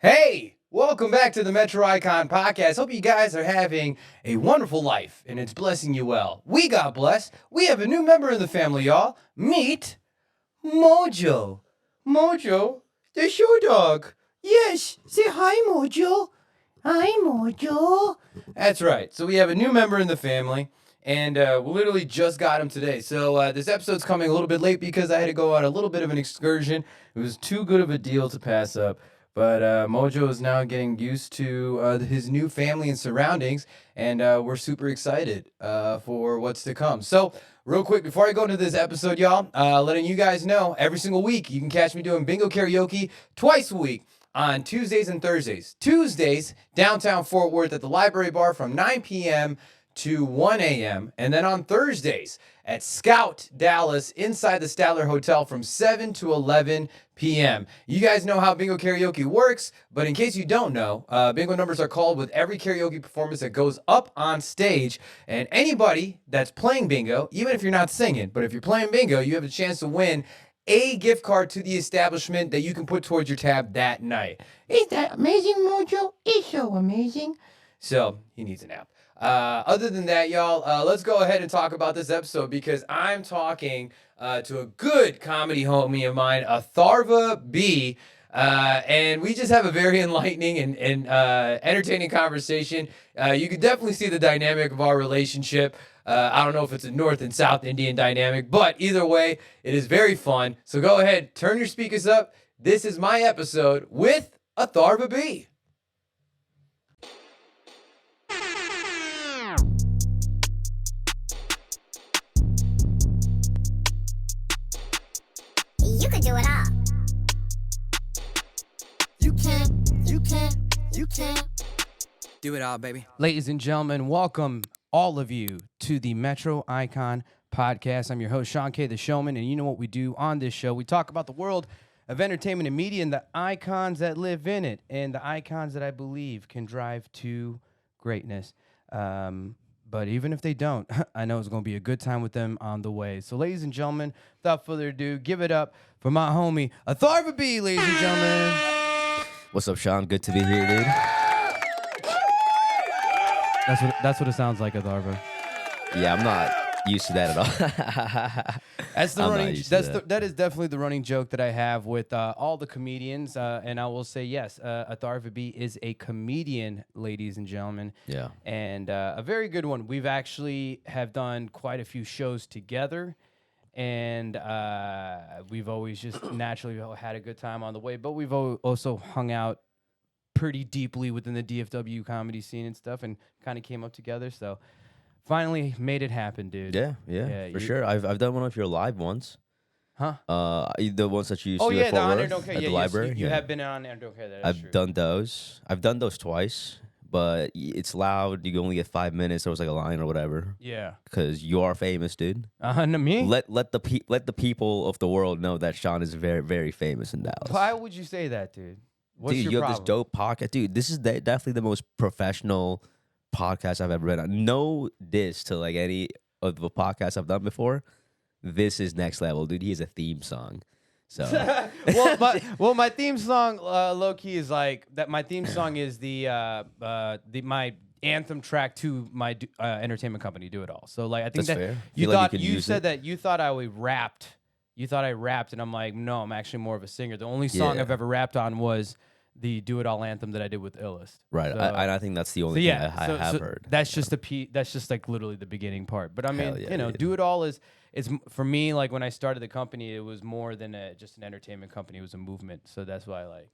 Hey, welcome back to the Metro Icon Podcast. Hope you guys are having a wonderful life and it's blessing you well. We got blessed. We have a new member in the family, y'all. Meet Mojo. Mojo, the show dog. Yes, say hi, Mojo. Hi, Mojo. That's right. So we have a new member in the family. And we literally just got him today. So this episode's coming a little bit late because I had to go on a little bit of an excursion. It was too good of a deal to pass up. But Mojo is now getting used to his new family and surroundings, and we're super excited for what's to come. So, real quick, before I go into this episode, y'all, letting you guys know, every single week, you can catch me doing bingo karaoke twice a week on Tuesdays and Thursdays. Tuesdays, downtown Fort Worth at the Library Bar from 9 p.m. to 1 a.m. And then on Thursdays at Scout Dallas inside the Statler Hotel from 7 to 11 p.m. You guys know how bingo karaoke works, but in case you don't know, bingo numbers are called with every karaoke performance that goes up on stage. And anybody that's playing bingo, even if you're not singing, but if you're playing bingo, you have a chance to win a gift card to the establishment that you can put towards your tab that night. Ain't that amazing, Mojo? It's so amazing. So, he needs a nap. Other than that, y'all, let's go ahead and talk about this episode because I'm talking to a good comedy homie of mine, Atharva B, and we just have a very enlightening and entertaining conversation. You can definitely see the dynamic of our relationship. I don't know if it's a North and South Indian dynamic, but either way, it is very fun. So go ahead, turn your speakers up. This is my episode with Atharva B. You can do it all. You can. Do it all, baby. Ladies and gentlemen, welcome all of you to the Metro Icon Podcast. I'm your host, Shawn Kay the Showman, and you know what we do on this show. We talk about the world of entertainment and media and the icons that live in it and the icons that I believe can drive to greatness. But even if they don't, I know it's going to be a good time with them on the way. So, ladies and gentlemen, without further ado, give it up for my homie, Atharva B, ladies and gentlemen. What's up, Shawn? Good to be here, dude. That's what it sounds like, Atharva. Yeah, I'm not used to that at all. That's the I'm not running. used to That is definitely the running joke that I have with all the comedians. And I will say yes, Atharva B is a comedian, ladies and gentlemen. Yeah. And a very good one. We've actually have done quite a few shows together, and we've always just naturally had a good time on the way. But we've also hung out pretty deeply within the DFW comedy scene and stuff, and kind of came up together. So. Finally made it happen, dude. Yeah, for sure. I've done one of your live ones. Huh? The ones that you used Oh to yeah, at the Fort Honor Worth Don't Care. at Yeah, the yes, library. you have been on Honor Don't Care. That is true. I've done those. I've done those twice, but it's loud. You can only get 5 minutes. There was like a line or whatever. Yeah. Because you are famous, dude. No, me? Let the people of the world know that Shawn is very, very famous in Dallas. Why would you say that, dude? What's Dude, your you problem? have this dope podcast. Dude, this is definitely the most professional podcast I've ever been on. No diss to like any of the podcasts I've done before. This is next level, dude. He has a theme song. So my theme song, low key, is like that. My theme song is my anthem track to my entertainment company, Do It All. So like, I think That's that fair. you Feel like thought you can you use said it. that you thought I rapped. You thought I rapped, and I'm like, no, I'm actually more of a singer. The only song Yeah. I've ever rapped on was the Do It All anthem that I did with Illest. right, So, I think that's the only thing I have heard. That's just that's just like literally the beginning part. But I mean, Hell yeah, you know, dude. Do It All is for me, like when I started the company, it was more than just an entertainment company. It was a movement. So that's why, like,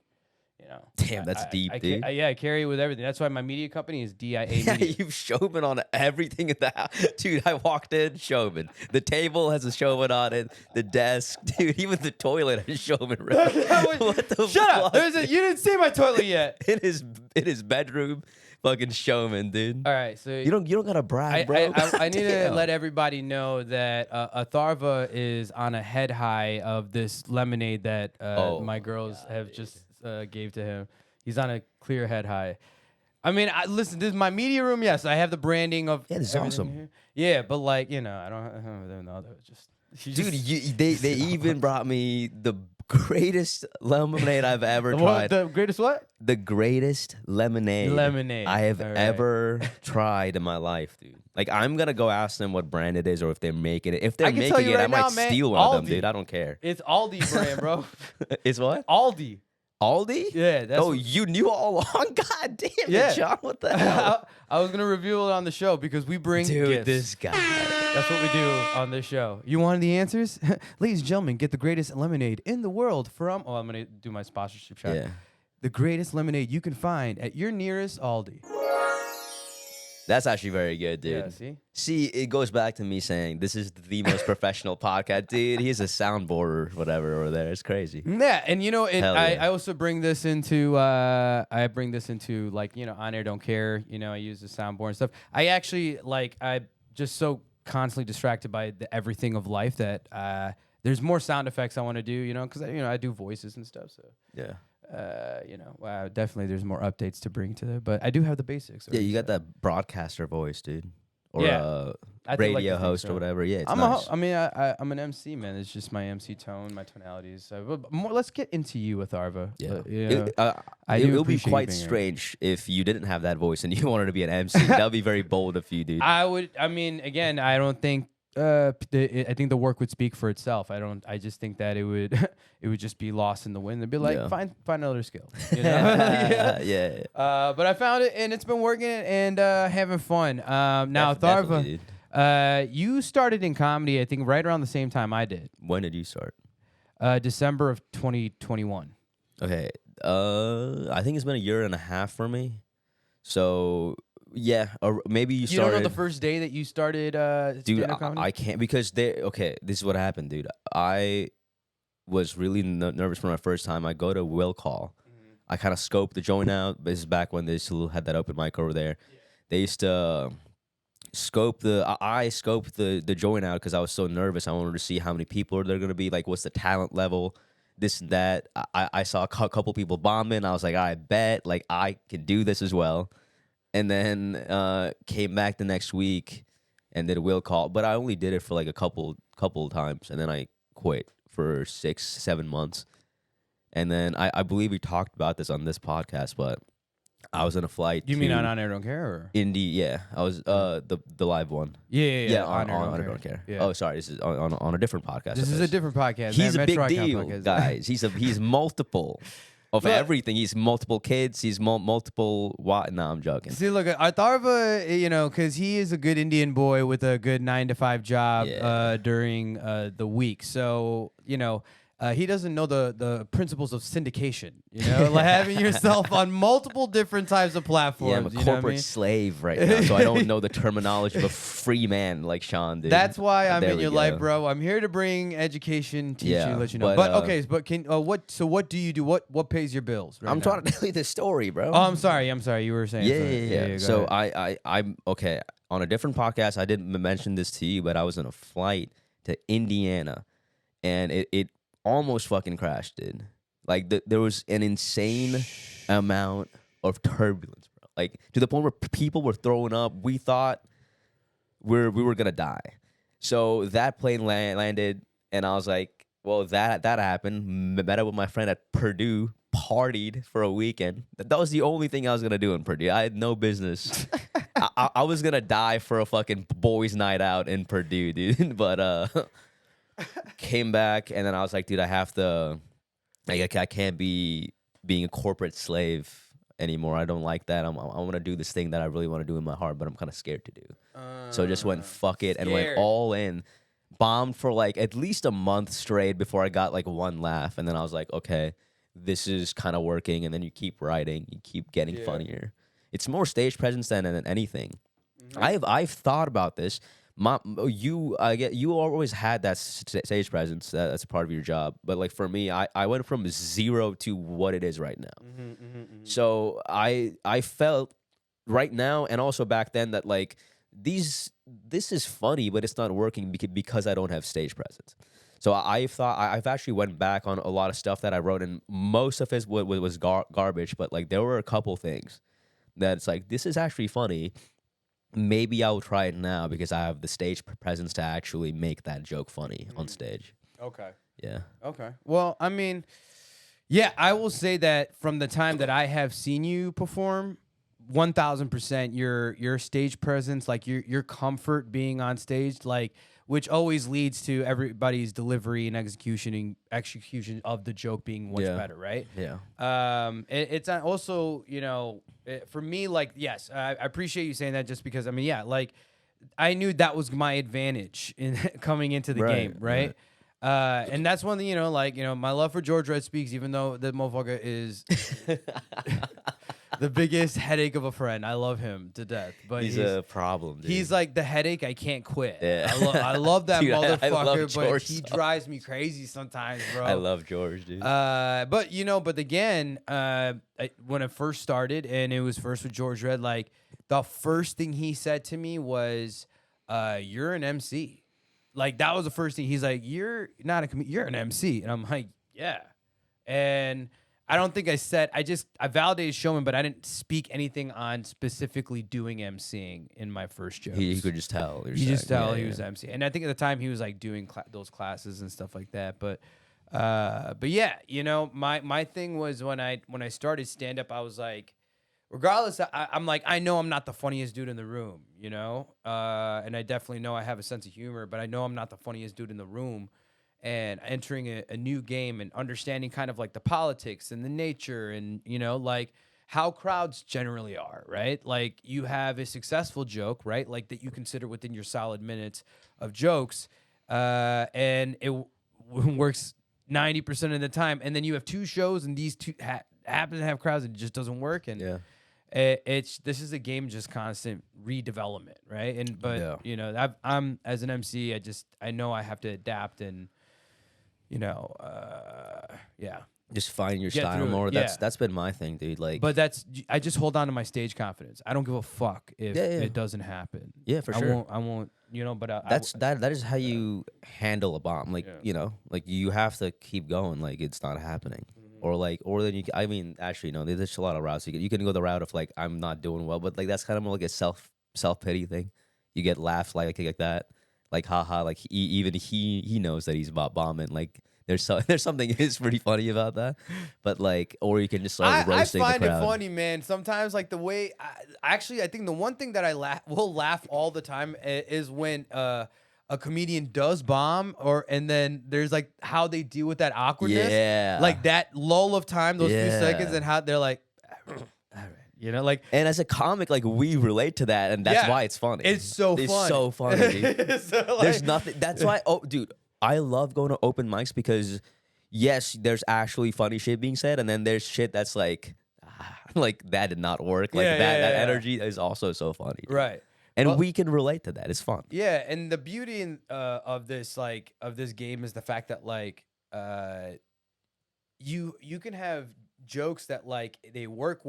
you know. Damn, that's deep, dude. I carry it with everything. That's why my media company is DIA Yeah, Media. you've Showman on everything in the house. Dude, I walked in, Showman. The table has a Showman on it. The desk, dude, even the toilet has Showman. What the Shut up! fuck? You didn't see my toilet yet. In his bedroom, fucking Showman, dude. All right, so You don't gotta brag, bro. I need to Damn. let everybody know that Atharva is on a head high of this lemonade that my girls have just gave to him. He's on a clear head high. I mean, listen, this is my media room. Yes, I have the branding of. Yeah, this is everything awesome. here. Yeah, but like, you know, I don't know. Just Dude, they even brought me the greatest lemonade I've ever tried. The greatest what? The greatest lemonade I have All right. ever tried in my life, dude. Like, I'm gonna go ask them what brand it is or if they're making it. If they're can tell making you it, I right might now, man, steal one of them, Aldi. dude. I don't care. It's Aldi brand, bro. It's what? Aldi. Aldi? Yeah. That's Oh, you knew all along? God damn it, Yeah. John. What the hell? I was gonna reveal it on the show because we bring Dude, gifts. this guy. That's what we do on this show. You wanted the answers? Ladies and gentlemen, get the greatest lemonade in the world from... Oh, I'm going to do my sponsorship shot. Yeah. The greatest lemonade you can find at your nearest Aldi. That's actually very good, dude. Yeah, see? See, it goes back to me saying this is the most professional podcast, dude. He's a soundboard or whatever over there. It's crazy. Yeah, and you know, Hell yeah. I also bring this into like, you know, On Air Don't Care. You know, I use the soundboard and stuff. I actually, like, I'm just so constantly distracted by the everything of life that there's more sound effects I want to do, you know, because, you know, I do voices and stuff, so... Yeah. You know, definitely there's more updates to bring to there, but I do have the basics. Yeah, you got that broadcaster voice, dude. Or Yeah. I do like radio to think host so. or whatever. Yeah, it's I'm nice. I'm an MC, man. It's just my MC tone, my tonalities. So, but more, let's get into you, Atharva. Yeah. I do It'll be appreciate you quite being here. strange if you didn't have that voice and you wanted to be an MC. That would be very bold of you, dude. I mean, again, I don't think. I think the work would speak for itself. I just think that it would it would just be lost in the wind. They'd be like, Yeah. find another skill. You know? Yeah. But I found it and it's been working and having fun. Now, Definitely, Atharva, dude. you started in comedy, I think, right around the same time I did. When did you start? December of 2021. Okay. I think it's been a year and a half for me. So yeah, or maybe you You started. don't know the first day that you started Dude, stand-up comedy? I can't because okay, this is what happened, dude. I was really nervous for my first time. I go to Will Call. I kind of scoped the joint out. This is back when they still had that open mic over there. Yeah. They used to scope I scoped the joint out because I was so nervous. I wanted to see how many people are there going to be, like what's the talent level, this and that. I saw a couple people bombing. I was like, I bet like I can do this as well. And then came back the next week and did a Will Call. But I only did it for like a couple of times. And then I quit for 6-7 months. And then I believe we talked about this on this podcast, but I was on a flight. You mean on Air Don't Care? Or? Indy, yeah. I was the live one. Yeah. On Air Don't Care. Yeah. Oh, sorry. This is on a different podcast. This is a different podcast. He's man. a big Metro Icon deal, podcast. guys. He's multiple of Look. everything. He's multiple kids. He's multiple. What? No, I'm joking. See, look, Atharva, you know, because he is a good Indian boy with a good 9-to-5 job Yeah. during the week. So, you know, he doesn't know the principles of syndication, you know, like having yourself on multiple different types of platforms. Yeah, I'm a you know what I corporate mean? slave right now, so I don't know the terminology of a free man like Sean, dude. That's why I'm There in we your go. life, bro. I'm here to bring education, teach Yeah, you, let you know. but, But okay, but what do you do? What pays your bills? Right I'm now? trying to tell you this story, bro. Oh, I'm sorry. You were saying. Yeah. go So ahead. I'm okay. On a different podcast, I didn't mention this to you, but I was on a flight to Indiana, and it almost fucking crashed, dude. Like there was an insane amount of turbulence, bro. Like to the point where people were throwing up. We thought we were gonna die. So that plane landed, and I was like, well, that happened. Met up with my friend at Purdue, partied for a weekend. That was the only thing I was gonna do in Purdue. I had no business. I was gonna die for a fucking boys' night out in Purdue, dude. But came back, and then I was like, dude, I have to. Like, I can't be being a corporate slave anymore. I don't like that. I want to do this thing that I really want to do in my heart, but I'm kind of scared to do. So I just went fuck it and went scared. all in. Bombed for like at least a month straight before I got like one laugh, and then I was like, okay, this is kind of working. And then you keep writing, you keep getting funnier. It's more stage presence than anything. I've thought about this. You always had that stage presence. That's a part of your job. But like for me, I went from 0 to what it is right now. So I felt right now and also back then that like this is funny, but it's not working because I don't have stage presence. So I've actually went back on a lot of stuff that I wrote, and most of it was garbage. But like there were a couple things that it's like, this is actually funny. Maybe I'll try it now because I have the stage presence to actually make that joke funny on stage. Okay. Yeah. Okay. Well, I mean, yeah, I will say that from the time that I have seen you perform, 1000% your stage presence, like your comfort being on stage, like which always leads to everybody's delivery and execution of the joke being much Yeah. better, right? Yeah. It's also, for me, like, yes, I appreciate you saying that, just because, I mean, yeah, like I knew that was my advantage in coming into the game, right? And that's one thing, my love for George Red Speaks, even though the motherfucker is the biggest headache of a friend. I love him to death, but he's a problem, dude. He's like the headache I can't quit. Yeah. I love that Dude, motherfucker, I love but George he so drives me crazy sometimes, bro. I love George, dude. But again, when I first started, and it was first with George Red, like the first thing he said to me was, "You're an MC." Like that was the first thing. He's like, "You're not a comedian, you're an MC," and I'm like, "Yeah." And I don't think I said, I validated Showman, but I didn't speak anything on specifically doing MCing in my first jokes. He could just tell. You just tell he was MC, and I think at the time he was like doing those classes and stuff like that. But yeah, my thing was when I started stand up, I was like, regardless, I'm like, I know I'm not the funniest dude in the room, and I definitely know I have a sense of humor, but I know I'm not the funniest dude in the room. And entering a new game and understanding kind of like the politics and the nature and, like how crowds generally are, right? Like you have a successful joke, right? Like that you consider within your solid minutes of jokes, and it works 90% of the time. And then you have two shows and these two happen to have crowds and it just doesn't work. And this is a game, just constant redevelopment, right? I'm as an MC, I know I have to adapt and, just find your Get style through it. more. Yeah. That's been my thing, dude. Like, But I just hold on to my stage confidence. I don't give a fuck if it doesn't happen. Yeah, for sure. I won't. But that is how you handle a bomb. Like like you have to keep going. Like it's not happening, or then I mean, actually, no. There's a lot of routes you can go the route of like I'm not doing well, but like that's kind of more like a self pity thing. You get laughs like that, like haha, like he knows that he's bombing. Like there's something is pretty funny about that, but like, or you can just start roasting the crowd. I find it funny, man. Sometimes like the way I think the one thing that I will laugh all the time is when a comedian does bomb, and then there's like how they deal with that awkwardness, like that lull of time, those few seconds, and how they're like, all right, like. And as a comic, like we relate to that, and that's why it's funny. It's so funny, dude. There's nothing. That's why. Oh, dude. I love going to open mics because, yes, there's actually funny shit being said, and then there's shit that's like that did not work. Like that energy is also so funny, dude. Right? And we can relate to that. It's fun. Yeah, and the beauty of this game is the fact that like you can have jokes that like they work,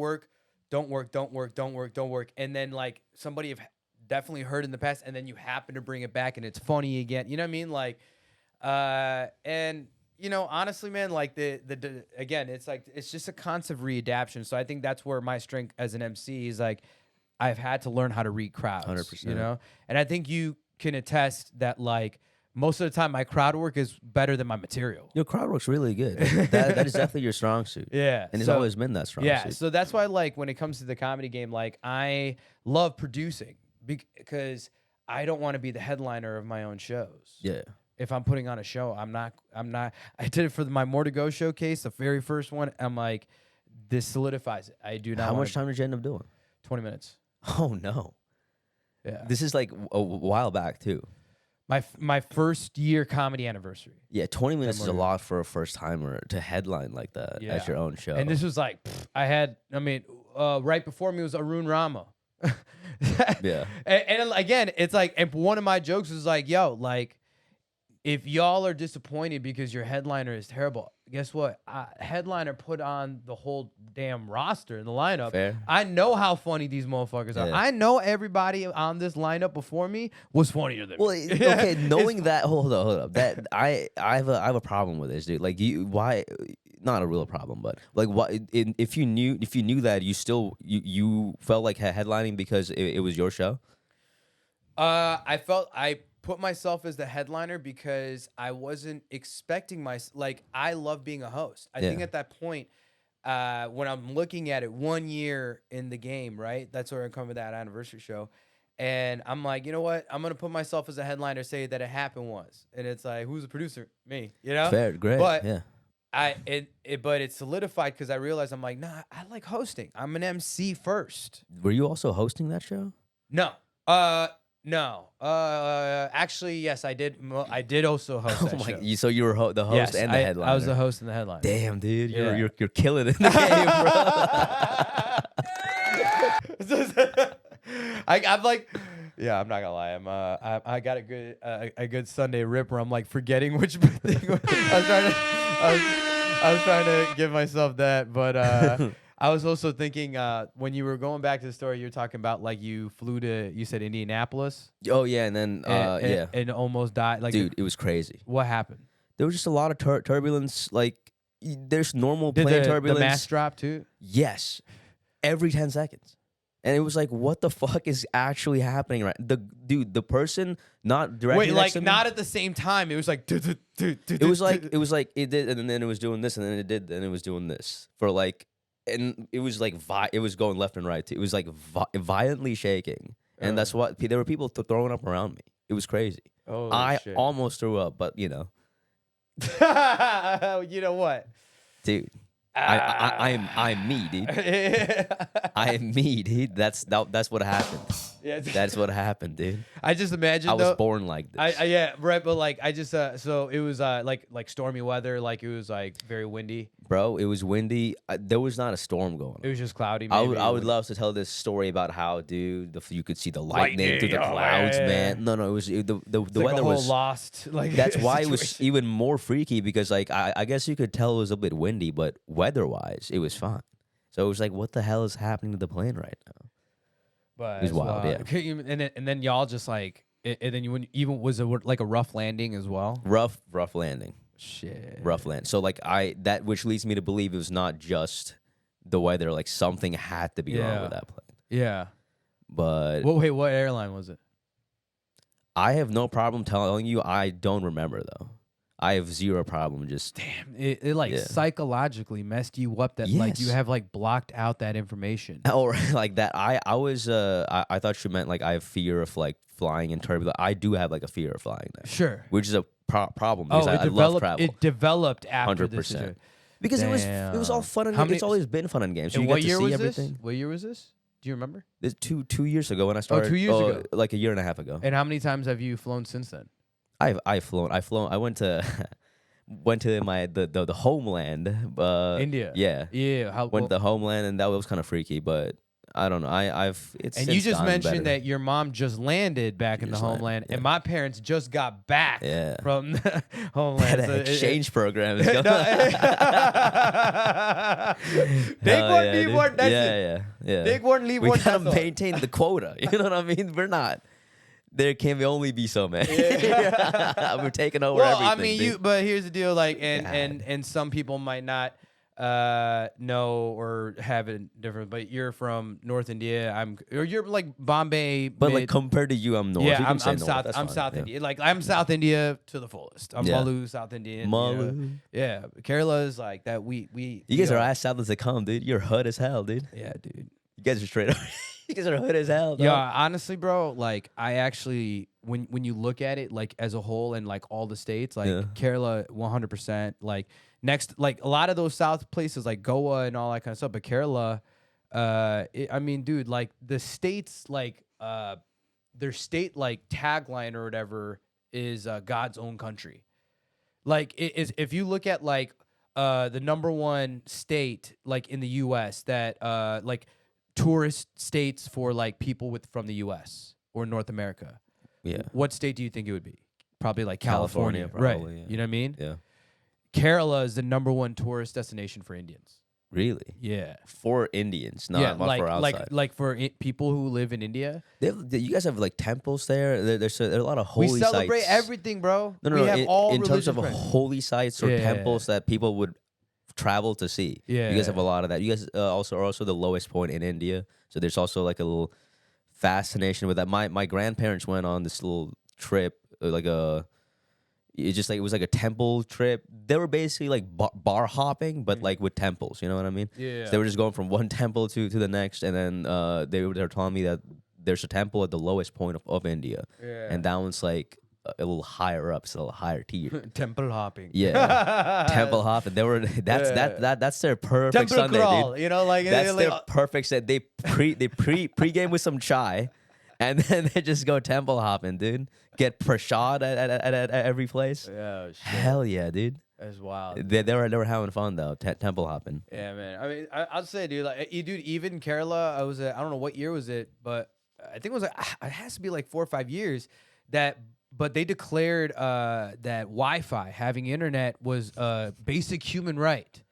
don't work, and then like somebody have definitely heard in the past, and then you happen to bring it back and it's funny again. You know what I mean? Like. And honestly, man, like the again, it's just a constant readaptation. So I think that's where my strength as an MC is. Like, I've had to learn how to read crowds, 100%. And I think you can attest that like most of the time my crowd work is better than my material. Your crowd work's really good. that is definitely your strong suit. Yeah, and it's always been that strong suit. Yeah, so that's why like when it comes to the comedy game, like I love producing because I don't want to be the headliner of my own shows. Yeah. If I'm putting on a show, I'm not. I did it for my More to Go showcase, the very first one. I'm like, this solidifies it. I do not. How much time did you end up doing? 20 minutes. Oh no. Yeah. This is like a while back too. My first year comedy anniversary. Yeah, 20 minutes is a lot for a first timer to headline like that at your own show. And this was like, right before me was Arun Rama. Yeah. And again, it's like, and one of my jokes was like, yo, like, if y'all are disappointed because your headliner is terrible, guess what? Headliner put on the whole damn roster in the lineup. Fair. I know how funny these motherfuckers are. I know everybody on this lineup before me was funnier than me. Okay, knowing that, hold up. That I have a problem with this, dude. Like, why? Not a real problem, but like, what? If you knew that, you felt like headlining because it was your show. I felt put myself as the headliner because I wasn't expecting I love being a host. I think Yeah. at that point, when I'm looking at it 1 year in the game, right? That's where I come with that anniversary show. And I'm like, you know what? I'm going to put myself as a headliner, say that it happened once. And it's like, who's the producer? Me, you know? Fair, great. But yeah. but it's solidified because I realized I'm like, nah, I like hosting. I'm an MC first. Were you also hosting that show? No. No. Actually, yes, I did. I did also host that show. So you were the host Yes, and the headliner. I was the host and the headliner. Damn, dude, Yeah. you're killing it in the game, bro. I'm like, yeah, I'm not gonna lie. I got a good Sunday rip where I'm like forgetting which thing. I was trying to give myself that, but I was also thinking when you were going back to the story, you were talking about like you said Indianapolis. Oh yeah, and then yeah, and almost died. Like, dude, it was crazy. What happened? There was just a lot of turbulence. Like, there's normal Did plane the turbulence. mass drop too? Yes, every 10 seconds. And it was like, what the fuck is actually happening right? The person not directly Wait, next like to me, not at the same time. It was like it was like it did, and then it was doing this, and then it did, and it was doing this for like, and it was like it was going left and right. It was like violently shaking, and that's what there were people throwing up around me. It was crazy. Oh, I shit. almost threw up, but you know, you know what, dude. I'm me, dude. I am me, dude. That's what happened. Yeah, That's what happened, dude. I just imagine. I was born like this. Yeah, right. But like, I just so it was like stormy weather. Like it was like very windy. Bro, it was windy. There was not a storm going on. It was just cloudy. I Maybe. would love to tell this story about how, dude, you could see the lightning through the oh, clouds, yeah. man. No, it was the It's like weather a whole was lost. Like that's why it was situation. even more freaky because like I guess you could tell it was a bit windy, but weather-wise, it was fine. So it was like, what the hell is happening to the plane right now? But It was wild, yeah. And then y'all just like, and then was it like a rough landing as well? Rough landing. Shit. Rough land. So like that which leads me to believe it was not just the weather. Like something had to be wrong with that plane. Yeah. But Wait, what airline was it? I have no problem telling you. I don't remember though. I have zero problem just. Damn, it like psychologically messed you up that like you Yes. have like blocked out that information. Or like that. I thought she meant like I have fear of like flying in turbulence. I do have like a fear of flying there. Sure. Which is a problem because Oh, I love travel. It developed after this. 100%. Because it was all fun and How many- it's always been fun and games. So And you what get year to see was everything. this? What year was this? Do you remember? This 2 years ago when I started. 2 years ago. Like a year and a half ago. And how many times have you flown since then? I've flown. I went to my the homeland. India. Yeah. Yeah. How? Went to the homeland and that was kind of freaky, but I don't know. It's And since you just gotten mentioned better. that your mom just landed back in the just landed, homeland, yeah. and my parents just got back Yeah. from the homeland. That So exchange program is going. Take Hell one, yeah, leave dude. one. That's it. Yeah. Take one, leave We one. gotta That's all. maintain the quota. You know what I mean? We're not. There can only be so many. Yeah. We're taking over Well, everything. I mean, dude. but here's the deal. Like, God. and some people might not know or have it different. But you're from North India. Or you're like Bombay. But like compared to you, I'm north. Yeah, You can I'm say north, South. that's I'm fine, South yeah. India. Like I'm South India to the fullest. I'm Yeah. Malu, South Indian. Malu. Yeah, Kerala is like that. We You guys are ass south as they come, dude. You're hood as hell, dude. Yeah, dude. You guys are straight up. You guys are hood as hell. Dog. Yeah, honestly, bro. Like I actually, when you look at it like as a whole and like all the states, like Yeah. Kerala, 100%. Like next, like a lot of those South places like Goa and all that kind of stuff. But Kerala, I mean, dude, like the states, like their state like tagline or whatever is God's own country. Like it is, if you look at like the #1 state like in the U.S. that like tourist states for like people from the U.S. or North America. Yeah. What state do you think it would be? Probably like California, California, right? probably, yeah. You know what I mean? Yeah. Kerala is the #1 tourist destination for Indians. Really? Yeah. For Indians, not, Yeah, not for outside. like for people who live in India. You guys have like temples there. There's a lot of holy We celebrate sites. everything, bro. No, we have all in terms of religious friends. holy sites or Yeah. temples that people would travel to see. Yeah. You guys have a lot of that. You guys are also the lowest point in India, so there's also like a little fascination with that. My grandparents went on this little trip It's just like it was like a temple trip. They were basically like bar hopping, but like with temples. You know what I mean? Yeah. So they were just going from one temple to the next, and then they were telling me that there's a temple at the lowest point of India, and that one's like a little higher up, so a little higher tier. Temple hopping. Yeah, temple hopping. They were that's their perfect Temple Sunday, crawl. dude. You know, like That's their like, perfect set. They pre-game with some chai, and then they just go temple hopping, dude. Get prashad at every place. oh shit. Hell yeah, dude. That's wild. They were having fun though. Temple hopping. Yeah, man. I mean, I'll say, dude, like, dude, even Kerala, I don't know what year was it, but I think it was like, it has to be like 4 or 5 years but they declared that Wi-Fi, having internet, was a basic human right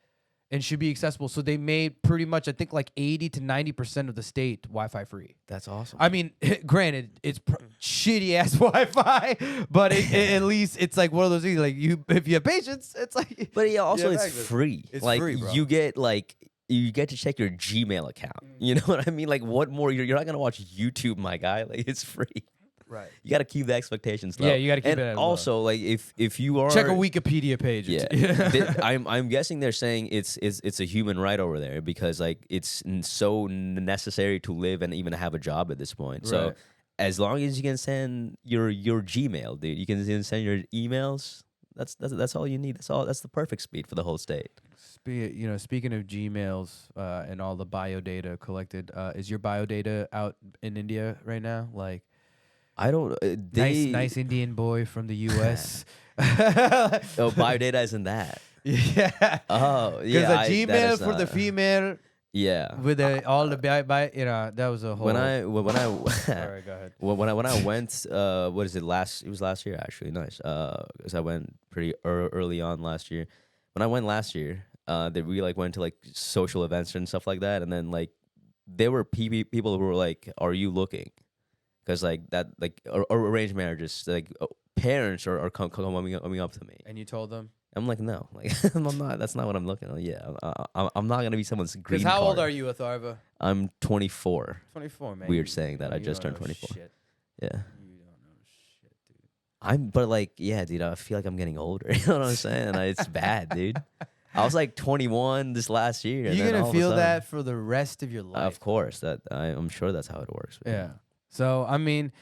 and should be accessible. So they made pretty much, I think, like 80 to 90% of the state Wi-Fi free. That's awesome. I mean, granted, it's shitty ass Wi-Fi, but at least it's like one of those things. Like if you have patience, it's like. But yeah, also it's access. free. It's like free, bro. you get to check your Gmail account. You know what I mean? Like what more? You're not gonna watch YouTube, my guy. Like it's free. Right. You got to keep the expectations low. Yeah, you got to keep and it at also, like if you are check a Wikipedia page. Yeah, I'm guessing they're saying it's a human right over there because like it's so necessary to live and even have a job at this point. So Right. as long as you can send your Gmail, dude, you can send your emails. That's all you need. That's the perfect speed for the whole state. Speaking of Gmails and all the bio data collected, is your bio data out in India right now? Like. I don't. Nice Indian boy from the U.S. Oh, biodata isn't that. Yeah. Oh, Because yeah. the Gmail for the female Yeah. with all the that was a whole. When I Sorry, go ahead. when I went, what is it? It was last year actually. Nice. Because I went pretty early on last year. When I went last year, we like went to like social events and stuff like that, and then like there were people who were like, "Are you looking?" Because like that, like arranged marriages, like parents are coming up to me, And you told them. I'm like, no, like I'm not. That's not what I'm looking at. Yeah, I'm not gonna be someone's green. Because how old card. are you, Atharva? I'm 24. 24, man. Weird saying that. I You just don't turned know 24. shit. Yeah, You don't know shit, dude. but like, yeah, dude. I feel like I'm getting older. You know what I'm saying? It's bad, dude. I was like 21 this last year. and You're then gonna all of a feel sudden- that for the rest of your life. Of course, I'm sure that's how it works. Yeah. So I mean,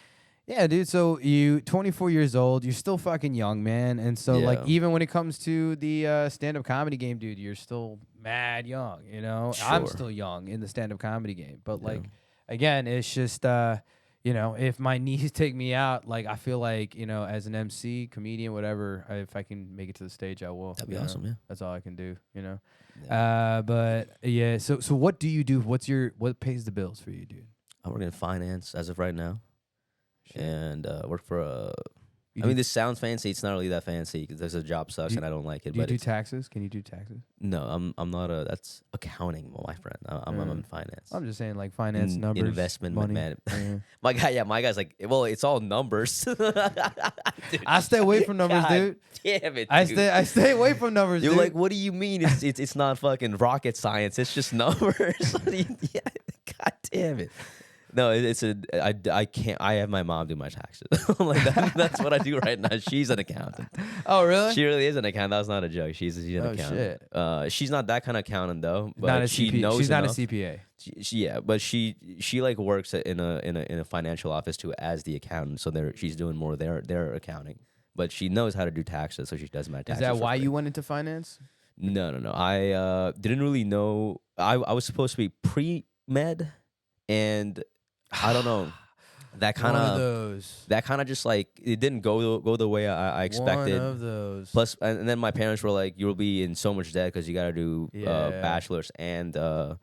yeah, dude. So you 24 years old, you're still fucking young, man. And so like Yeah. even when it comes to the stand-up comedy game, dude, you're still mad young, you know? I'm Sure. still young in the stand-up comedy game. But Yeah. like again, it's just if my knees take me out, like I feel like, as an MC, comedian, whatever, if I can make it to the stage, I will. That'd be you know? awesome, yeah. That's all I can do, Yeah. But yeah, so what do you do? What pays the bills for you, dude? I'm working in finance as of right now, Shit. and work for a. You I do- mean, this sounds fancy. It's not really that fancy because the job sucks You- and I don't like it. Do you But do it's, taxes? Can you do taxes? no, I'm not a. That's accounting, my friend. I'm in finance. I'm just saying, like finance numbers, investment money. man. My guy's like, well, it's all numbers. Dude, I stay away from numbers, God dude. Damn it, I dude. stay away from numbers, You're dude. like, what do you mean? It's not fucking rocket science. It's just numbers. Yeah, God damn it. No, I can't. I have my mom do my taxes. Like that's what I do right now. She's an accountant. Oh, really? She really is an accountant. That was not a joke. She's an Oh, accountant. shit. She's not that kind of accountant though. But Not a she CPA. knows She's not a enough. CPA. Yeah, but she like works in a financial office too as the accountant. So she's doing more their accounting. But she knows how to do taxes, so she does my Is taxes. that for why free. you went into finance? No. I didn't really know. I was supposed to be pre-med, and I don't know. That kind One of of those. that kind of just like it didn't go the way I expected. One of those. Plus, and then my parents were like, "You'll be in so much debt because you got to do Yeah. bachelor's and go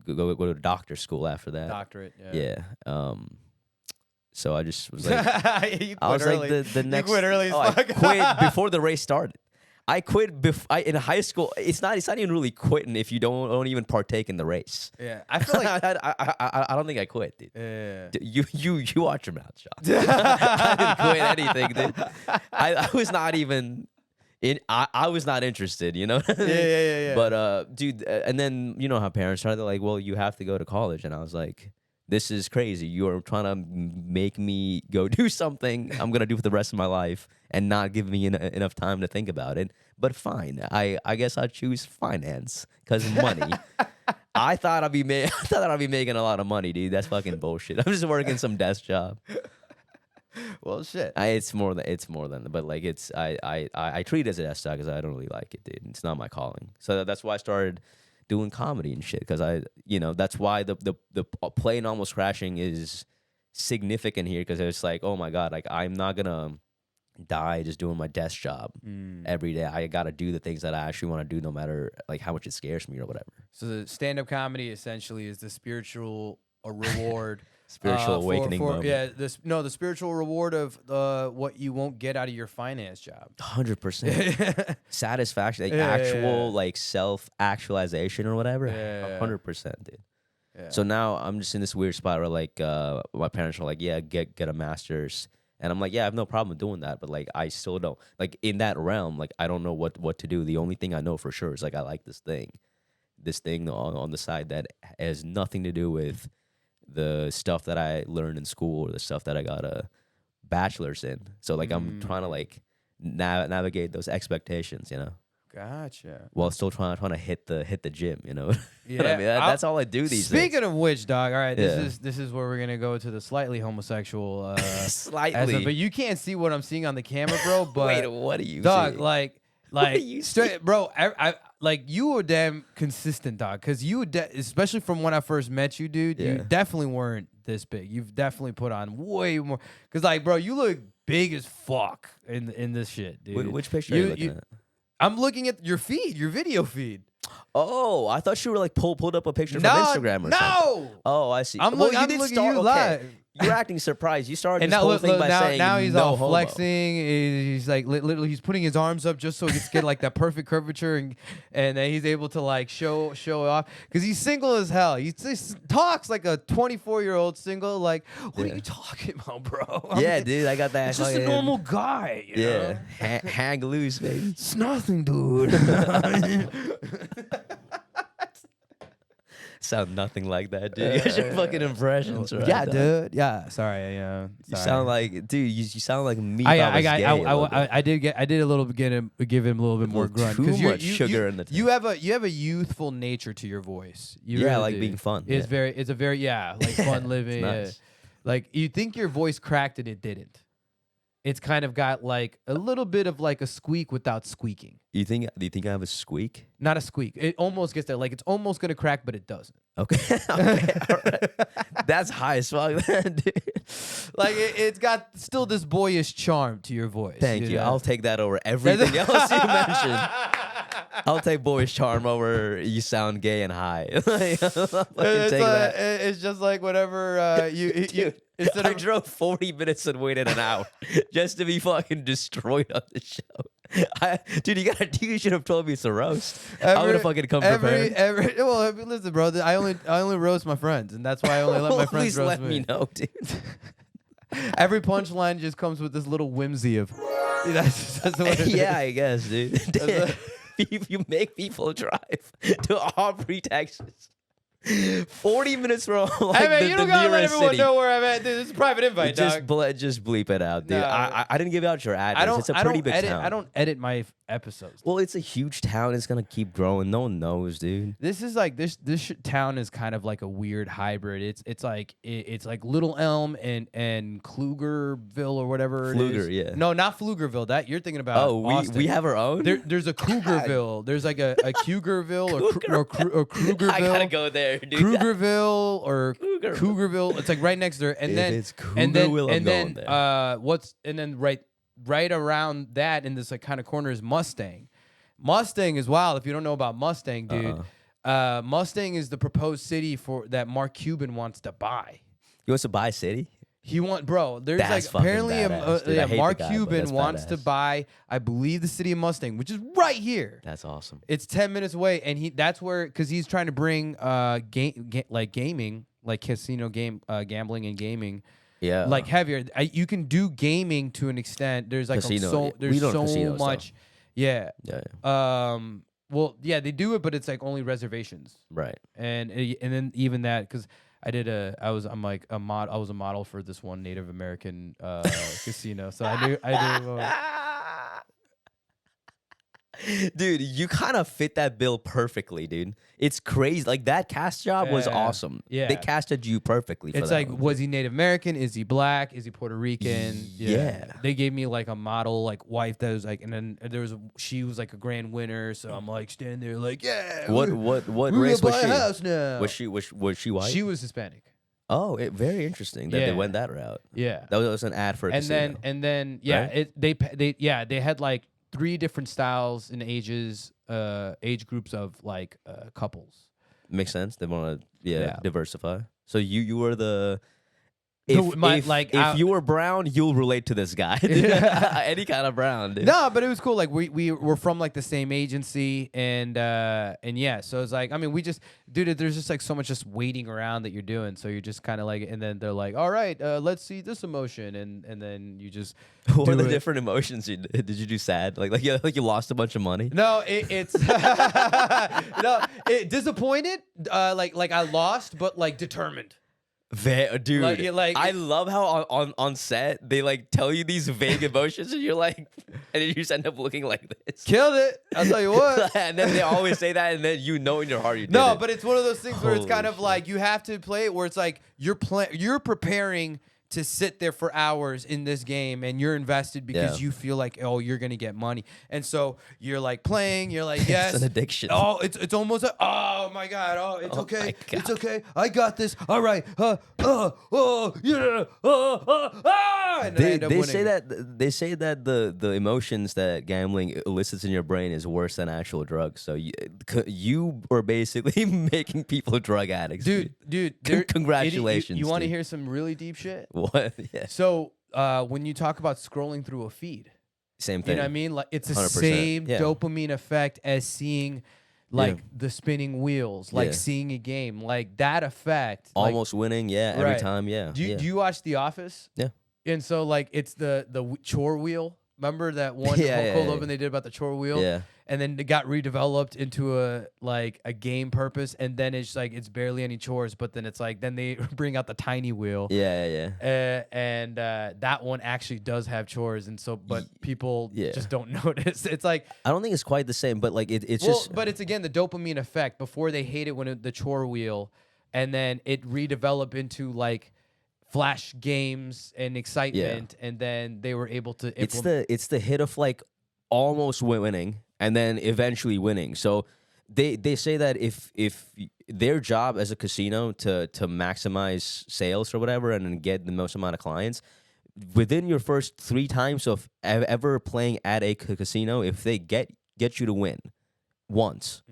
to doctor school after that." Doctorate. Yeah. So I just was like, You I was quit like early. the next. You quit early as I fuck. quit before the race started. I quit in high school. It's not even really quitting if you don't even partake in the race. Yeah, I feel like. I don't think I quit, dude. Yeah. You watch your mouth, Sean. I didn't quit anything, dude. I was not even. I was not interested, you know. Yeah. But dude, and then you know how parents are. They're like, "Well, you have to go to college," and I was like, this is crazy. You're trying to make me go do something I'm gonna do for the rest of my life and not give me enough time to think about it. But fine, I guess I'll choose finance because money. I thought I'd be making a lot of money, dude. That's fucking bullshit. I'm just working some desk job. Well, shit. It's more than, but like I treat it as a desk job because I don't really like it, dude. It's not my calling. So that's why I started doing comedy and shit, because that's why the plane almost crashing is significant here, because it's like, oh my god, like I'm not gonna die just doing my desk job every day. I gotta do the things that I actually want to do, no matter like how much it scares me or whatever. So the stand-up comedy essentially is the spiritual reward. Spiritual awakening moment. Yeah, the spiritual reward of what you won't get out of your finance job. 100%. Satisfaction, like actual like self-actualization or whatever. 100%, dude. Yeah. So now I'm just in this weird spot where like my parents are like, yeah, get a master's. And I'm like, yeah, I have no problem doing that, but like I still don't, like in that realm, like I don't know what to do. The only thing I know for sure is like I like this thing on the side that has nothing to do with the stuff that I learned in school or the stuff that I got a bachelor's in. So like I'm trying to like navigate those expectations, you know. Gotcha. While still trying to hit the gym, you know. Yeah, I mean, that's all I do these days. Speaking of which, dog. All right, this is where we're gonna go to the slightly homosexual. Slightly, but you can't see what I'm seeing on the camera, bro. But wait, what are you, dog? seeing? Like straight, bro. I like you were damn consistent, dog. Because you, especially from when I first met you, dude. Yeah. You definitely weren't this big. You've definitely put on way more. Because like, bro, you look big as fuck in this shit, dude. Which picture are you looking at? I'm looking at your feed, your video feed. Oh, I thought you were like pulled up a picture from Instagram or something. Oh, I see. I'm looking at you live. You're acting surprised. You started And this now, whole thing by saying now he's no all homo. flexing. He's like literally, he's putting his arms up just so he can get like that perfect curvature, and then he's able to like show off because he's single as hell. He just talks like a 24-year-old single. Like, what are you talking about, bro? Yeah, dude, I got that. It's just a normal guy. You know? Hang loose, baby. It's nothing, dude. Sound nothing like that, dude. You got your fucking impressions, right? Yeah, dude. Yeah, sorry. You sound like, dude. You sound like me. I did a little bit give him a little bit more grunt because too much sugar in the tank. You have a youthful nature to your voice. You really like do. being fun. It's a very like fun living. Nice. Like you think your voice cracked and it didn't. It's kind of got like a little bit of like a squeak without squeaking. Do you think I have a squeak? Not a squeak. It almost gets there. Like it's almost gonna crack, but it doesn't. Okay. All right. That's high as fuck, then, dude. Like it's got still this boyish charm to your voice. Thank you. know? I'll take that over everything else you mentioned. I'll take boyish charm over you sound gay and high. It's just like whatever Dude, I drove 40 minutes and waited an hour just to be fucking destroyed on the show. Dude, you should have told me it's a roast. I would have fucking come prepared. Well, listen, bro. I only roast my friends, and that's why I only let my friends roast me. Let me know, dude. Every punchline just comes with this little whimsy of. That's what it yeah, I guess, dude. You make people drive to Aubrey, Texas. 40 minutes from like hey man, the you don't gotta let everyone city. know where I'm at. Dude, this is a private invite, just dog. Just bleep it out, dude. No. I didn't give out your address. It's a pretty big town. I don't edit my episodes. Well, it's a huge town. It's gonna keep growing. No one knows, dude. This is like this town is kind of like a weird hybrid. It's like Little Elm and Klugerville or whatever. Pfluger, it is. yeah. No, not Pflugerville. That you're thinking about. Oh, Austin. we have our own. There's a Cougarville. There's like a Cougarville or Krugerville. I gotta go there, dude. Krugerville or Cougarville. It's like right next there. And then it's Cougarville, I'm going there. Right around that in this like kind of corner is Mustang. Mustang is wild. If you don't know about Mustang, dude, Mustang is the proposed city that Mark Cuban wants to buy. He wants to buy a city? There's That's like apparently badass, dude. I hate Mark the guy, Cuban but wants to badass. buy, I believe, the city of Mustang, which is right here. That's awesome. It's 10 minutes away, and that's where because he's trying to bring gaming, like casino gambling and gaming. Yeah, Like heavier. You can do gaming to an extent. There's like Casino, there's we don't so casinos, much. though. Yeah. Yeah. Well, yeah, they do it, but it's like only reservations. Right. And then even that, because I was a model for this one Native American casino. So I knew Dude, you kind of fit that bill perfectly, dude. It's crazy. Like that cast job was Yeah. awesome. Yeah. They casted you perfectly for it's that like, one. was he Native American? Is he black? Is he Puerto Rican? Yeah. They gave me like a model like wife that was like, and then she was like a grand winner. So I'm like standing there like, yeah. What we're race gonna was buy she? a house now. Was she white? She was Hispanic. Oh, very interesting that they Yeah. went that route. Yeah. That was an ad for a casino. And then yeah, right? they had like 3 different styles and ages, age groups of like couples. Makes sense. They want to Yeah. diversify. So you were the The- if you were brown, you'll relate to this guy. Yeah. Any kind of brown, dude. No, but it was cool. Like we were from like the same agency, and yeah, so it's like, I mean, dude, there's just like so much just waiting around that you're doing. So you're just kind of like, and then they're like, all right, let's see this emotion, and then you just What are do the it. different emotions you did? Did you do sad? Like you lost a bunch of money? No, it's disappointed. Like I lost, but like determined. Dude, Like- I love how on set they like tell you these vague emotions and you're like, and then you just end up looking like this. Killed it. I'll tell you what. And then they always say that, and then you know in your heart you did No, it. but it's one of those things where it's Holy kind of shit. like you have to play it where it's like you're preparing to sit there for hours in this game and you're invested because Yeah. you feel like, oh, you're gonna get money, and so you're like playing, you're like, yes, It's an addiction. Oh, it's almost like, oh my god, oh, it's Oh okay, my it's God. okay, I got this, all right, yeah, and then I end up They say winning. that the emotions that gambling elicits in your brain is worse than actual drugs. So you were basically making people drug addicts, dude, Congratulations, You want to dude. hear some really deep shit? What? Yeah. So when you talk about scrolling through a feed, Same you thing. know what I mean? Like it's the 100%, same yeah. dopamine effect as seeing like Yeah. the spinning wheels, like Yeah. seeing a game, like that effect. Like, Almost winning, yeah, every Right. time, yeah. do yeah. you watch The Office? Yeah. And so like it's the chore wheel. Remember that one Yeah, cold yeah. open they did about the chore wheel? Yeah. And then it got redeveloped into a game purpose, and then it's like it's barely any chores, but then it's like then they bring out the tiny wheel. Yeah. And that one actually does have chores, and so but people Yeah. just don't notice. It's like, I don't think it's quite the same, but like it's well, just but it's again the dopamine effect. Before they hate it when the chore wheel, and then it redeveloped into like flash games and excitement, and then they were able to implement. it's the hit of like almost winning and then eventually winning. So they say that if their job as a casino to maximize sales or whatever and then get the most amount of clients within your first 3 times of ever playing at a casino, if they get you to win once,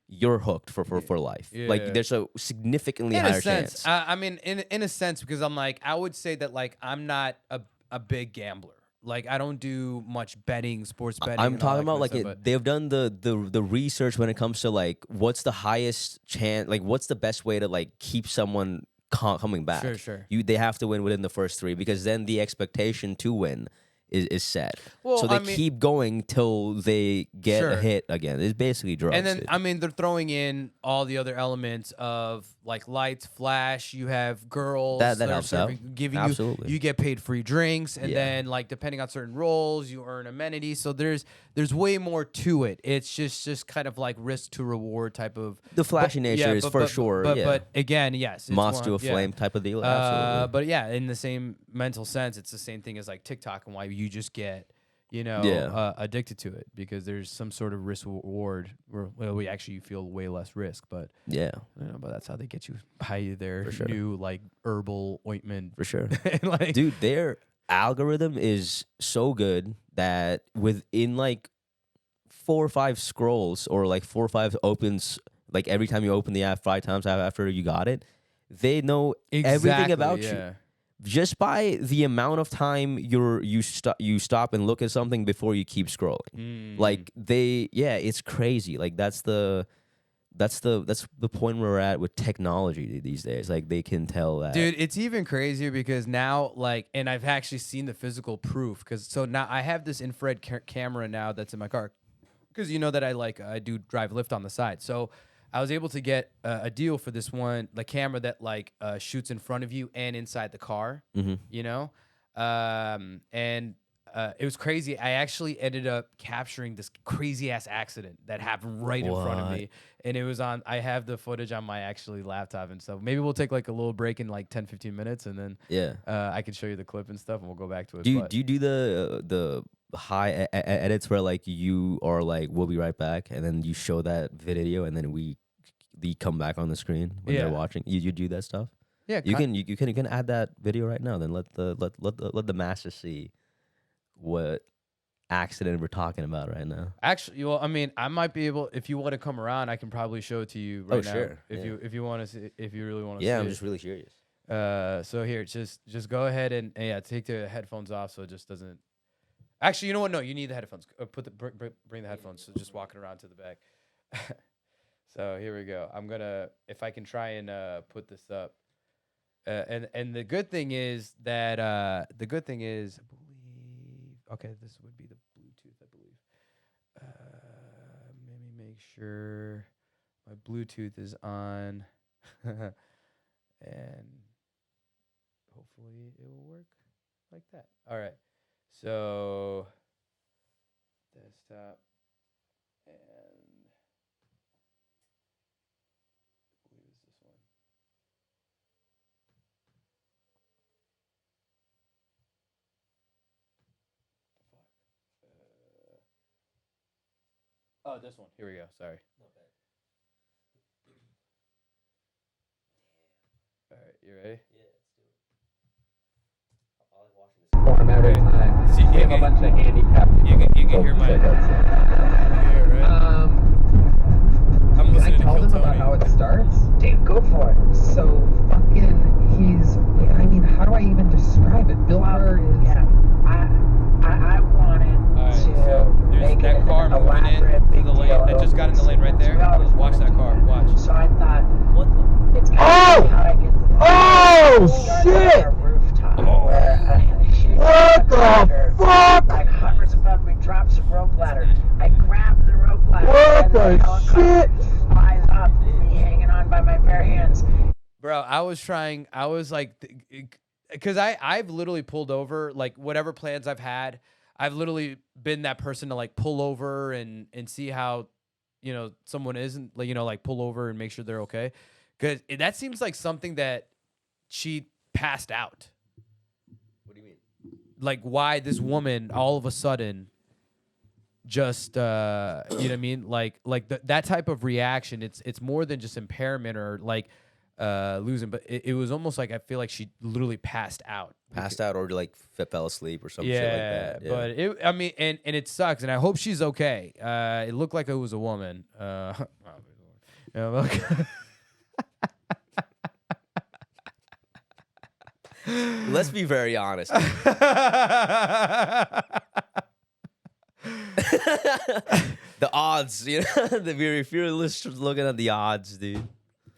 you're hooked for life. Yeah. Like there's a significantly in higher a sense, chance. I mean, in a sense, because I'm like, I would say that like I'm not a big gambler. Like I don't do much betting, sports betting. I'm and all talking that about like kind of stuff, they've done the research when it comes to like what's the highest chance, like what's the best way to like keep someone coming back. Sure. They have to win within the first 3 because then the expectation to win is set. Well, so they I mean- keep going till they get Sure. a hit again. It's basically drugs. And then dude. I mean they're throwing in all the other elements of like lights, flash. You have girls That are helps out. giving Absolutely. you get paid free drinks, and Yeah. then like depending on certain roles, you earn amenities. So there's way more to it. It's just kind of like risk to reward type of The flashy but- nature is for sure, But yeah. but again, yes, it's moth one- to a yeah. flame type of deal. Absolutely. But yeah, in the same mental sense, it's the same thing as like TikTok and why you just get, Yeah. addicted to it because there's some sort of risk reward where we actually feel way less risk, but Yeah, but that's how they get you buy their For sure. new like herbal ointment. for sure. And, like, Dude, their algorithm is so good that within like 4 or 5 scrolls or like 4 or 5 opens, like every time you open the app 5 times after you got it, they know everything about you yeah. just by the amount of time you stop and look at something before you keep scrolling. Like it's crazy. Like that's the point where we're at with technology these days. Like they can tell that. Dude, it's even crazier because now, like, and I've actually seen the physical proof. Because so now I have this infrared camera now that's in my car. Because you know that I do drive Lyft on the side. So I was able to get a deal for this one, the camera that like shoots in front of you and inside the car, you know, and it was crazy. I actually ended up capturing this crazy ass accident that happened right in front of me, and it was on. I have the footage on my actually laptop and stuff. Maybe we'll take like a little break in like 10, 15 minutes, and then I can show you the clip and stuff, and we'll go back to it. Do you do the high edits where like you are like we'll be right back, and then you show that video, and then we come back on the screen when they're watching? You do that stuff? Yeah, you can add that video right now. Then let the masses see what accident we're talking about right now. Actually, well, I mean, I might be able, if you want to come around, I can probably show it to you right now. Sure. If you want to see, if you really want to see. Yeah, I'm it. just really curious. So here, just go ahead and take the headphones off so it just doesn't. Actually, you know what? No, you need the headphones. Bring the headphones. So just walking around to the back. So here we go. I'm gonna, if I can try and put this up. And the good thing is that I believe. Okay, this would be the Bluetooth, I believe. Let me make sure my Bluetooth is on, and hopefully it will work like that. All right, so desktop, and I believe it's this one. Oh, this one. Here we go. Sorry. All right, you ready? Yeah, let's do it. Form every time. See, We have a bunch of handicapped. You can hear my. Yeah, right? I'm listening to Can I tell Kill them about Tony. how it starts? Dude, go for it. So fucking, I mean, how do I even describe it? Bill Burr is. Yeah, I wanted Alright, to so there's make that it car an moving in elaborate to big the lane deal. that just got in the lane right there. Watch that car. Watch. So I thought, What the? it's kind of how I get to the Oh, shit! rooftop. Oh. What the fuck? Like hovers above me, drops a rope ladder. I grab the rope ladder. What and the helicopter shit? flies up, me hanging on by my bare hands. Bro, I was like, because I've literally pulled over, like whatever plans I've had, I've literally been that person to like pull over and see how, you know, someone isn't, like, you know, like pull over and make sure they're okay. Because that seems like something that she passed out. What do you mean? Like why this woman all of a sudden just you know what I mean? Like that type of reaction, it's more than just impairment or like losing, but it was almost like I feel like she literally passed out. Or like fell asleep or some shit like that. Yeah, But I mean, and it sucks, and I hope she's okay. It looked like it was a woman. Yeah, look. Let's be very honest. The odds, you know, if you're just looking at the odds, dude,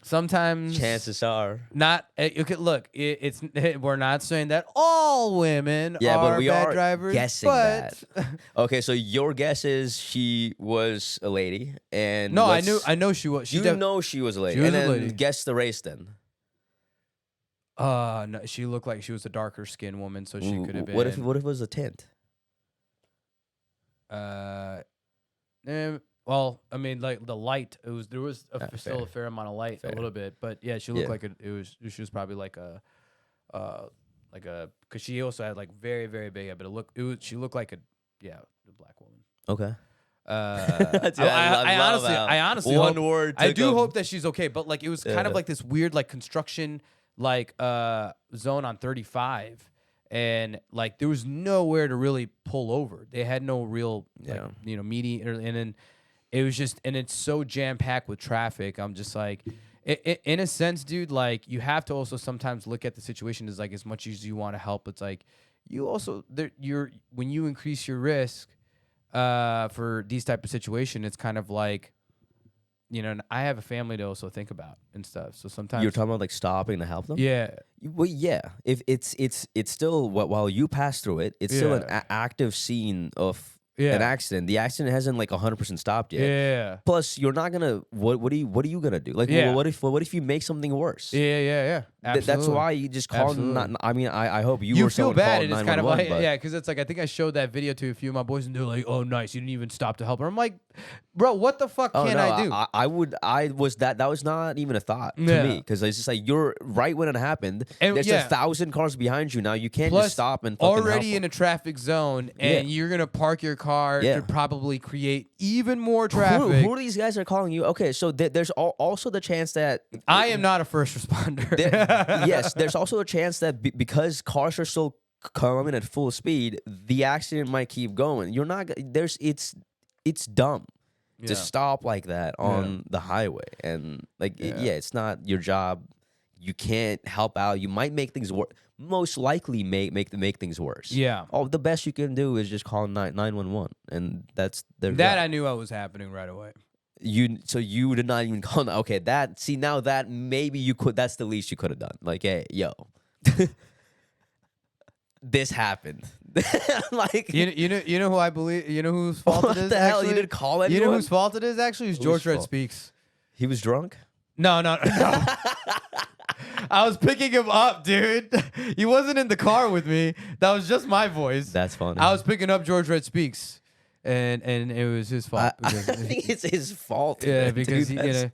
Sometimes chances are not. You could look. It's we're not saying that all women are but we bad are drivers. guessing but that. Okay, so your guess is she was a lady, and no, I know she was. You know she was a lady, she was and a then lady. guess the race then. No, she looked like she was a darker skinned woman, so she could have been. What if it was a tint? Well, I mean, like the light. There was still fair. a fair amount of light, Fair. a little bit, but yeah, she looked like she was probably like a, because she also had like very very big, but she looked like a black woman. Okay. Dude, I honestly one hope, word. I do hope that she's okay, but like it was kind of like this weird like construction like zone on 35, and like there was nowhere to really pull over. They had no real median, and then it was just, and it's so jam packed with traffic. I'm just like, in a sense, dude, like you have to also sometimes look at the situation as like as much as you want to help. It's like you also when you increase your risk for these type of situation, it's kind of like, you know, I have a family to also think about and stuff. So sometimes You're talking about like stopping to help them. yeah. Well, yeah. If it's still while you pass through it, it's still an active scene of Yeah. an accident. The accident hasn't like 100% stopped yet. Yeah. Plus, you're not gonna. What are you gonna do? Like, Yeah. what if you make something worse? Yeah. Absolutely. That's why you just call. Absolutely. I mean, I hope you You were feel someone bad, called and it's kind of 911, like, but yeah, because it's like, I think I showed that video to a few of my boys, and they're like, oh, nice, you didn't even stop to help her. I'm like, bro, what the fuck Oh, can no, I do? That was not even a thought to Yeah. me, because it's just like, you're right when it happened. And, There's yeah. 1,000 cars behind you now. You can't Plus, just stop and fucking already help in them. a traffic zone, and you're gonna park your car Yeah. to probably create even more traffic. Who these guys are calling you? Okay, so there's also the chance that I am not a first responder. yes, there's also a chance that because cars are still coming at full speed, the accident might keep going. You're not it's dumb to stop like that on the highway, and like it's not your job. You can't help out. You might make things worse. Most likely make things worse. Yeah. Oh, the best you can do is just call 911, and that's their That job. I knew what was happening right away. So you did not even call. Okay, now that maybe you could. That's the least you could have done. Like, hey, yo, this happened. Like, You know who I believe. You know whose fault what it is. the hell? Actually? You didn't call You anyone? know whose fault it is actually? It's Whose George Red fault? Speaks. He was drunk. No. I was picking him up, dude. He wasn't in the car with me. That was just my voice. That's funny. I was picking up George Red Speaks, and it was his fault. I think it's his fault. Yeah, man, because dude, he, that's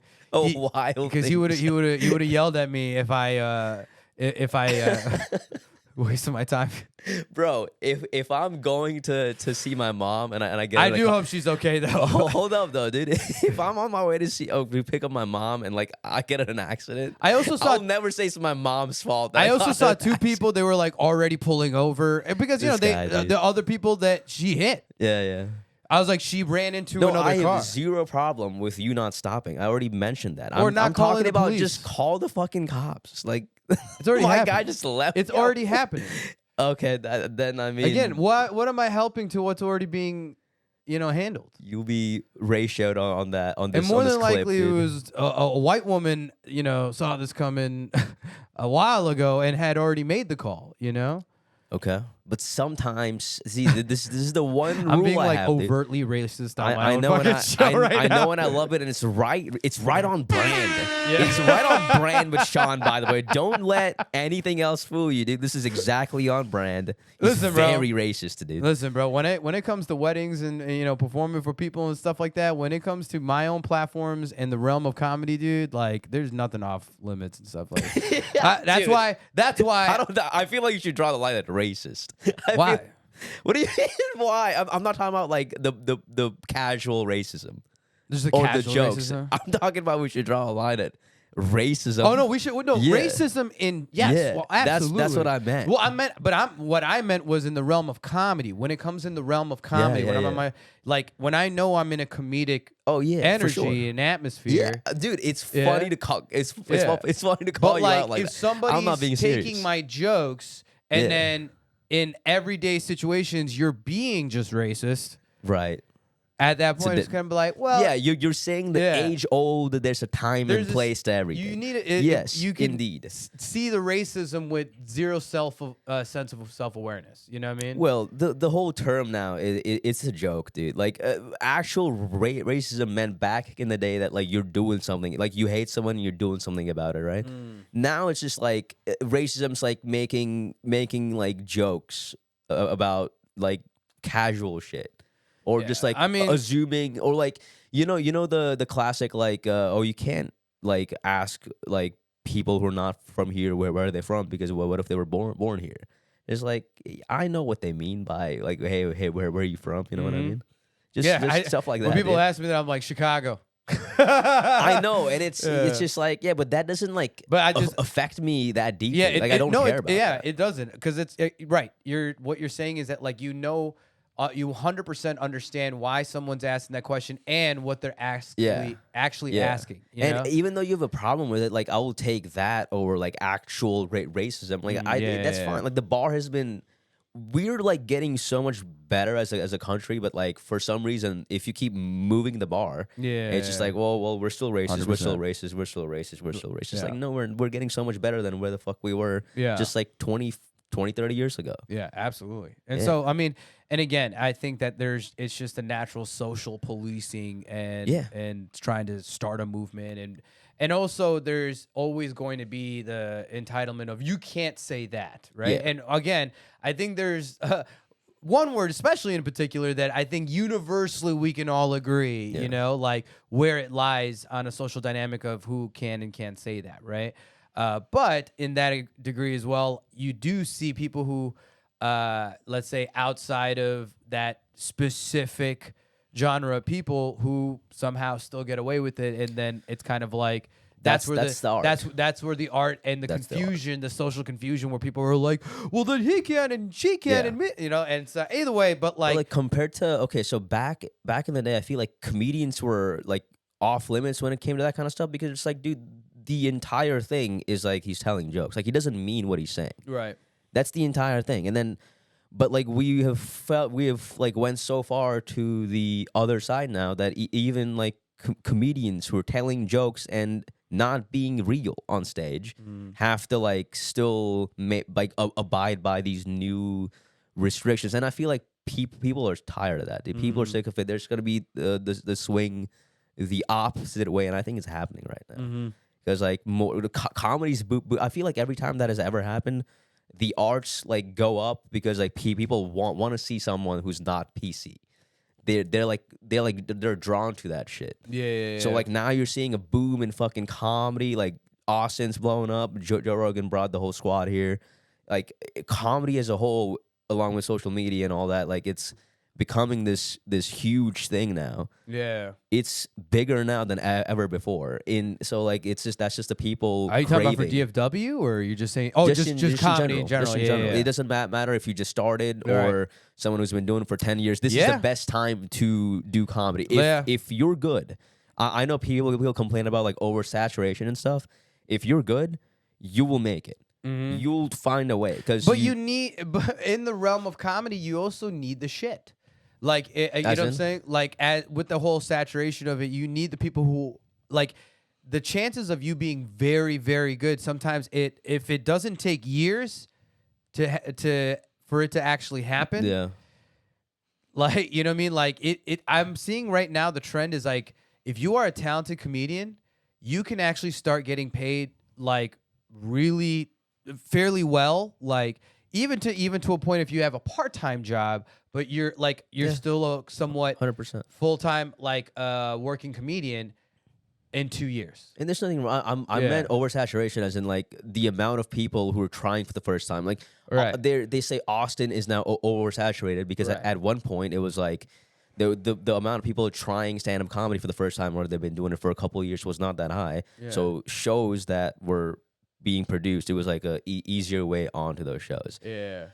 wild. because he would have yelled at me if I wasted my time. Bro, if I'm going to see my mom and I get I in a do car- hope she's okay though. Hold up though, dude. If I'm on my way to pick up my mom and like I get in an accident, I also saw- I'll never say it's my mom's fault. I also got saw in an two people. They were like already pulling over, and because This guy, dude. the other people that she hit. Yeah. I was like, she ran into No, another I car. have zero problem with you not stopping. I already mentioned that. Or I'm, not I'm calling talking the about police. just call the fucking cops. Like, It's already my happened. guy just left. It's Yo. already happening. Okay, then I mean, Again, what am I helping to what's already being, handled? you'll be ratioed on that on this. And more on this than clip, likely, it dude. was a white woman, saw this coming a while ago and had already made the call. Okay, but sometimes, see, this is the one rule I'm being I like have, dude. overtly racist on my I own know, and fucking show I right now. know, and I love it, and it's right on brand. It's right on brand with Shawn. By the way, don't let anything else fool you, dude. This is exactly on brand. He's Listen, bro. very racist, dude. Listen, bro. When it comes to weddings and performing for people and stuff like that, when it comes to my own platforms and the realm of comedy, dude, like there's nothing off limits and stuff like that. That's Dude. why. That's why. I feel like you should draw the line at racist. I Why? feel- what do you mean? Why? I'm not talking about like the casual racism There's a or the casual jokes. racism. I'm talking about we should draw a line at racism. Oh no, we should. No, Yeah. racism in yes, Yeah, well, that's absolutely. what I meant. Well, what I meant was in the realm of comedy. When it comes in the realm of comedy, when I'm on my when I know I'm in a comedic Oh yeah, for energy sure. and atmosphere. Yeah, dude, it's Yeah. funny to call. It's Yeah. funny to call But you like, out like if that. somebody's I'm not being taking serious. my jokes and Yeah. then in everyday situations you're being just racist, right. at that point it's the- gonna be like, well, Yeah, you're saying the yeah. age old. There's a time there's and this- place to everything. You need it. Yes, you can indeed. see the racism with zero sense of self awareness. You know what I mean? Well, the whole term now it's a joke, dude. Like actual racism meant back in the day that like you're doing something, like you hate someone and you're doing something about it, right? Now it's just like racism's like making like jokes about like casual shit, or just like I mean- assuming, or like you know the classic like oh, you can't like ask like people who are not from here where are they from, because what if they were born here. It's like, I know what they mean by like, hey, where are you from? You know what I mean? Just stuff like that. When people dude. ask me that, I'm like, Chicago. I know, and it's Yeah. just like, yeah, but that doesn't like But I just- affect me that deeply. Yeah, like I don't care about yeah, that. it doesn't, because it's right. What you're saying is that like you 100% understand why someone's asking that question and what they're actually Yeah. asking. You And know? even though you have a problem with it, like I will take that over like actual racism. Like that's yeah. fine. Like the bar has been, we're like getting so much better as a country, but like for some reason, if you keep moving the bar, it's just like, well, we're still racist, we're still 100%. racist, we're still racist, we're still racist. Yeah. Like no, we're getting so much better than where the fuck we were Yeah. just like 20 20, 30 years ago. Yeah, absolutely. And Yeah. so, I mean, and again, I think that it's just a natural social policing and trying to start a movement. And also there's always going to be the entitlement of you can't say that, right? Yeah. And again, I think there's one word, especially in particular, that I think universally we can all agree, Yeah. you know, like where it lies on a social dynamic of who can and can't say that, right? But in that degree as well, you do see people who, let's say, outside of that specific genre of people who somehow still get away with it, and then it's kind of like that's where the art. that's where the art and the That's the art. confusion, the social confusion, where people are like, well, then he can and she can, Yeah. and me, you know, and so either way, but But, like compared to so back in the day, I feel like comedians were like off limits when it came to that kind of stuff, because it's like, dude, the entire thing is like he's telling jokes. Like he doesn't mean what he's saying. right. That's the entire thing. And then, but like we have like went so far to the other side now that even like comedians who are telling jokes and not being real on stage have to like still abide by these new restrictions. And I feel like people are tired of that. The people are sick of it. There's going to be the swing the opposite way, and I think it's happening right now. Because like more comedies, I feel like every time that has ever happened, the arts like go up because like people want to see someone who's not PC. They're drawn to that shit. Yeah. So like now you're seeing a boom in fucking comedy. Like Austin's blowing up. Joe Rogan brought the whole squad here. Like comedy as a whole, along with social media and all that, like it's becoming this huge thing now. Yeah. It's bigger now than ever before. So like it's just that's just the people. Are you talking about for craving. DFW, or are you just saying? Oh, just comedy in general. Just in Yeah, general. yeah. It doesn't matter if you just started Right. or someone who's been doing it for 10 years. This is Yeah. the best time to do comedy. Yeah. If you're good, I know people complain about like oversaturation and stuff. If you're good, you will make it. You'll find a way. But but in the realm of comedy, you also need the shit. Like, you know what I'm saying? Like, with the whole saturation of it, you need the people who, like, the chances of you being very, very good, sometimes if it doesn't take years for it to actually happen, Yeah. like, you know what I mean? Like, I'm seeing right now the trend is, like, if you are a talented comedian, you can actually start getting paid, like, really fairly well, like, even to a point if you have a part-time job, but you're still a somewhat 100%. full-time like working comedian in 2 years. And there's nothing wrong. I meant oversaturation as in like the amount of people who are trying for the first time. Like Right. they say Austin is now oversaturated because Right. at one point it was like the amount of people trying stand-up comedy for the first time, or they've been doing it for a couple of years, was not that high. Yeah. So shows that were being produced, it was like a easier way onto those shows. Yeah.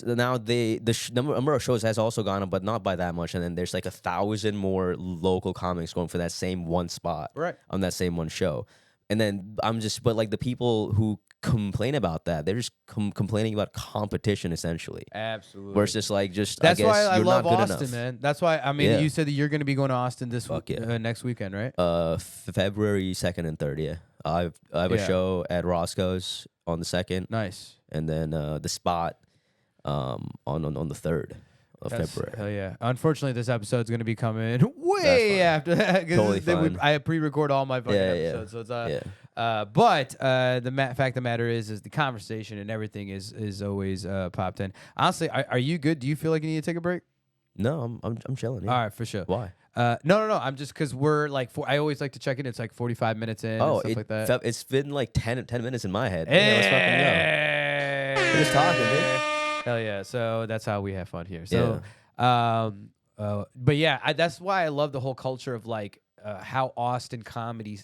Now the number of shows has also gone up, but not by that much. And then there's like 1,000 more local comics going for that same one spot, Right. on that same one show. And then but like the people who complain about that, they're just complaining about competition essentially. Absolutely. Versus like just That's I guess why I you're love not good Austin, enough. man. That's why Yeah. you said that you're going to be going to Austin this Fuck yeah. next weekend, right? February 2nd and 3rd. Yeah, I have a Yeah. show at Roscoe's on the 2nd, Nice. and then the spot on the 3rd of February. Hell yeah. Unfortunately, this episode's going to be coming way fine. after that. 'Cause Totally fine. I pre-record all my fucking Yeah, episodes. So it's, yeah. but the fact of the matter is the conversation and everything is always popped in. Honestly, are you good? Do you feel like you need to take a break? No, I'm chilling. Yeah. All right, for sure. Why? No. I'm just because we're like, I always like to check in. It's like 45 minutes in and stuff like that. It's been like 10 minutes in my head. Yeah, let's fucking go. We're just talking, dude. Hell yeah. So that's how we have fun here. So, but yeah, that's why I love the whole culture of like how the Austin comedy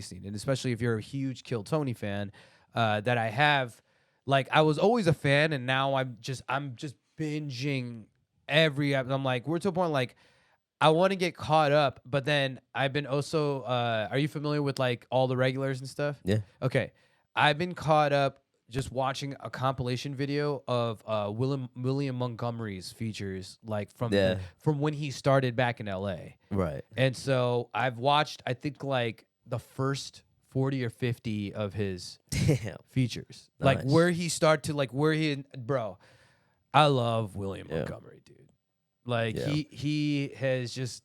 scene, and especially if you're a huge Kill Tony fan, that I have, like, I was always a fan, and now I'm just binging every episode. I'm like, we're to a point like I want to get caught up, but then I've been also. Are you familiar with like all the regulars and stuff? Yeah. Okay, I've been caught up just watching a compilation video of William Montgomery's features, like from when he started back in LA. Right. And so I've watched, I think, like the first 40 or 50 of his Damn. features. Like Nice. where he started to like where he bro. I love William Yeah. Montgomery, dude. Like Yeah. he has just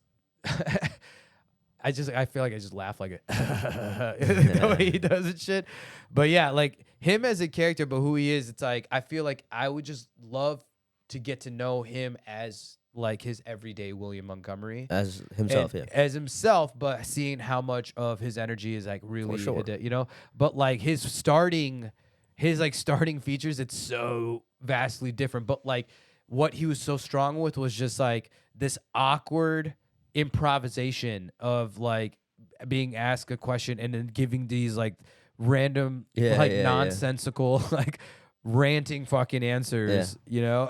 I feel like I just laugh like the way he does it shit. But yeah, like him as a character, but who he is, it's like I feel like I would just love to get to know him as like his everyday William Montgomery. As himself, And yeah. as himself, but seeing how much of his energy is like really, sure. you know, but like his starting features, it's so vastly different. But like what he was so strong with was just like this awkward improvisation of like being asked a question and then giving these like random, nonsensical, like ranting fucking answers, you know,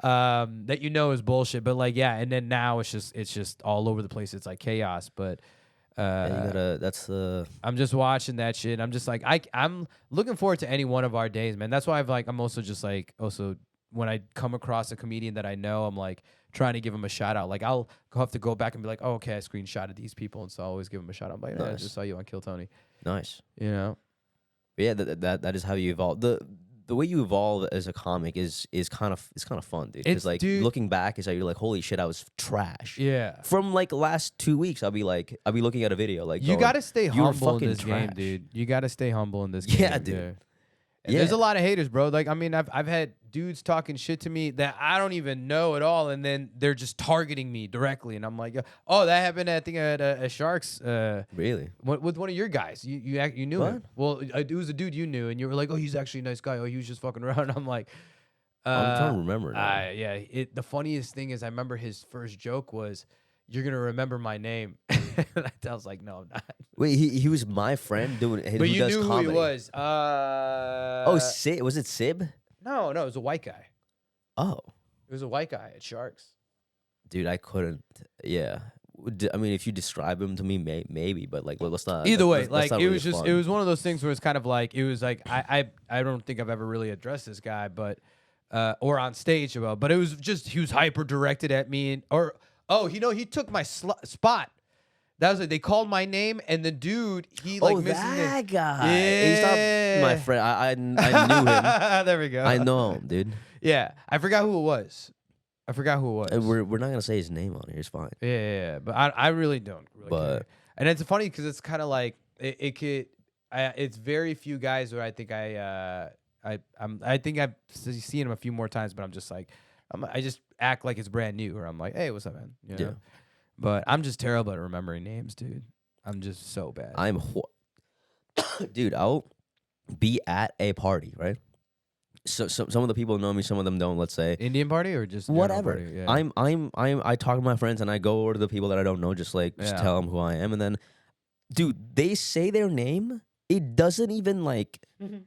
that you know is bullshit. But like, yeah, and then now it's just all over the place. It's like chaos. But Yeah, you gotta. That's the. I'm just watching that shit. I'm just like I'm looking forward to any one of our days, man. That's why I'm also just like when I come across a comedian that I know, I'm like trying to give him a shout out. Like I'll have to go back and be like, oh, okay, I screenshotted these people, and so I always give them a shout out. I'm like, yeah, I Nice. just saw you on Kill Tony. Nice. You know? But yeah, that is how you evolve. The way you evolve as a comic is kind of fun, dude. It's- Because like dude- looking back is like you're like, holy shit, I was trash. Yeah. From like last 2 weeks, I'll be looking at a video like You going, got to stay "You were humble in fucking this game, trash." dude. You got to stay humble in this game. Yeah, dude. And there's Yeah. a lot of haters, bro. Like, I mean, I've had dudes talking shit to me that I don't even know at all, and then they're just targeting me directly, and I'm like, oh, that happened, I think, at Sharks. Really? With one of your guys. You knew him. What? Well, it was a dude you knew, and you were like, oh, he's actually a nice guy. Oh, he was just fucking around. I'm like, I'm trying to remember now. yeah. The funniest thing is I remember his first joke was, "You're gonna remember my name." I was like, "No, I'm not." Wait, he was my friend doing. But who you does knew comedy. who he was. Oh, Sib? Was it Sib? No, it was a white guy. Oh, It was a white guy at Sharks. dude, I couldn't. Yeah. I mean, if you describe him to me, maybe, but like, let's not. Either way, that's like not it really was just fun. it was one of those things where it's kind of like it was like I don't think I've ever really addressed this guy, but or on stage about, but it was just he was hyper directed at me he took my spot. That was it. They called my name, and the dude he like missed his name. that guy. Yeah. He's not my friend. I knew him. There we go. I know him, dude. Yeah, I forgot who it was. And we're not gonna say his name on here. It's fine. Yeah, but I really don't. Really But- care. And it's funny because it's kind of like it's very few guys where I think I think I've seen him a few more times, but I'm just like I just act like it's brand new, or I'm like, hey, what's up, man? You know? Yeah. But I'm just terrible at remembering names, dude. I'm just so bad. Dude, I'll be at a party, right? So some of the people know me, some of them don't. Let's say Indian party or just general whatever. party? Yeah. I talk to my friends and I go over to the people that I don't know, just Yeah. tell them who I am, and then, dude, they say their name. It doesn't even like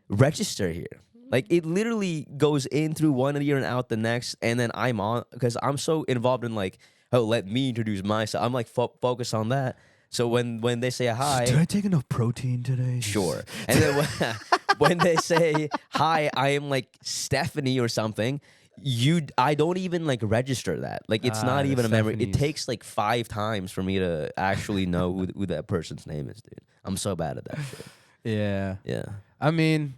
register here. Like it literally goes in through one ear and out the next, and then I'm on because I'm so involved in like, oh, let me introduce myself. I'm like focused on that. So when they say hi, Did I take enough protein today? sure. And then when they say hi, I am like Stephanie or something. I don't even like register that. Like it's not the even a memory. It Stephanies. takes like 5 times for me to actually know who that person's name is, dude. I'm so bad at that shit. Yeah. Yeah. I mean,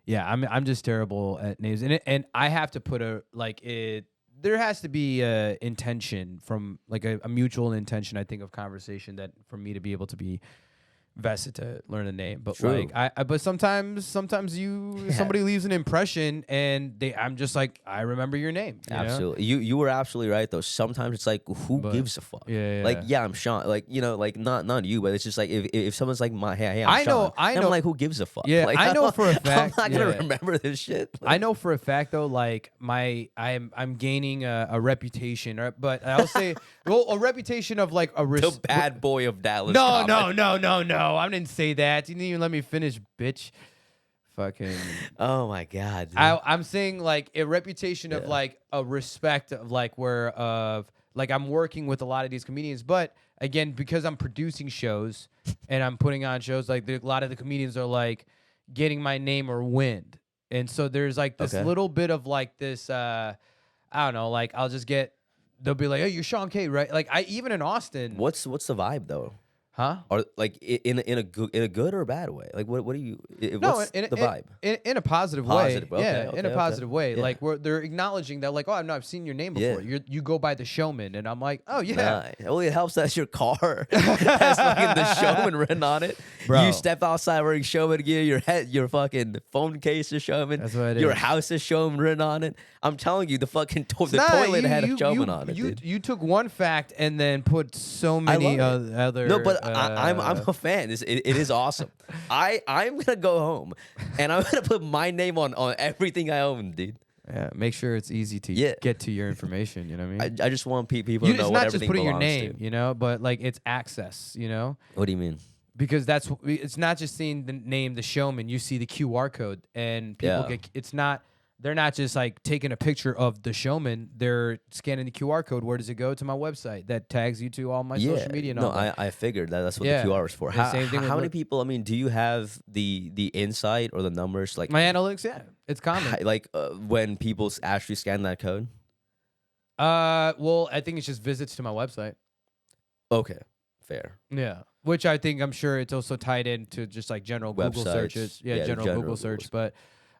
yeah, I'm just terrible at names, and I have to put there has to be a intention from like a mutual intention, I think, of conversation that for me to be able to be vested to learn a name. But True. like but sometimes somebody leaves an impression and I'm just like, I remember your name. You know? Absolutely. You were absolutely right though. Sometimes it's like, who But- gives a fuck? Yeah, Like, yeah. yeah, I'm Shawn. Like, you know, like not you, but it's just like if someone's like hey, I'm I know- Shawn, I then know- I'm like, who gives a fuck? Yeah, like, I know don't- for a I'm fact, not gonna yeah. remember this shit. I know for a fact though, like I'm gaining a reputation, but I'll say a reputation of like a The bad boy of Dallas. No, comedy. no. I didn't say that. You didn't even let me finish, bitch. Fucking. Oh my god. Dude. I'm saying like a reputation of Yeah. like a respect of like like I'm working with a lot of these comedians, but again, because I'm producing shows and I'm putting on shows, like a lot of the comedians are like getting my name or wind. And so there's like this Okay. little bit of like this, I don't know, like they'll be like, hey, you're Shawn Kay, right? Like even in Austin. What's the vibe though? Huh? Or like in a good or a bad way? Like what do you? What's the vibe? In a positive, Positive, way. okay, Yeah, okay, in a okay. positive way. Yeah. Like they're acknowledging that, like, oh, no, I've seen your name before. Yeah. You go by the Showman, and I'm like, oh yeah. Nah, well, it helps that your car has fucking the Showman written on it. Bro. You step outside wearing Showman gear. Your fucking phone case is Showman. That's what it Your is. house is Showman written on it. I'm telling you, the fucking It's the not- toilet you- had a you- Showman you- on it. You Dude. you took one fact and then put so I many love it. other. No, but I'm a fan. It is awesome. I'm gonna go home and I'm gonna put my name on everything I own, dude. Yeah, make sure it's easy to Yeah. get to your information. You know what I mean? I just want people You, to know it's what not just everything putting your belongs name, to. you know, but like it's access, you know, What do you mean? because it's not just seeing the name, the Showman. You see the QR code, and people Yeah. it's not. They're not just like taking a picture of the Showman. They're scanning the QR code. Where does it go? To my website that tags you to all my social media. And no, all that. I figured that's what Yeah. the QR is for. The How, same thing with how many what- people? I mean, do you have the insight or the numbers? Like, My analytics, yeah, it's common. like when people actually scan that code? Well, I think it's just visits to my website. Okay, fair. Yeah, which I'm sure it's also tied into just like general Google Websites. searches. Yeah, Yeah, general general Google Google search. But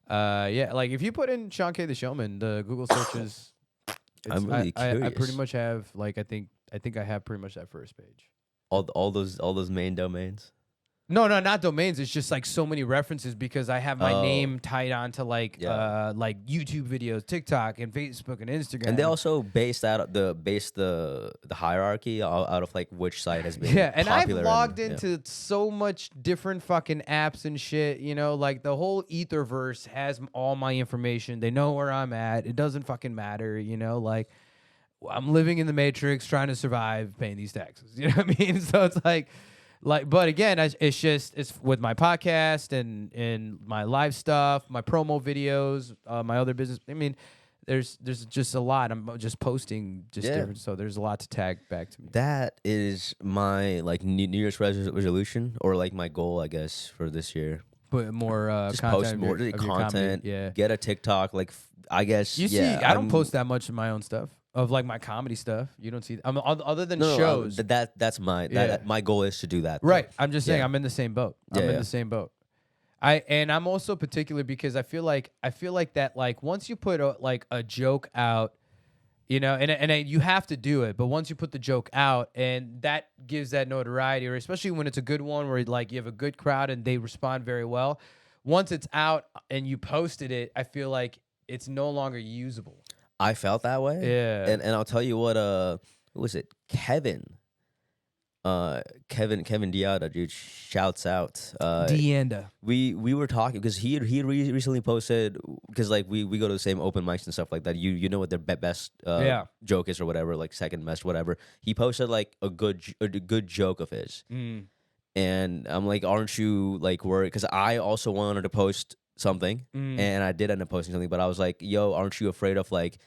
yeah, like if you put in Shawn Kay the Showman, the Google searches. I'm really I pretty curious. much have like I think I have pretty much that first page. All those main domains. No, not domains. It's just like so many references because I have my Oh. name tied on to like Yeah. like YouTube videos, TikTok, and Facebook and Instagram. And they also base the hierarchy out of like which site has been Yeah, and I've popular logged yeah. into so much different fucking apps and shit. You know, like the whole Etherverse has all my information. They know where I'm at. It doesn't fucking matter. You know, like I'm living in the Matrix, trying to survive, paying these taxes. You know what I mean? So it's like, but again, it's with my podcast and my live stuff, my promo videos, my other business. I mean, there's just a lot. I'm just posting just Yeah. different. So there's a lot to tag back to me. That is my like New Year's resolution or like my goal, I guess, for this year. Put more Just content post of more your comedy. content. Yeah. Get a TikTok. Like I guess. You see, yeah, I don't I'm- post that much of my own stuff, of like my comedy stuff. You don't see other than No, shows. that's my Yeah. my goal is to do that. though. Right. I'm just saying Yeah. I'm in the same boat. I'm Yeah, in yeah. the same boat. I'm also particular because I feel like that like once you put a joke out, you know, and you have to do it, but once you put the joke out and that gives that notoriety, or especially when it's a good one where like you have a good crowd and they respond very well. Once it's out and you posted it, I feel like it's no longer usable. I felt that way. Yeah. And I'll tell you what. Who was it? Kevin Diada, dude, shouts out. Deanda. We were talking because he recently posted because like we go to the same open mics and stuff like that. You know what their best Yeah. joke is or whatever, like second best whatever. He posted like a good joke of his, and I'm like, aren't you like worried? Because I also wanted to post something, and I did end up posting something, but I was like, yo, aren't you afraid of like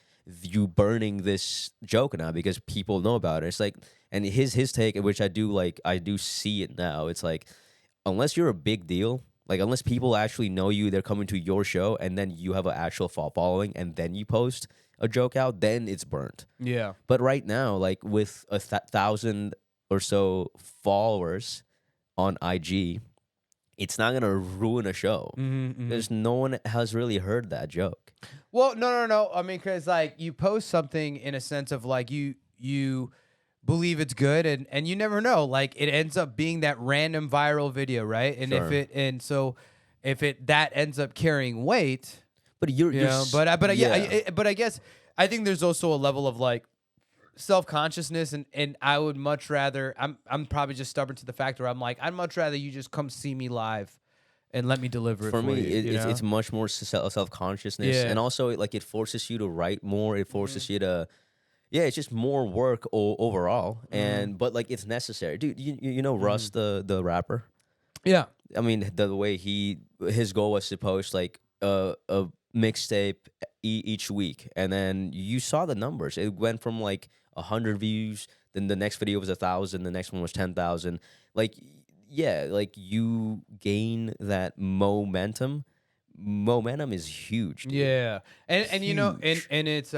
you burning this joke now because people know about it? It's like, and his take, which I do see it now. It's like, unless you're a big deal, like unless people actually know you, they're coming to your show, and then you have an actual following, and then you post a joke out, then it's burnt. Yeah. But right now, like with 1,000 or so followers on IG, it's not gonna ruin a show. There's no one has really heard that joke. Well, no. I mean, because like you post something in a sense of like you believe it's good, and you never know. Like it ends up being that random viral video, right? And Sure. if it that ends up carrying weight, But you know. But I guess I think there's also a level of like self-consciousness, and I would much rather. I'm probably just stubborn to the fact where I'm like, I'd much rather you just come see me live and let me deliver it for me, you, you know? it's much more self-consciousness, Yeah. and also it forces you to write more. It forces you to, it's just more work overall. And but like it's necessary, dude. You know Russ the rapper. Yeah. I mean the way his goal was to post like a mixtape each week, and then you saw the numbers. It went from like 100 views, then the next video was 1,000, the next one was 10,000. Like, yeah, like you gain that momentum momentum is huge. Dude. Yeah, and you know, Huge. and it's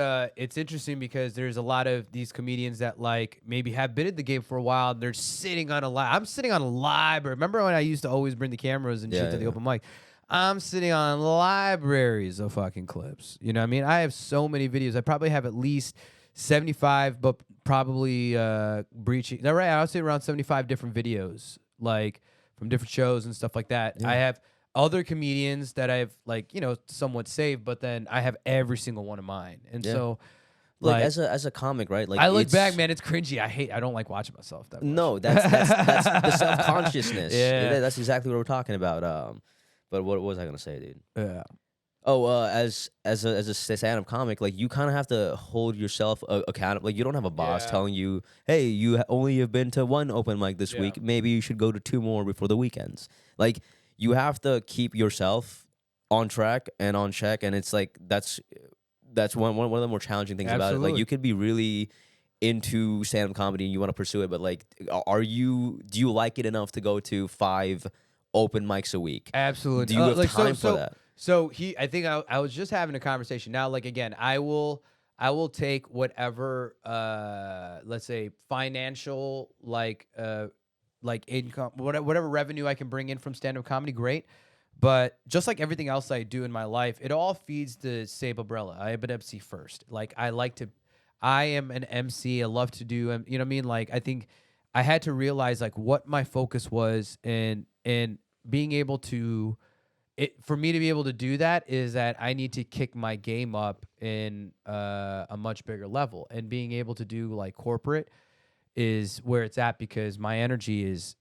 interesting because there's a lot of these comedians that like maybe have been in the game for a while. They're sitting on I'm sitting on a library. Remember when I used to always bring the cameras and shit to the open mic? I'm sitting on libraries of fucking clips. You know what I mean? I have so many videos. I probably have at least 75, but probably breaching. No, right? I would say around 75 different videos, like from different shows and stuff like that. Yeah. I have other comedians that I've like, you know, somewhat saved, but then I have every single one of mine. And Yeah. so Like as a comic, right? Like I look back, man, it's cringy. I don't like watching myself that much. No, that's the self-consciousness. Yeah. That's exactly what we're talking about. But what was I gonna say, dude? Yeah. Oh, as a stand-up comic, like you kind of have to hold yourself accountable. Like you don't have a boss Yeah. telling you, "Hey, you only have been to one open mic this Yeah. week. Maybe you should go to 2 more before the weekends." Like you have to keep yourself on track and on check, and it's like that's one of the more challenging things about it. Like Absolutely. you could be really into stand-up comedy and you want to pursue it, but like, do you like it enough to go to 5 open mics a week? Absolutely. Do you have time for that? So I think I was just having a conversation. Now, like again, I will take whatever let's say financial like income, whatever revenue I can bring in from stand-up comedy, great. But just like everything else I do in my life, it all feeds the same umbrella. I am an MC first. Like I am an MC. I love to do, you know what I mean? Like I think I had to realize like what my focus was and being able to, for me to be able to do that is that I need to kick my game up in a much bigger level, and being able to do like corporate is where it's at because my energy is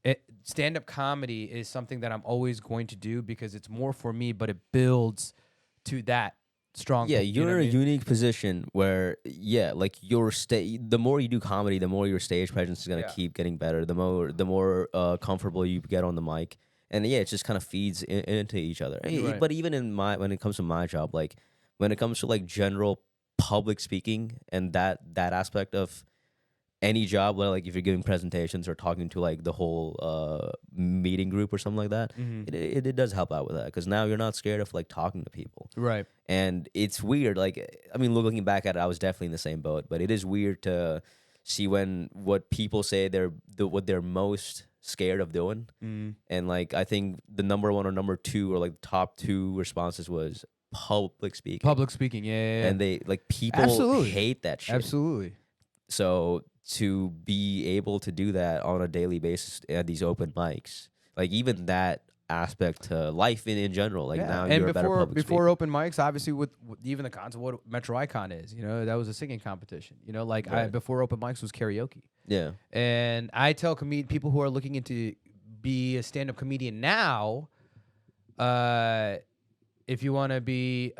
stand-up comedy is something that I'm always going to do because it's more for me, but it builds to that strong. Yeah, you know you're what in I a mean? unique position where, yeah, like the more you do comedy, the more your stage presence is gonna Yeah. keep getting better. The more comfortable you get on the mic, and yeah, it just kind of feeds into each other. Right. But even when it comes to my job, like when it comes to like general public speaking and that aspect of any job, like if you're giving presentations or talking to like the whole meeting group or something like that, it does help out with that because now you're not scared of like talking to people. Right. And it's weird. Like, I mean, looking back at it, I was definitely in the same boat. But it is weird to see what people say what they're most scared of doing. And like, I think the number 1 or number 2 or like top 2 responses was public speaking. Public speaking, yeah. And they like people Absolutely. hate that shit. Absolutely. So to be able to do that on a daily basis at these open mics, like even that aspect to life in general, like now and you're a better public before speaker. open mics, obviously with even the concept of what Metro Icon is, you know, that was a singing competition. You know, like Right. before open mics was karaoke. Yeah. And I tell people who are looking into be a stand-up comedian now, if you want to be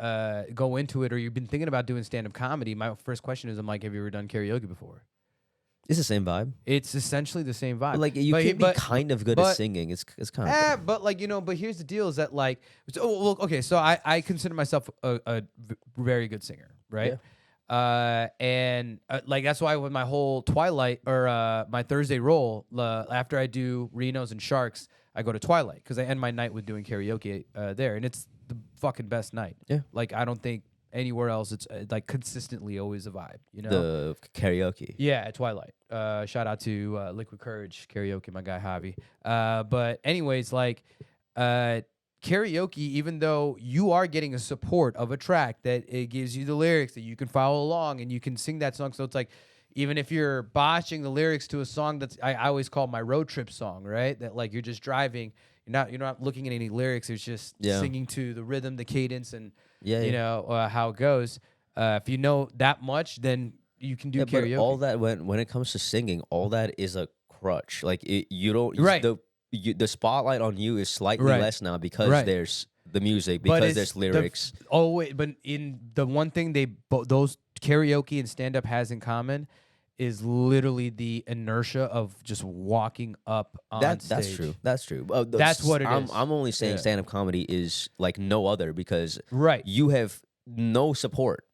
go into it or you've been thinking about doing stand-up comedy, my first question is, I'm like, have you ever done karaoke before? It's the same vibe. It's essentially the same vibe. But like you can be kind of good at singing. It's kind of but like, you know, but here's the deal is that like, so I consider myself a very good singer, right? And like that's why with my whole Twilight or my Thursday role, after I do Reno's and Sharks, I go to Twilight because I end my night with doing karaoke there, and it's the fucking best night. Yeah. Like I don't think anywhere else it's like consistently always a vibe, you know? the karaoke. Yeah, at Twilight. Shout out to Liquid Courage Karaoke, my guy Javi. But anyways, like karaoke, even though you are getting a support of a track that it gives you the lyrics that you can follow along and you can sing that song. So it's like, even if you're botching the lyrics to a song that's I always call my road trip song, right? That like you're just driving, you're not looking at any lyrics. It's just singing to the rhythm, the cadence, and you know how it goes. If you know that much, then you can do karaoke. But all that when it comes to singing, all that is a crutch. Like you don't the spotlight on you is slightly less now because there's the music, because there's lyrics. But in the one thing those karaoke and stand up has in common is literally the inertia of just walking up on stage. That's true. That's true. That's what it is. I'm only saying stand-up comedy is like no other because Right. you have no support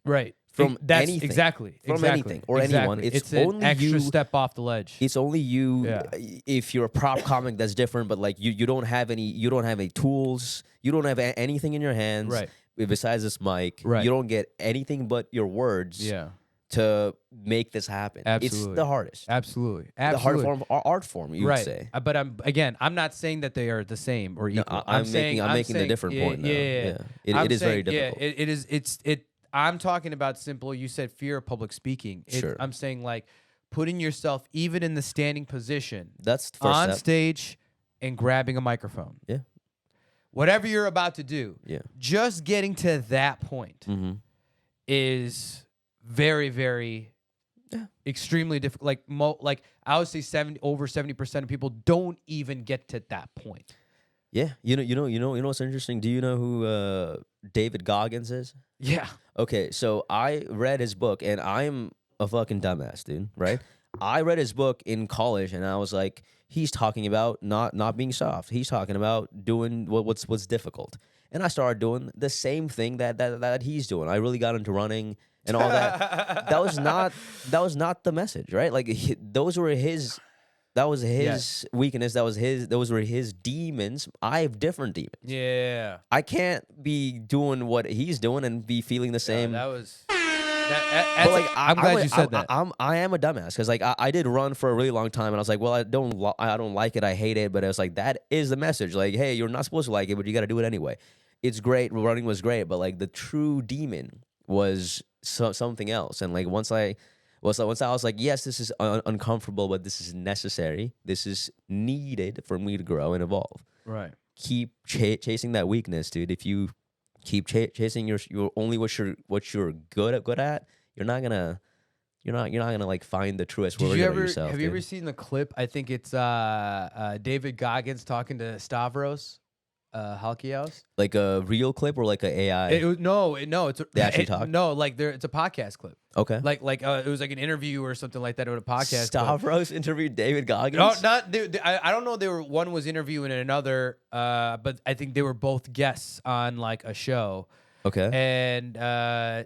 from That's anything. exactly. From exactly, anything or exactly. anyone. It's an only extra you- step off the ledge. It's only you. Yeah. If you're a prop comic, that's different. But like you don't have any. You don't have any tools. You don't have anything in your hands. Right. Besides this mic, Right. you don't get anything but your words. Yeah. To make this happen. Absolutely. It's the hardest. Absolutely. The hard Absolutely. form, art form, you would Right. say. But I'm not saying that they are the same or No, equal. I'm making the saying- different point now. Yeah. It is very difficult. Yeah, it is. I'm talking about simple. You said fear of public speaking. Sure. I'm saying like putting yourself even in the standing position That's the first on step. stage and grabbing a microphone. Yeah. Whatever you're about to do, Yeah. just getting to that point Mm-hmm. is very, very extremely difficult. Like I would say over 70% of people don't even get to that point. Yeah. You know what's interesting? Do you know who David Goggins is? Yeah. Okay, so I read his book, and I'm a fucking dumbass, dude. Right? I read his book in college, and I was like, he's talking about not being soft. He's talking about doing what's difficult. And I started doing the same thing that he's doing. I really got into running and all that. that was not the message, right? Like those were his. That was his weakness. Those were his demons. I have different demons. Yeah. I can't be doing what he's doing and be feeling the same. That was. But like, I'm glad you said that. I am a dumbass because like I did run for a really long time and I was like, well, I don't like it. I hate it. But it was like that is the message. Like, hey, you're not supposed to like it, but you got to do it anyway. It's great. Running was great, but like the true demon was something else. And like once I was like, yes, this is uncomfortable, but this is necessary. This is needed for me to grow and evolve. Right. Keep chasing that weakness, dude. If you keep chasing your only what you're good at, you're not gonna like find the truest version of yourself. Have you dude. ever seen the clip? I think it's David Goggins talking to Stavros Halkios. Like a real clip or like a AI? No, it's They actually talk? No, like it's a podcast clip. Okay. Like it was like an interview or something like that on a podcast. clip. Stavros interviewed David Goggins. No, not. I don't know. One was interviewing another, but I think they were both guests on like a show. Okay. And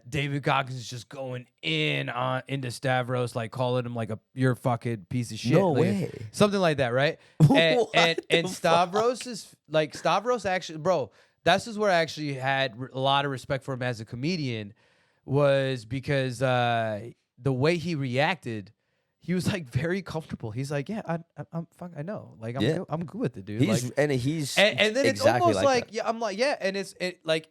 David Goggins is just going into Stavros, like calling him like you're a fucking piece of shit. No like, way. something like that, right? And What and the Stavros is like Stavros actually, bro. This is where I actually had a lot of respect for him as a comedian, was because the way he reacted. He was like very comfortable. He's like, yeah, I'm fuck, I know. Like I'm good with it, dude. He's like, and he's and then it's exactly almost like that. yeah, I'm like yeah, and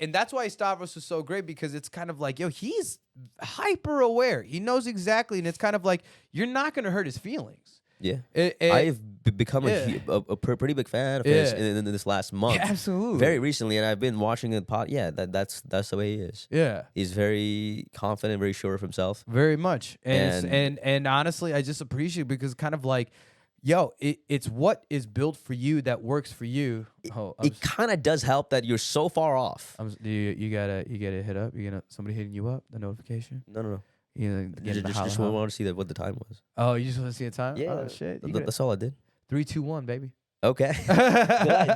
and that's why Stavros was so great because it's kind of like yo, he's hyper aware. He knows exactly, and it's kind of like you're not gonna hurt his feelings. Yeah. It- I've become yeah. a pretty big fan of his Yeah. in this last month. Yeah, absolutely. Very recently, and I've been watching the pod. Yeah, that's the way he is. Yeah. He's very confident, very sure of himself. Very much, and honestly, I just appreciate it because kind of like, yo, it's what is built for you that works for you. It kind of does help that you're so far off. You gotta hit up. You gonna somebody hitting you up the notification. No. You know, Just want to see what the time was. Oh, you just want to see the time? Yeah, Oh shit. that's all I did. 3, 2, 1, baby. Okay. did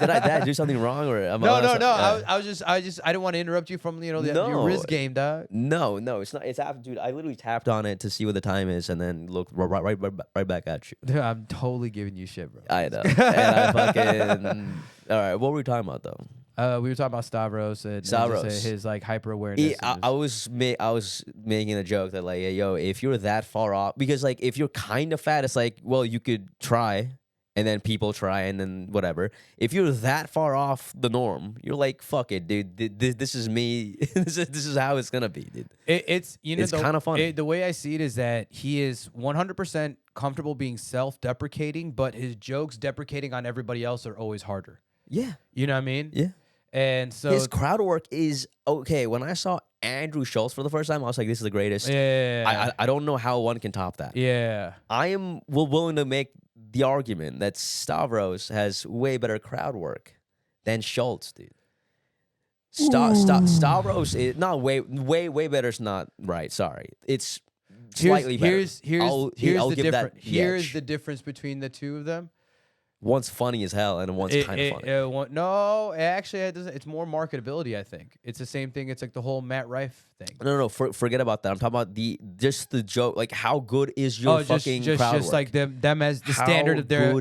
I do something wrong or No. I didn't want to interrupt you from your Riz game, dog. No, it's not. It's after, dude. I literally tapped on it to see what the time is, and then looked right back at you. Dude, I'm totally giving you shit, bro. I know. And I fucking. All right, what were we talking about though? We were talking about Stavros and Stavros. just, his like hyper awareness. I was making a joke that like, hey, yo, if you're that far off, because like if you're kind of fat, it's like, well, you could try, and then people try, and then whatever. If you're that far off the norm, you're like, fuck it, dude. This is me. this is how it's gonna be, dude. It's kind of fun. The way I see it is that he is 100% comfortable being self-deprecating, but his jokes deprecating on everybody else are always harder. Yeah. You know what I mean? Yeah. And so His crowd work is okay. When I saw Andrew Schultz for the first time, I was like, this is the greatest. Yeah. I don't know how one can top that. Yeah. I am willing to make the argument that Stavros has way better crowd work than Schultz, dude. Stavros is not way better. Is not right. Sorry, it's slightly better. Here's I'll the give that difference. Here's edge. the difference between the two of them. One's funny as hell, and one's kind of funny. No, actually, it doesn't. It's more marketability. I think it's the same thing. It's like the whole Matt Rife thing. No. Forget about that. I'm talking about just the joke. Like, how good is your fucking crowd work? Like them as the standard of their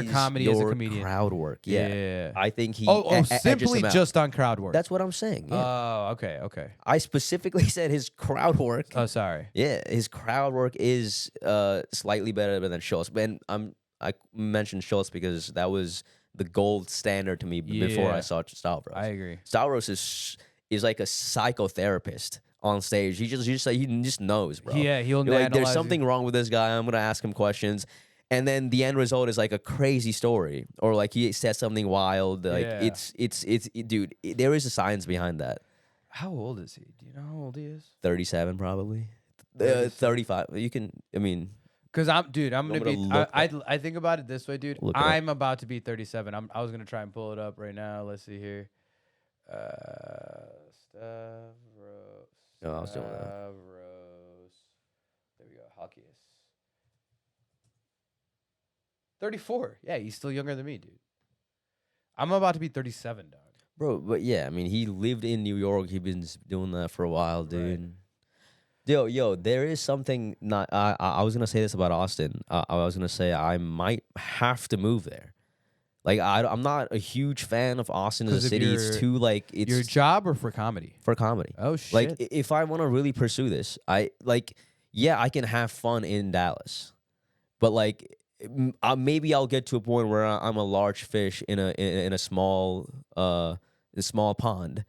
comedy as a comedian. Crowd work. Yeah. I think he. Simply just on crowd work. That's what I'm saying. Yeah. Oh, okay. I specifically said his crowd work. Oh, sorry. Yeah, his crowd work is slightly better than Schultz. And I mentioned Schultz because that was the gold standard to me before I saw Stavros. I agree. Stavros is like a psychotherapist on stage. He just knows, bro. Yeah, he'll like, there's something wrong with this guy. I'm gonna ask him questions, and then the end result is like a crazy story, or like he says something wild. Like dude, there is a science behind that. How old is he? Do you know how old he is? 37, probably. 35. You can. I mean. Because I'm gonna be. I think about it this way, dude. I'm about to be 37. I was gonna try and pull it up right now. Let's see here. Stavros. No, I was doing that. Stavros. There we go. Halkias. 34. Yeah, he's still younger than me, dude. I'm about to be 37, dog. Bro, but yeah, I mean, he lived in New York. He's been doing that for a while, dude. Right. Yo, there is something not. I was gonna say this about Austin. I was gonna say I might have to move there. Like I'm not a huge fan of Austin as a city. It's too like it's your job or for comedy. For comedy. Oh shit! Like if I want to really pursue this, I can have fun in Dallas, but like maybe I'll get to a point where I'm a large fish in a small pond.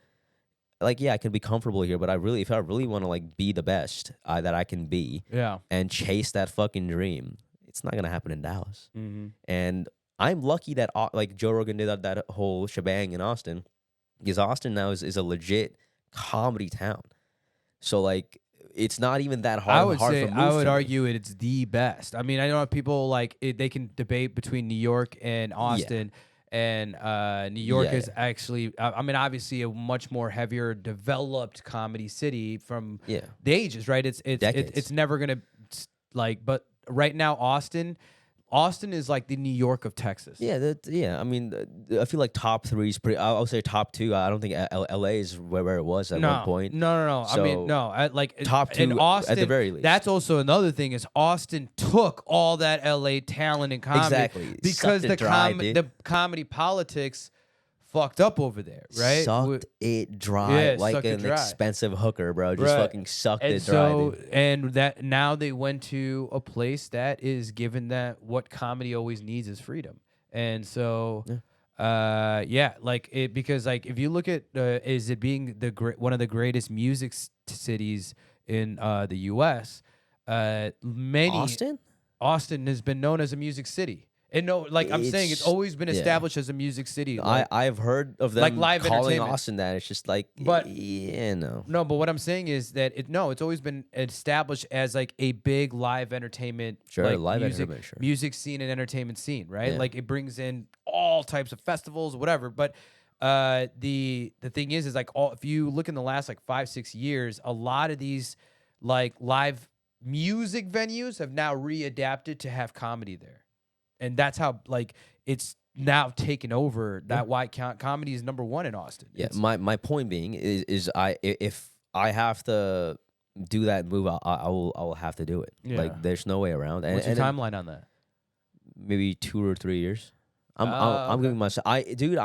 Like, yeah, I can be comfortable here, but if I really want to like be the best that I can be, and chase that fucking dream, it's not gonna happen in Dallas. Mm-hmm. And I'm lucky that like Joe Rogan did that whole shebang in Austin, because Austin now is a legit comedy town. So like, it's not even that hard. I would argue it's the best. I mean, I know people like they can debate between New York and Austin. Yeah. And New York is actually, I mean, obviously a much more heavier developed comedy city from the ages, right? It's never gonna like, but right now Austin is like the New York of Texas. Yeah, I mean, I feel like top 3 is pretty. I'll say top 2. I don't think LA is where it was at one point. No. So, I mean, no. Like top 2 in Austin, at the very least. That's also another thing is Austin took all that LA talent in comedy because the comedy politics fucked up over there, right? Sucked it dry like an expensive hooker, bro. Just fucking sucked it dry. Dude. And that now they went to a place that is given that what comedy always needs is freedom. And so, like it, because like if you look at is it being one of the greatest music cities in the U.S. Austin has been known as a music city. And no, like I'm saying, it's always been established as a music city. Like, I've heard of them like live calling Austin that. It's just like, no. No, but what I'm saying is that it's always been established as like a big live entertainment, music scene and entertainment scene, right? Yeah. Like it brings in all types of festivals, whatever. But the thing is like if you look in the last like 5-6 years, a lot of these like live music venues have now readapted to have comedy there. And that's how like it's now taken over. That why comedy is #1 in Austin. Yeah, my point being is if I have to do that move, I will have to do it. Yeah. Like there's no way around. What's your timeline on that? Maybe 2 or 3 years. I'm giving myself. I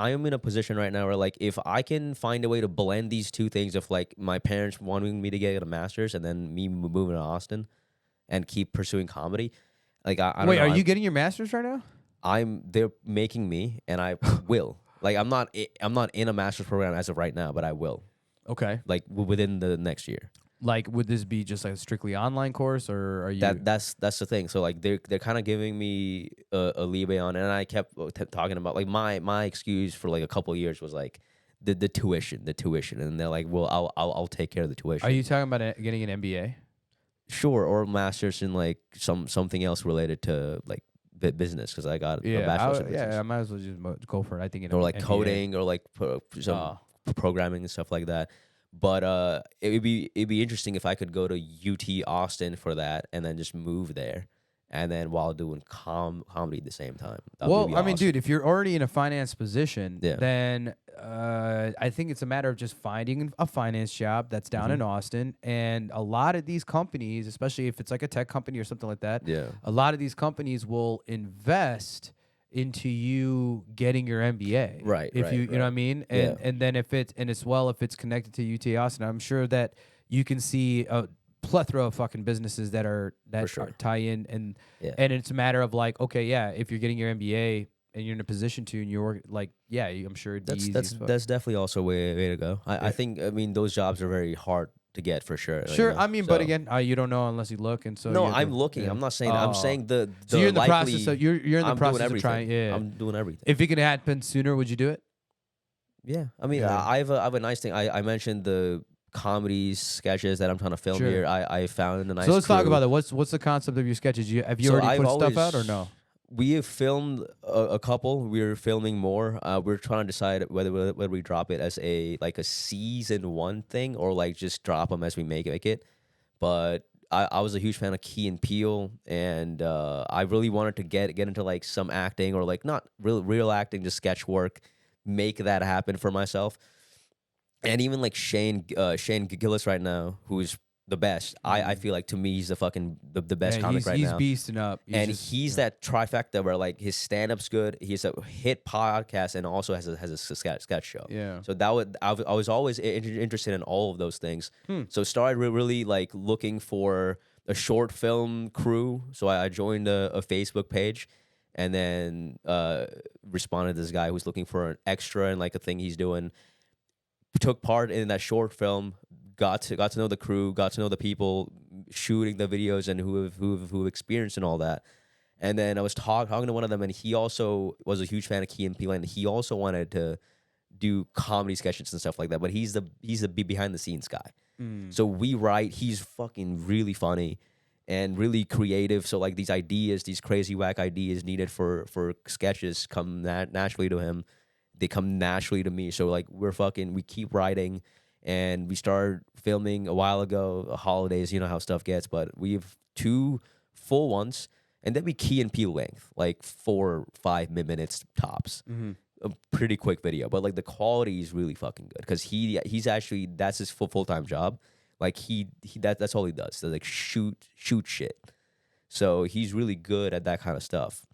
am in a position right now where like if I can find a way to blend these two things of like my parents wanting me to get a master's and then me moving to Austin and keep pursuing comedy. Like I don't know. Are you getting your master's right now? They're making me, and I will. Like I'm not in a master's program as of right now, but I will. Okay. Like within the next year. Like would this be just like a strictly online course, or are you? That's the thing. So like they're kind of giving me a leeway on it, and I kept talking about like my excuse for like a couple of years was like the tuition, and they're like, well, I'll take care of the tuition. Are you talking about getting an MBA? Sure, or master's in like something else related to like business because I got a bachelor's in business. Yeah, I might as well just go for it. I think or like MBA. Coding or like some programming and stuff like that. But it'd be interesting if I could go to UT Austin for that and then just move there and then while doing comedy at the same time. That would Well, be I mean, awesome. dude, if you're already in a finance position, Yeah. then I think it's a matter of just finding a finance job that's down Mm-hmm. in Austin. And a lot of these companies, especially if it's like a tech company or something like that, Yeah. a lot of these companies will invest into you getting your MBA. Right, If right, you know what I right. mean? Yeah. And then if it's if it's connected to UT Austin, I'm sure that you can see a plethora of fucking businesses that sure. tie in, and Yeah. and it's a matter of like, okay, yeah, if you're getting your MBA and you're in a position to, and you're like, yeah, I'm sure it'd be easy as fuck. That's definitely also a way to go. I Yeah. think, I mean, those jobs are very hard to get for sure. Sure, you know, I mean, but so- again, you don't know unless you look, and so no, you have I'm to- looking. yeah. I'm not saying. I'm Oh. saying the So you're in the likely, process of you're in the I'm process doing of everything. trying. Yeah, I'm doing everything. if it could happen sooner, would you do it? Yeah, I mean, Yeah. I have a nice thing. I mentioned the comedy sketches that I'm trying to film Sure. here. I found a nice. So let's talk crew. about that. What's the concept of your sketches? Have you So already I've put stuff out or always- no? We have filmed a couple. We're filming more. We're trying to decide whether we drop it as a season 1 thing or like just drop them as we make it. But I was a huge fan of Key and Peele, and I really wanted to get into like some acting or like not real acting, just sketch work, make that happen for myself. And even like Shane Gillis right now, who's the best. I feel like to me he's the best Yeah, comic right he's now. beasting up. He's that trifecta where like his stand-up's good, he's a hit podcast, and also has a sketch show. Yeah. So I was always interested in all of those things. Hmm. So started really like looking for a short film crew. So I joined a Facebook page, and then responded to this guy who's looking for an extra and like a thing he's doing. Took part in that short film. Got to know the crew, got to know the people shooting the videos and who experienced and all that. And then I was talking to one of them, and he also was a huge fan of Key and Peele, and he also wanted to do comedy sketches and stuff like that. But he's the behind the scenes guy. So we write. He's fucking really funny and really creative. So like these ideas, these crazy whack ideas needed for sketches come naturally to him. They come naturally to me. So like we keep writing. And we started filming a while ago, holidays, you know how stuff gets, but we have 2 full ones, and then we Key and Peele length, like 4 or 5 minutes tops. A pretty quick video, but like the quality is really fucking good because he's actually, that's his full-time job. Like that's all he does. So like shoot shit. So he's really good at that kind of stuff.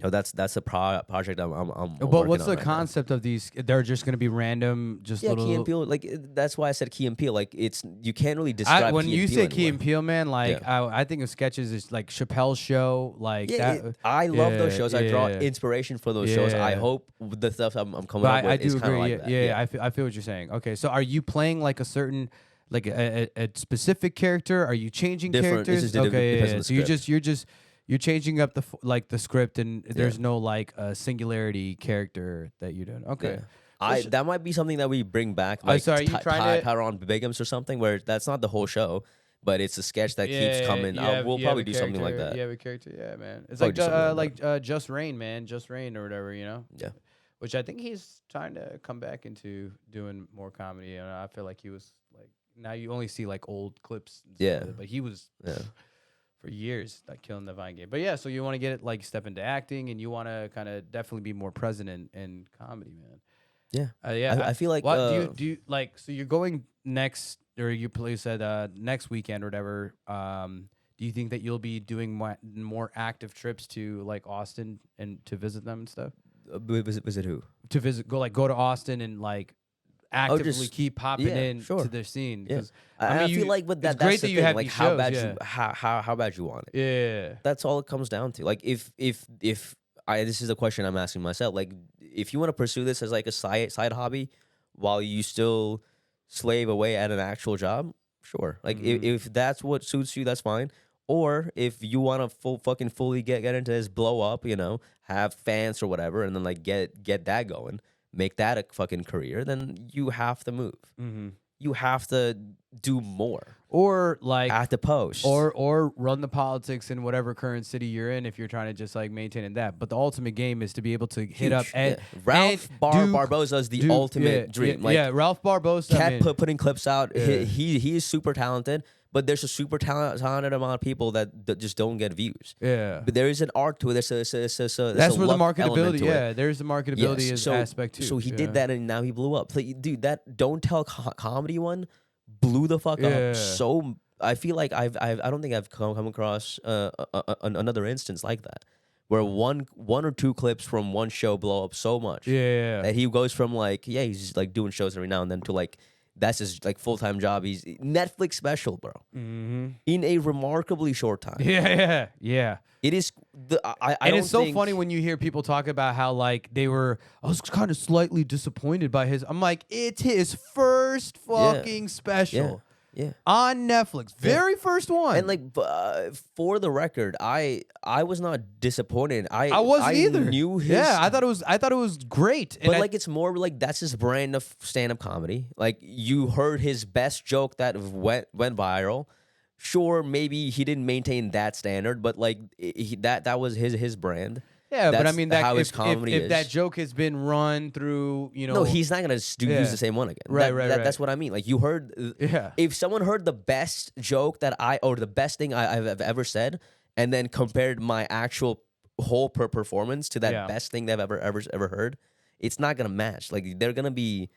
So that's a project I'm But working what's on the right now. concept of these? They're just going to be random, just Yeah, little. Key and Peele. Like that's why I said Key and Peele. Like you can't really describe. When Key you and say Peele Key and anymore. Peele, man, like I think of sketches as like Chappelle's Show, like Yeah, that. I love those shows. I draw yeah. inspiration for those shows. I Yeah. hope the stuff I'm coming But up with I is do kind of agree. like that. Yeah, I feel what you're saying. Okay, so are you playing like a certain, like a specific character? Are you changing Different. characters? This is Okay, depends on yeah. the So you're changing up the script, and there's Yeah. no like a singularity character that you're doing. Okay. Yeah. That might be something that we bring back. Like so are you trying to- Tyrone Bigums or something where that's not the whole show, but it's a sketch that keeps coming. We'll probably do something like that. You have a character, yeah, man. It's Probably like do something like Just Rain, man, Just Rain or whatever, you know. Yeah. Which I think he's trying to come back into doing more comedy, and I feel like he was like, now you only see like old clips. And stuff Yeah. like that, but he was Yeah. for years like killing the Vine game. But yeah, so you want to get it like step into acting, and you want to kind of definitely be more present in comedy, man. Yeah. Yeah. I feel like What do you like? So you're going next, or you said next weekend or whatever. Do you think that you'll be doing more active trips to like Austin and to visit them and stuff? visit who? To go to Austin and like actively just- keep popping yeah, in sure. to their scene. Yeah. 'Cause, I mean, feel like with that, it's that's great the that you thing. have Like these how shows, bad yeah. you how bad you want it. Yeah. That's all it comes down to. Like if this is the question I'm asking myself. Like if you want to pursue this as like a side hobby while you still slave away at an actual job, sure. Like if that's what suits you, that's fine. Or if you want to fully get into this, blow up, you know, have fans or whatever, and then like get that going, make that a fucking career, then you have to move. Mm-hmm. You have to do more. or like at the post. or run the politics in whatever current city you're in if you're trying to just like maintain it that. But the ultimate game is to be able to hit up Huge, and Ralph and Barboza is the ultimate dream. Yeah, Ralph Barboza. Kept putting clips out. Yeah. He is super talented, but there's a super talented amount of people that just don't get views. Yeah. But there is an art to it. There's That's a where the luck element marketability. to Yeah, it. there's the marketability Yes, aspect too. So he Yeah. did that, and now he blew up. Like, dude, that Don't Tell comedy one blew the fuck Yeah. up. So I feel like I don't think I've come across another instance like that, where one or two clips from one show blow up so much. Yeah. That he goes from like, he's like doing shows every now and then to like, that's his like full-time job. He's Netflix special, bro. Mm-hmm. In a remarkably short time. Yeah. It is I And don't it's so think, funny when you hear people talk about how like I was kind of slightly disappointed by his. I'm like, it's his first fucking special Yeah. on Netflix, very first one. And like for the record, I was not disappointed. I wasn't either. Knew his Yeah, I thought it was great. But And like it's more like that's his brand of stand-up comedy. Like you heard his best joke that went viral. Sure, maybe he didn't maintain that standard, but like that was his brand. yeah, but I That's mean that how his if comedy if is. that joke has been run through, No, he's not gonna use the same one again. Right. That's what I mean. Like you heard, Yeah. If someone heard the best joke or the best thing I've ever said, and then compared my actual whole performance to that Yeah. best thing they've ever heard, it's not gonna match. Like they're gonna be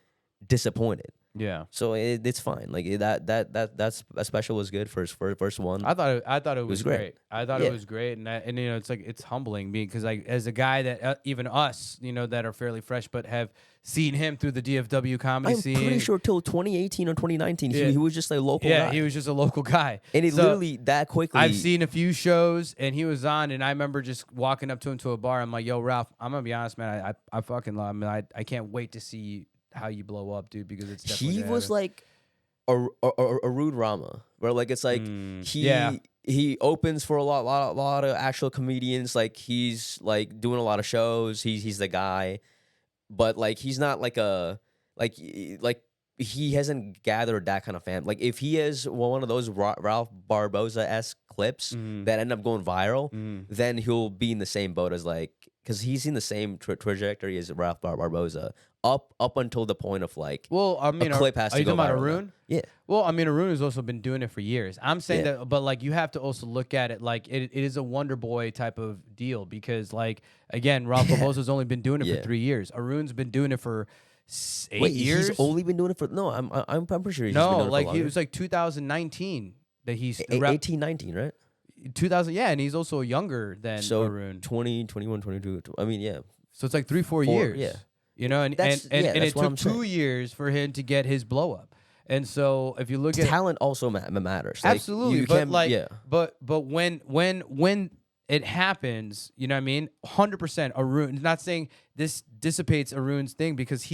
disappointed. Yeah. So it's fine. Like that special was good for his first one. I thought it was great. great. I thought Yeah. it was great, and it's like it's humbling because like as a guy that even us that are fairly fresh but have seen him through the DFW comedy I'm scene. pretty sure till 2018 or 2019 Yeah. he was just a local Yeah, guy. he was just a local guy, and it So, literally that quickly. I've seen a few shows, and he was on, and I remember just walking up to him to a bar. I'm like, "Yo, Ralph, I'm gonna be honest, man. I fucking love. I mean, I can't wait to see how you blow up, dude, because it's definitely He gonna was happen." like a rude Rama, where like it's like yeah. he opens for a lot of actual comedians. Like he's like doing a lot of shows. He's the guy, but like he's not like like he hasn't gathered that kind of fan. Like if he is one of those Ralph Barboza-esque clips that end up going viral, then he'll be in the same boat as like, because he's in the same trajectory as Ralph Barboza up until the point of like, Well, I mean, a clip has are to you go talking about viral now. Arun? Yeah. Well, I mean, Arun has also been doing it for years. I'm saying Yeah. that, but like you have to also look at it like it is a Wonder Boy type of deal because like again, Ralph Barboza's only been doing it Yeah. for 3 years. Arun's been doing it for 8 Wait, years. he's only been doing it for I'm pretty sure he's been no, doing it like for it longer. was like 2019 that he's 18, 19, right? 2000. Yeah, and he's also younger than So Arun. 20, 21, 22. I mean, yeah. So it's like 3-4 4 years. yeah. And That's- and yeah, and that's it what took I'm 2 saying. years for him to get his blow up. And so if you look at Talent also matters. Like, absolutely, you but can't- like, yeah. but when it happens, you know what I mean? 100% Arun. Not saying this dissipates Arun's thing because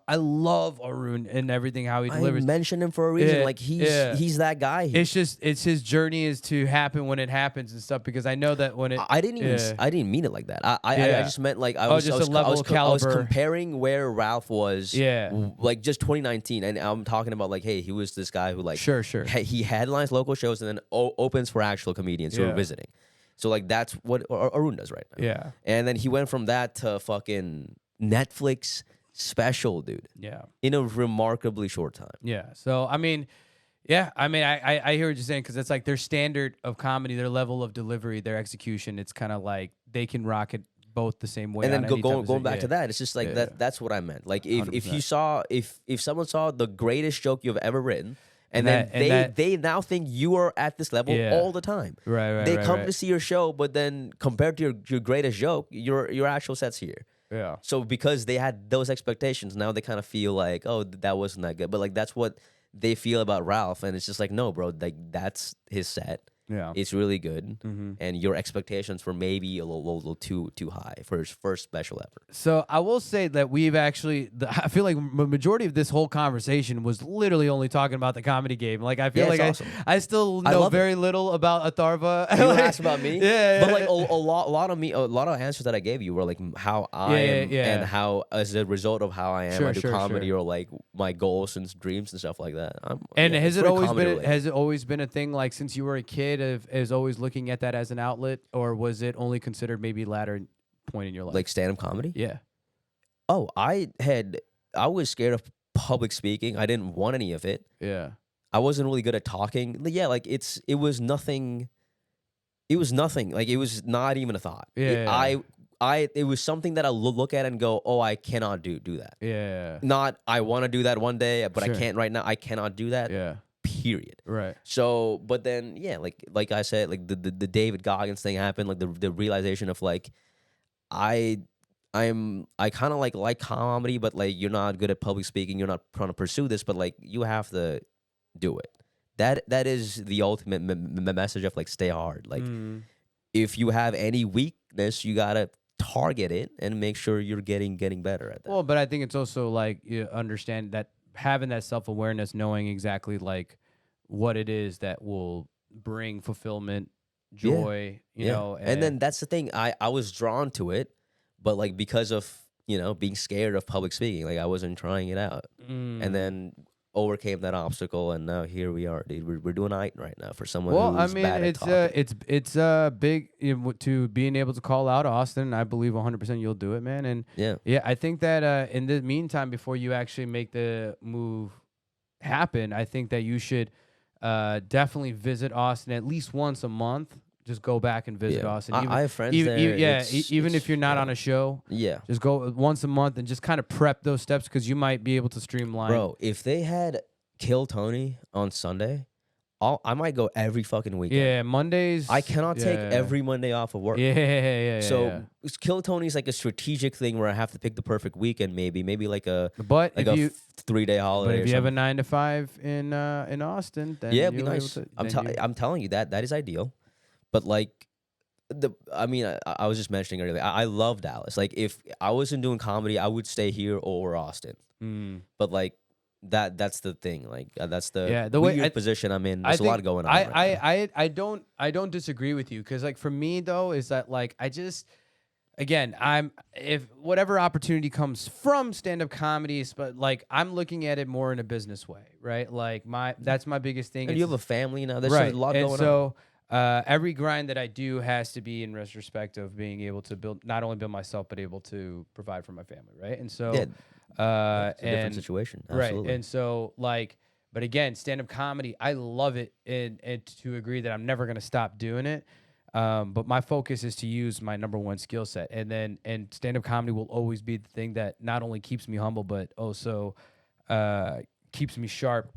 I love Arun and everything how he I delivers. mentioned him for a reason. Yeah, Like yeah. he's that guy. It's his journey is to happen when it happens and stuff because I know that when it I didn't even yeah. I didn't mean it like that. I Yeah. just meant like I Oh, was just I was, a level I was, of I was caliber. comparing where Ralph was. Yeah. Like just 2019, and I'm talking about like, hey, he was this guy who like Sure. he headlines local shows and then opens for actual comedians who Yeah. are visiting. So like that's what Arun does right now. Yeah. And then he went from that to fucking Netflix special, dude, Yeah. in a remarkably short time. Yeah. So I mean, I hear what you're saying because it's like their standard of comedy, their level of delivery, their execution. It's kind of like they can rock it both the same way. And then on any type of going set. back Yeah. to that, it's just like Yeah. that's what I meant. Like if 100%. you saw if someone saw the greatest joke you've ever written, and And then that- they now think you are at this level Yeah. all the time. Right. They right, come right. to see your show, but then compared to your greatest joke, your actual set's here. Yeah. So because they had those expectations, now they kind of feel like, oh, that wasn't that good. But like that's what they feel about Ralph, and it's just like, no, bro, like that's his set. Yeah. It's really good, Mhm. and your expectations were maybe a little too high for his first special ever. So I will say that we've actually, I feel like the majority of this whole conversation was literally only talking about the comedy game. Like I feel Yeah, like it's awesome. I still I know love it. very little about Atharva. You Like, asked about me, yeah, but like a lot of answers that I gave you were like how I am yeah. and how as a result of how I am, I do Sure, comedy sure. or like my goals and dreams and stuff like that. And it's has it very always comedy been related. has it always been a thing like since you were a kid of is always looking at that as an outlet, or was it only considered maybe latter point in your life? like stand up comedy? Yeah. Oh, I was scared of public speaking. I didn't want any of it. Yeah. I wasn't really good at talking. Yeah, like it was nothing. It was nothing. Like it was not even a thought. Yeah. It was something that I look at and go, oh, I cannot do that. Yeah. Not I want to do that one day, but Sure. I can't right now. I cannot do that. Yeah. Period. Right. So, but then yeah, like I said, like the David Goggins thing happened. Like the realization of like I kind of like comedy, but like you're not good at public speaking. You're not trying to pursue this, but like you have to do it. That is the ultimate message of like stay hard. Like if you have any weakness, you gotta target it and make sure you're getting better at that. Well, but I think it's also like you understand that having that self-awareness, knowing exactly like what it is that will bring fulfillment, joy, you know. And then that's the thing. I was drawn to it, but like because of being scared of public speaking, like I wasn't trying it out, and then overcame that obstacle, and now here we are, dude. We're doing it right now for someone. Well, I who's mean, bad at talking. it's big to being able to call out Austin. I believe 100% you'll do it, man. And yeah, I think that in the meantime, before you actually make the move happen, I think that you should definitely visit Austin at least once a month. Just go back and visit Austin. I have friends there. Even if you're not on a show, just go once a month and just kind of prep those steps because you might be able to streamline. Bro, if they had Kill Tony on Sunday, I might go every fucking weekend. Yeah, Mondays. I cannot take every Monday off of work. So Kill Tony's like a strategic thing where I have to pick the perfect weekend, maybe like a but like if a you 3-day holiday. But if you have a 9 to 5 in Austin, then it'd be you'll be nice. able to, I'm telling you that is ideal. But like I was just mentioning earlier, I love Dallas. Like if I wasn't doing comedy, I would stay here or Austin. But like that's the thing. Like that's the weird position I'm in. There's a lot going on. I don't disagree with you because like for me though is that like I just again if whatever opportunity comes from stand-up comedies, but like I'm looking at it more in a business way, right? Like that's my biggest thing. And you have a family now. There's right. a lot and going so, on. Every grind that I do has to be in retrospect of being able to not only build myself, but able to provide for my family, right? And so, it's a different situation, absolutely. right? And so, like, but again, stand-up comedy, I love it, and to agree that I'm never gonna stop doing it. But my focus is to use my number one skill set, and stand-up comedy will always be the thing that not only keeps me humble, but also keeps me sharp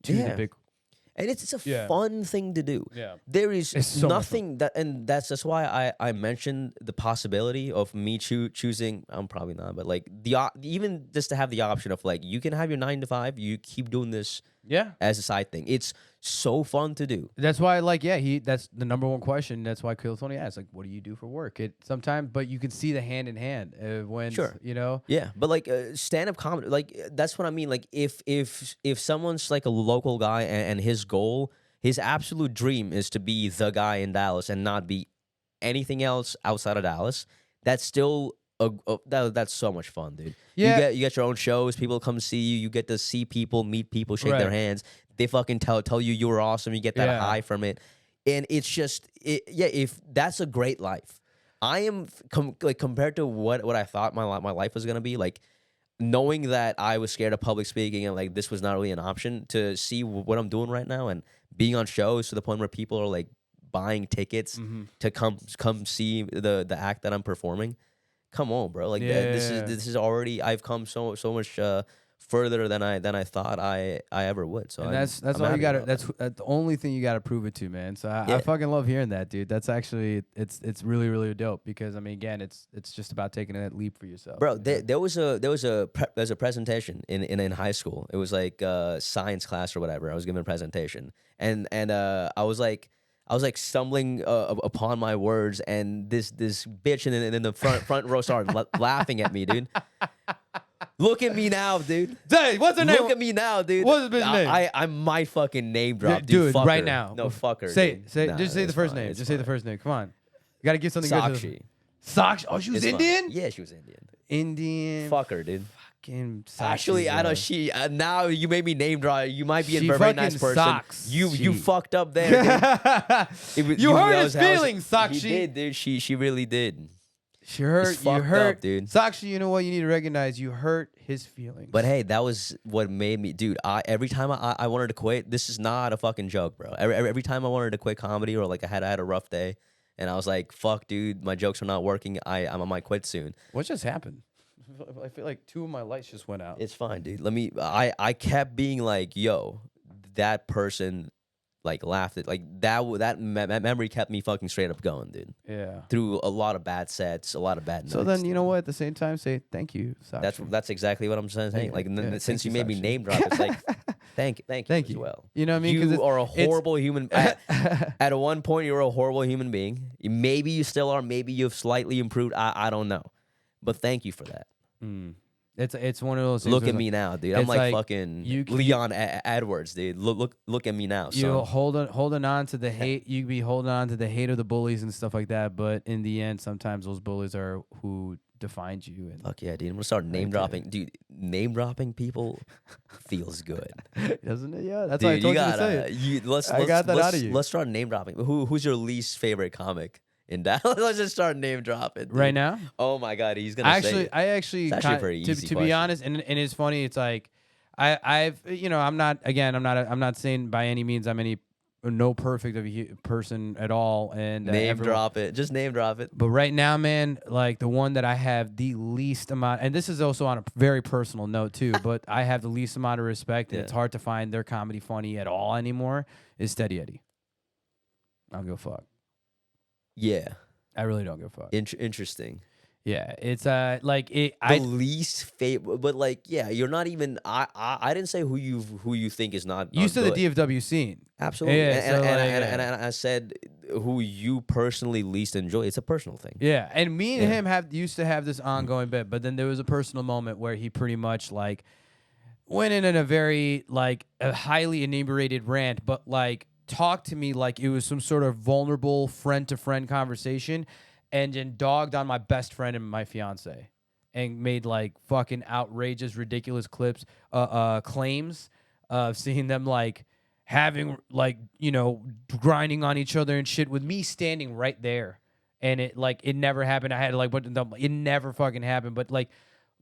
to the big. And it's a fun thing to do. Yeah. There is so nothing that's why I mentioned the possibility of me choosing. I'm probably not, but like even just to have the option of like you can have your 9 to 5, you keep doing this as a side thing. It's so fun to do. That's why that's the number one question. That's why Kill Tony asks like, what do you do for work? But you can see the hand in hand when Yeah, but like stand-up comedy, like that's what I mean. Like if someone's like a local guy and his goal, his absolute dream is to be the guy in Dallas and not be anything else outside of Dallas, that's still that's so much fun, dude. Yeah. You get your own shows, people come see you, you get to see people, meet people, shake their hands. They fucking tell you you're awesome, you get that high from it. And it's just if that's a great life. I am compared to what I thought my life was going to be, like knowing that I was scared of public speaking and like this was not really an option, to see what I'm doing right now and being on shows to the point where people are like buying tickets to come see the act that I'm performing. Come on, bro. Like this is already, I've come so much further than I thought I ever would. So that's all you gotta. That's the only thing you gotta prove it to, man. So I fucking love hearing that, dude. That's actually it's really really dope because I mean again it's just about taking that leap for yourself. Bro, there was a presentation in high school. It was like science class or whatever. I was giving a presentation and I was like, I was like stumbling upon my words, and this bitch in the front row started laughing at me, dude. Look at me now, dude. Hey, what's her name? Look at me now, dude. What's the bitch's name? I might fucking name drop, dude. Dude, Fuck right her. now. No, fuck her. Say, dude. say, Nah, just say the it's first fine, name. it's Just say the fine. first name. Come on. You gotta give something good. Sakshi. Sakshi. Oh, she was It's fine. Indian. Yeah, she was Indian. Indian. Fuck her, dude. Fucking. Actually, I know she. Now you made me name drop. You might be a She very nice fucking person. sucks. You She- fucked up there, dude. You hurt that his was- that was- feelings, Sakshi. He did, dude. She really did. She hurt. It's You fucked hurt, up, dude. Sakshi, you know what? You need to recognize you hurt his feelings. But hey, that was what made me, dude. Every time I wanted to quit, this is not a fucking joke, bro. Every time I wanted to quit comedy, or like I had a rough day, and I was like, fuck, dude, my jokes are not working. I might quit soon. what just happened? I feel like two of my lights just went out. It's fine, dude. I kept being like, yo, that person like laughed at like that memory kept me fucking straight up going, dude. Yeah. Through a lot of bad sets, a lot of bad. So nights, then you dude. know what? At the same time, say thank you, Sakshi. That's exactly what I'm saying. Thank Like you. Yeah, since thank you you, made me Sakshi. name drop, it's like thank you Thank as you. well. You know what I mean? 'Cause You are a it's- horrible human. At one point, you were a horrible human being. Maybe you still are. Maybe you've slightly improved. I don't know. But thank you for that. It's one of those things. Look where at it's me now, dude. I'm it's like, like fucking you- Leon Edwards, dude. Look at me now. you son. holding on to the hate. You be holding on to the hate of the bullies and stuff like that. But in the end, sometimes those bullies are who defined you. And Fuck yeah, dude. I'm gonna start name dropping. Dude, name dropping people feels good. doesn't it? Yeah, that's why I Dude, told you you to say gotta. it. Let's got that out of you. Let's start name dropping. Who's your least favorite comic in Dallas? Let's just start name dropping. Dude. Right now, Oh my god, he's gonna say it. I actually, It's actually a pretty to easy be question. honest, and it's funny. It's like I've I'm not saying by any means I'm no perfect of a person at all. And Name everyone- drop it. Just name drop it. But right now, man, like the one that I have the least amount, and this is also on a very personal note too, but I have the least amount of respect, and Yeah. it's hard to find their comedy funny at all anymore, is Steady Eddie. I don't give a fuck. Yeah. I really don't give a fuck. Interesting. Yeah, it's like it. The least favorite, but like, yeah, you're not even. I didn't say who you think is not. You not said the good. DFW scene. Absolutely. Yeah, and, so, like, and I said who you personally least enjoy. It's a personal thing. Yeah, and me and Yeah. him used to have this ongoing bit, but then there was a personal moment where he pretty much like went in a very like a highly inebriated rant, but like talked to me like it was some sort of vulnerable friend to friend conversation, and then dogged on my best friend and my fiance, and made like fucking outrageous, ridiculous claims of seeing them like having like grinding on each other and shit with me standing right there, and it never happened. I had to like it never fucking happened, but like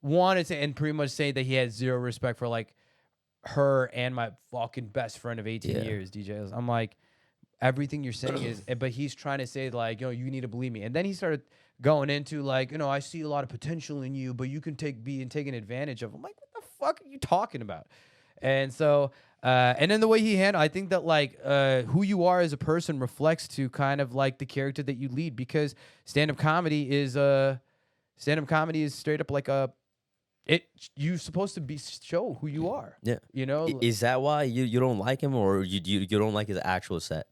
wanted to and pretty much say that he had zero respect for like her and my fucking best friend of 18 Yeah. years, DJ. I'm like, everything you're saying is, but he's trying to say like, you need to believe me. And then he started going into like, I see a lot of potential in you, but you can be taken advantage of. I'm like, what the fuck are you talking about? And so, and then the way he handled, I think that like who you are as a person reflects to kind of like the character that you lead, because stand-up comedy is straight up like you're supposed to show who you are. Yeah. I- Is that why you don't like him, or you don't like his actual set?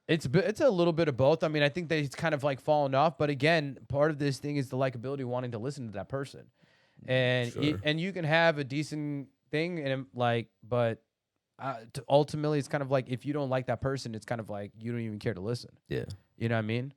It's a little bit of both. I mean, I think that he's kind of like fallen off, but again, part of this thing is the likability, wanting to listen to that person, and Sure. and you can have a decent thing and but ultimately, it's kind of like if you don't like that person, it's kind of like you don't even care to listen. Yeah. You know what I mean?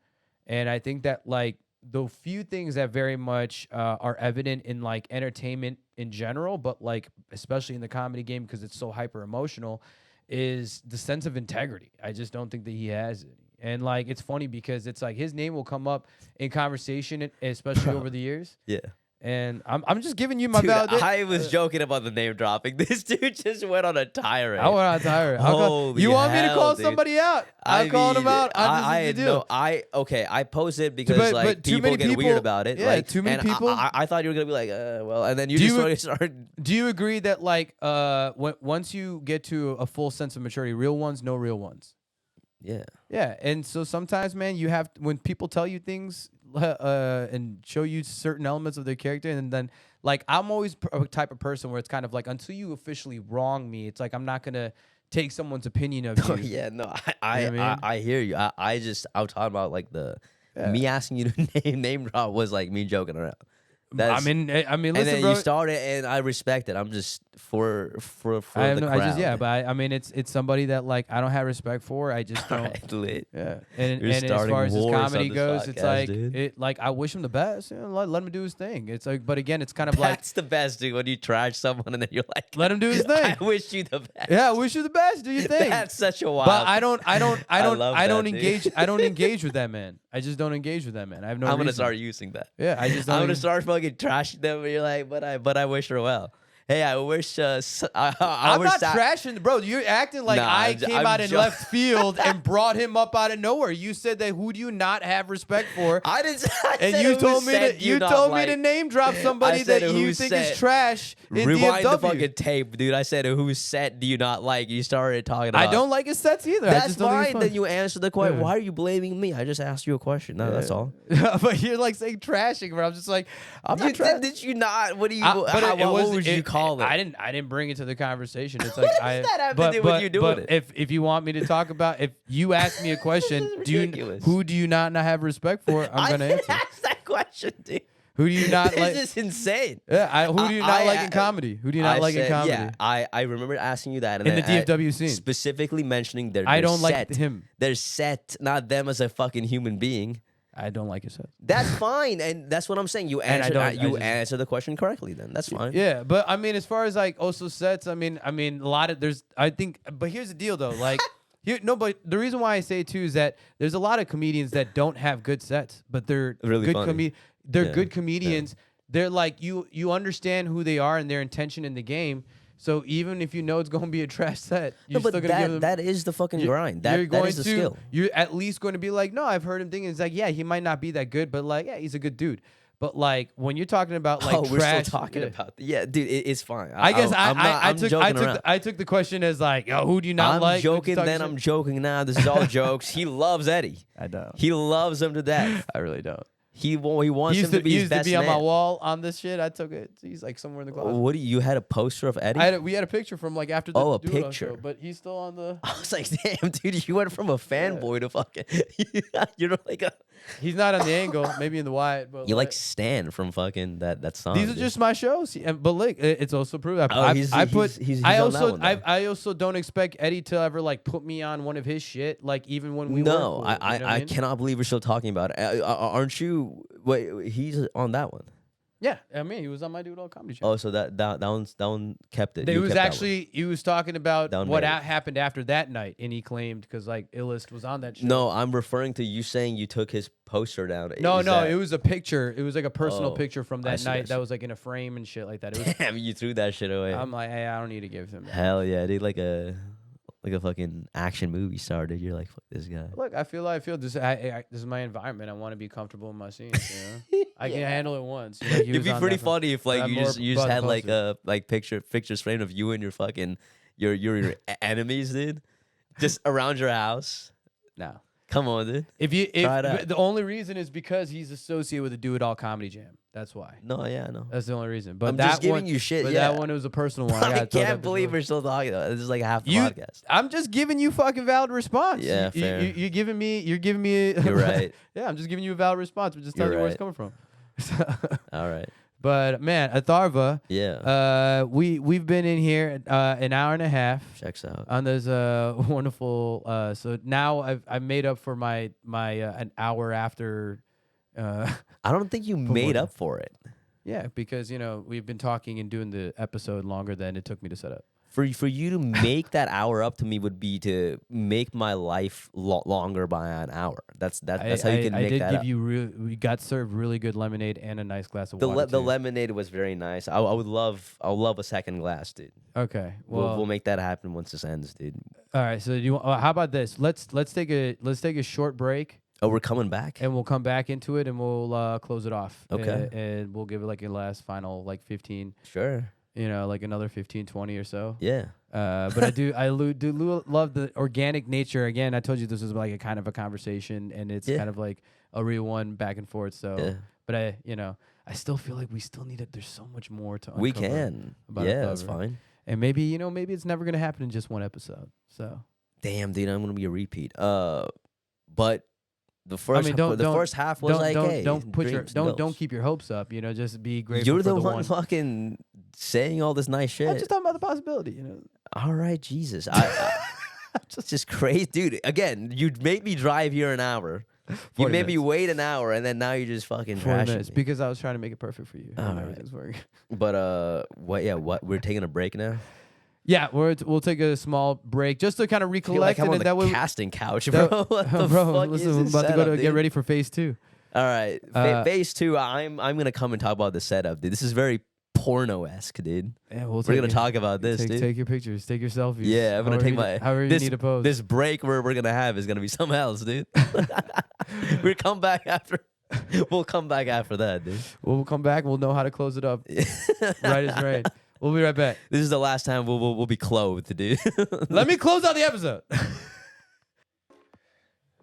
And I think that like the few things that very much are evident in like entertainment in general, but like especially in the comedy game because it's so hyper emotional, is the sense of integrity. I just don't think that he has it. And like it's funny because it's like his name will come up in conversation, especially over the years. Yeah. And I'm just giving you my Dude, validation. I was joking about the name dropping. This dude just went on a tirade. I went on tired. Holy You want me to hell, call dude. somebody out? I'm calling him out. I This is had the deal. no. I posted because But like too people many get people- weird about it. yeah, like, too many and people- I thought you were gonna be like, well, and then you Do just you- started. Do you agree that like once you get to a full sense of maturity, real ones know real ones? Yeah. Yeah, and so sometimes, man, you have when people tell you things and show you certain elements of their character, and then like I'm always a type of person where it's kind of like until you officially wrong me, it's like I'm not gonna take someone's opinion of you. Yeah, no, You know what I mean? I hear you. I was talking about like me asking you to name drop was like me joking around. I mean, And listen, then bro. you started, and I respect it. I'm just for the crowd. I mean, it's somebody that like I don't have respect for. I just don't. Alright, lit. Yeah, and You're as starting far as his wars comedy on this goes, it's podcast, like dude. I wish him the best. You know, let him do his thing. It's like, but again, it's kind of like That's the best, dude. When you trash someone and then you're like, let him do his thing. I wish you the best. Yeah, I wish you the best. Do your thing. That's such a wild. But I don't love that, dude. engage. I don't engage with that man. I just don't engage with that man. I have no. I'm gonna reason. start using that. Yeah, I just don't. I'm gonna engage- start fucking trashing them. And you're like, but I wish her well. Hey, I wish. I'm not trashing, bro. You're acting like Nah, I came I'm out in jo- left field and brought him up out of nowhere. You said that who do you not have respect for? I didn't. I And said you who told me said to you not told me like- to name drop somebody I said that who you think is said- trash in Rewind the DFW. fucking tape, dude. I said whose set do you not like? You started talking about. I don't like his sets either. I That's just don't think fine. it's Then you answer the question. Yeah. Why are you blaming me? I just asked you a question. No, that's all. fun. But you're like saying trashing, but I'm just like I'm not trashing. Did you not? What do you? But what would you call it? I didn't bring it to the conversation. It's like What does that have to do with you doing but it? if you want me to talk about, if you ask me a question, ridiculous. who do you not have respect for? I'm gonna didn't answer. ask that question, dude. Who do you not like? This is insane. Yeah, who do you not I- like in comedy? Who do you not I like in said- comedy? Yeah, I remember asking you that. And In the then DFW scene. specifically mentioning their I don't set. like him. Their set, not them as a fucking human being. I don't like his set. That's fine, and that's what I'm saying. You And I answer don't- I you just- answer the question correctly. Then that's fine. Yeah, but I mean, as far as like also sets, I mean, a lot of I think, but here's the deal though, like. But the reason why I say it too is that there's a lot of comedians that don't have good sets, but they're Really good funny. They're Yeah, good comedians. They're like you understand who they are and their intention in the game. So even if you know it's going to be a trash set, you're No, but still going to give them. that is the fucking you- grind. you're That going is the to, skill. You're at least going to be like, no, I've heard him thinking. It's like, yeah, he might not be that good, but like, yeah, he's a good dude. But like when you're talking about like Oh, we're trash, still talking yeah. about. Yeah, dude, it's fine. I guess I'm joking around. I took the question as like, yo, who do you not I'm like? joking, Talking then shit. I'm joking now. This is all jokes. He loves Eddie. I don't. He loves him to death. I really don't. He wants him to be his best on my man. wall on this shit. I took it. He's like somewhere in the closet. What do you had a poster of Eddie? We had a picture from like after the Oh, a Doodle picture. show, but he's still on the. I was like, damn, dude, you went from a fanboy to fucking. You're like a. He's not on the angle, maybe in the wide, but You like Stan from fucking that song. these are dude. just my shows. But look, it's also proved. he's I on that one, though. I also don't expect Eddie to ever like put me on one of his shit. Like even when we work, No, you know what I mean? cannot believe we're still talking about it. Aren't you? Wait, he's on that one. Yeah, I mean he was on my Doitall Comedy Show. Oh, so that one kept it. He You was kept that one. actually he was talking about Down what made. happened after that night, and he claimed because like Illest was on that show. No, I'm referring to you saying you took his poster down. No, Is no, that- it was a picture. It was like a personal Oh, picture from I that see, I night see. that was like in a frame and shit like that. It was, Damn, you threw that shit away. I'm like, hey, I don't need to give him that. Hell yeah, dude! Like a fucking action movie started. You're like, fuck this guy. Look, I feel this. This is my environment. I want to be comfortable in my scenes. You know? I can handle it once. You know, he It'd was be on pretty that one. funny if But like I'm you more just about the had like poster. a pictures framed of you and your fucking your enemies, dude, just around your house. No. Come on, dude. If Try it out. the only reason is because he's associated with the Do It All Comedy Jam. That's why. No, yeah, no. That's the only reason. But I'm that just giving one, you shit, But yeah. that one was a personal one. I gotta throw that can't believe before. we're still talking about it. This is like half the You- podcast. I'm just giving you fucking valid response. Yeah, fair. You're giving me. You're giving me. You're right. Yeah, I'm just giving you a valid response. I'm just telling You're you where it's right. coming from. All right. But man, Atharva, Yeah. we've been in here an hour and a half Checks out. on this wonderful. So now I've made up for my an hour after. I don't think you made up for it. Yeah, because you know we've been talking and doing the episode longer than it took me to set up. For you to make that hour up to me would be to make my life longer by an hour. That's how you can I make did that give up. you we got served really good lemonade and a nice glass of water. The too. lemonade was very nice. I'll love a second glass, dude. Okay, well, We'll make that happen once this ends, dude. all right. So how about this? Let's take a short break. Oh, we're coming back. And we'll come back into it and we'll close it off. Okay. And we'll give it like a last final like 15, Sure. you know, like another 15, 20 or so. Yeah. But I do love the organic nature. Again, I told you this was like a kind of a conversation and it's Yeah. kind of like a real one back and forth. So, Yeah. but I still feel like we still need it. There's so much more to uncover. We can. about Yeah, that's Atharva. fine. And maybe maybe it's never gonna happen in just one episode. So Damn, dude, I'm gonna be a repeat. But the first, don't first half was like, hey, don't put your dreams and don't goals. keep your hopes up. Just be grateful. You're for the the one fucking saying all this nice shit. I'm just talking about the possibility. All right, Jesus, it's just crazy, dude. Again, you made me drive here an hour. You 40 made me minutes. wait an hour, and then now you're just fucking 40 trashing minutes me. because I was trying to make it perfect for you. All And right. everything's working. But what? Yeah, what? We're taking a break now. Yeah, we'll take a small break just to kind of I feel recollect, like I'm and on then that the way. casting couch, bro. What the bro, fuck listen, is I'm this about to go setup, to get dude? ready for phase 2. All right, phase 2. I'm gonna come and talk about the setup, dude. This is very porno-esque, dude. Yeah, We're gonna talk about this, dude. Take your pictures, take your selfies. Yeah, I'm gonna take my. However you this, need to pose. This break we're gonna have is gonna be something else, dude. We'll come back after. We'll come back after that, dude. We'll come back. We'll know how to close it up. Right is right. We'll be right back. This is the last time we'll be clothed, dude. Let me close out the episode.